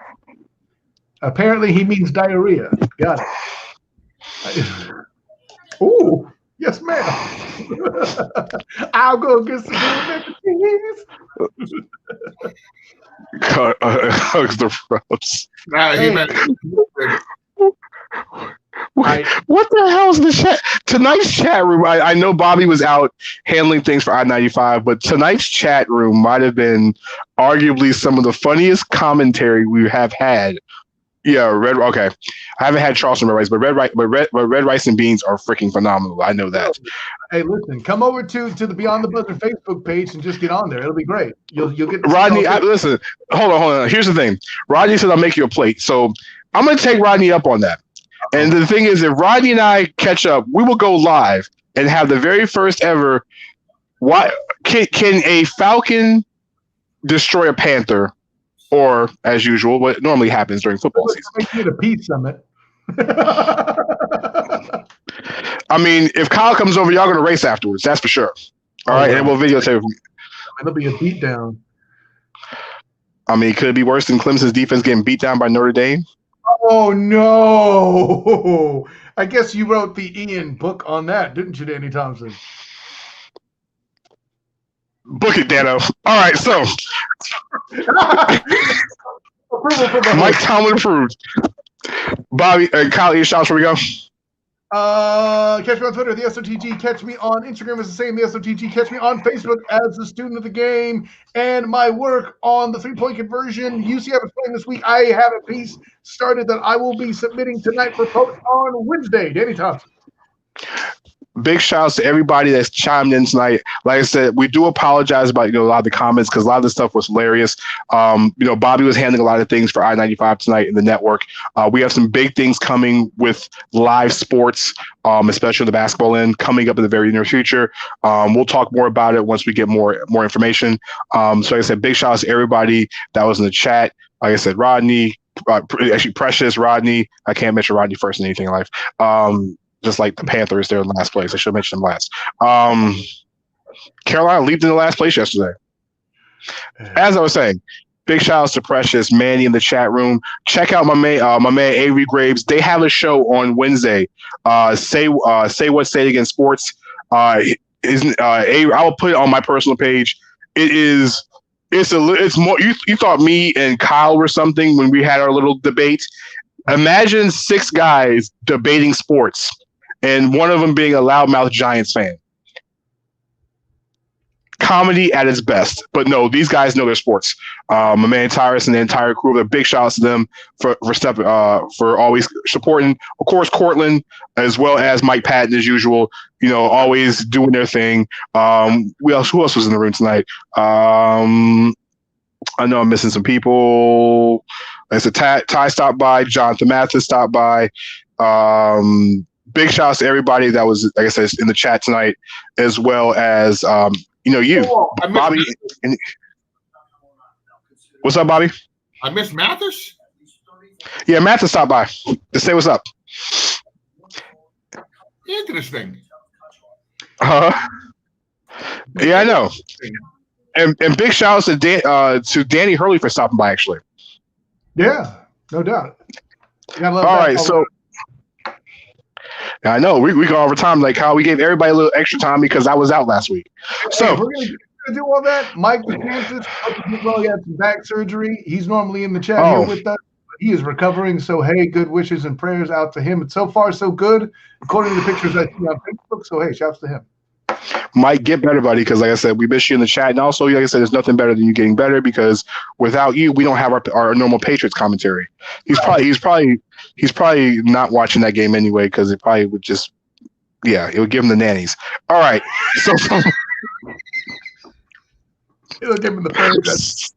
Apparently he means diarrhea. Got it. Ooh, yes, ma'am. I'll go get some mac and cheese. Hugs the froze. Nah, he meant What the hell is the chat? Tonight's chat room, I know Bobby was out handling things for I-95, but tonight's chat room might have been arguably some of the funniest commentary we have had. Yeah, okay. I haven't had Charleston red rice, but red rice and beans are freaking phenomenal. I know that. Hey, listen, come over to the Beyond the Buzzer Facebook page and just get on there. It'll be great. You'll get Rodney. Listen, hold on. Here's the thing. Rodney said I'll make you a plate, so I'm going to take Rodney up on that. And the thing is, if Rodney and I catch up, we will go live and have the very first ever. Why can a falcon destroy a panther? Or, as usual, what normally happens during football season. Make it a peace summit. I mean, if Kyle comes over, y'all going to race afterwards. That's for sure. All right, and we'll videotape. It'll be a beatdown. I mean, could it be worse than Clemson's defense getting beat down by Notre Dame? Oh, no. I guess you wrote the Ian book on that, didn't you, Danny Thompson? Book it, Dano. All right, so Mike Tomlin approved. Bobby, Kyle, your shots, where we go? Catch me on Twitter, the SOTG. Catch me on Instagram, is the same, the SOTG. Catch me on Facebook as the student of the game. And my work on the three-point conversion. UCF is playing this week. I have a piece started that I will be submitting tonight for post on Wednesday. Danny Thompson. Big shouts to everybody that's chimed in tonight. Like I said, we do apologize about a lot of the comments because a lot of the stuff was hilarious. Bobby was handling a lot of things for I-95 tonight in the network. We have some big things coming with live sports, especially the basketball end, coming up in the very near future. We'll talk more about it once we get more information. So like I said, big shouts to everybody that was in the chat. Like I said, Rodney, actually Precious, Rodney. I can't mention Rodney first in anything in life. Just like the Panthers, they're in last place. I should mention them last. Carolina leaped in the last place yesterday. As I was saying, big shout outs to Precious, Manny in the chat room. Check out my man Avery Graves. They have a show on Wednesday. Say Against Sports. I will put it on my personal page. It's more. You thought me and Kyle were something when we had our little debate. Imagine 6 guys debating sports, and one of them being a loudmouth Giants fan. Comedy at its best. But no, these guys know their sports. My man Tyrus and the entire crew, a big shout out to them for always supporting, of course, Cortland, as well as Mike Patton, as usual, always doing their thing. Who else was in the room tonight? I know I'm missing some people. Like I said, Ty stopped by, Jonathan Mathis stopped by. Big shouts to everybody that was, like I said, in the chat tonight, as well as you, Bobby. What's up, Bobby? I missed Mathis? Yeah, Mathis stopped by to say what's up. Interesting. Yeah, I know. And big shout outs to Danny Hurley for stopping by, actually. Yeah, no doubt. All right, so I know we go over time, like how we gave everybody a little extra time because I was out last week. So we're gonna do all that. Mike DeSantis, he had some back surgery. He's normally in the chat here with us. He is recovering, so hey, good wishes and prayers out to him. And so far, so good, according to the pictures I see on Facebook. So hey, shouts to him. Mike, get better, buddy, because like I said, we miss you in the chat. And also, like I said, there's nothing better than you getting better because without you, we don't have our normal Patriots commentary. He's probably not watching that game anyway because it probably would just, it would give him the nannies. All right. So it'll give him the birds.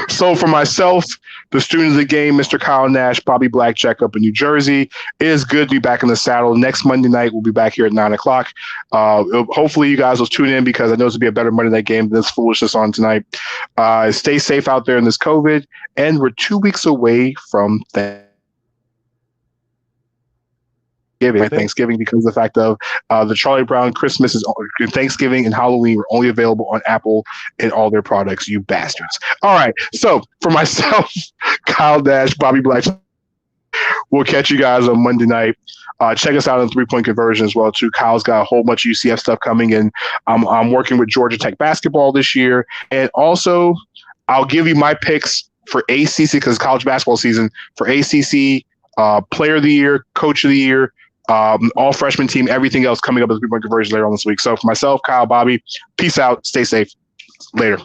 So for myself, the student of the game, Mr. Kyle Nash, Bobby Blackjack up in New Jersey. It is good to be back in the saddle. Next Monday night, we'll be back here at 9 o'clock. Hopefully you guys will tune in because I know it's going to be a better Monday night game than this foolishness on tonight. Stay safe out there in this COVID. And we're 2 weeks away from Thanksgiving because of the fact of the Charlie Brown Christmas is Thanksgiving and Halloween are only available on Apple and all their products, you bastards. All right. So for myself, Kyle Dash, Bobby Black, we'll catch you guys on Monday night. Check us out on 3-point conversion as well too. Kyle's got a whole bunch of UCF stuff coming in. I'm working with Georgia Tech basketball this year. And also I'll give you my picks for ACC because college basketball season for ACC player of the year, coach of the year, all freshman team, everything else coming up as 3-point conversion later on this week. So for myself, Kyle, Bobby, peace out. Stay safe. Later.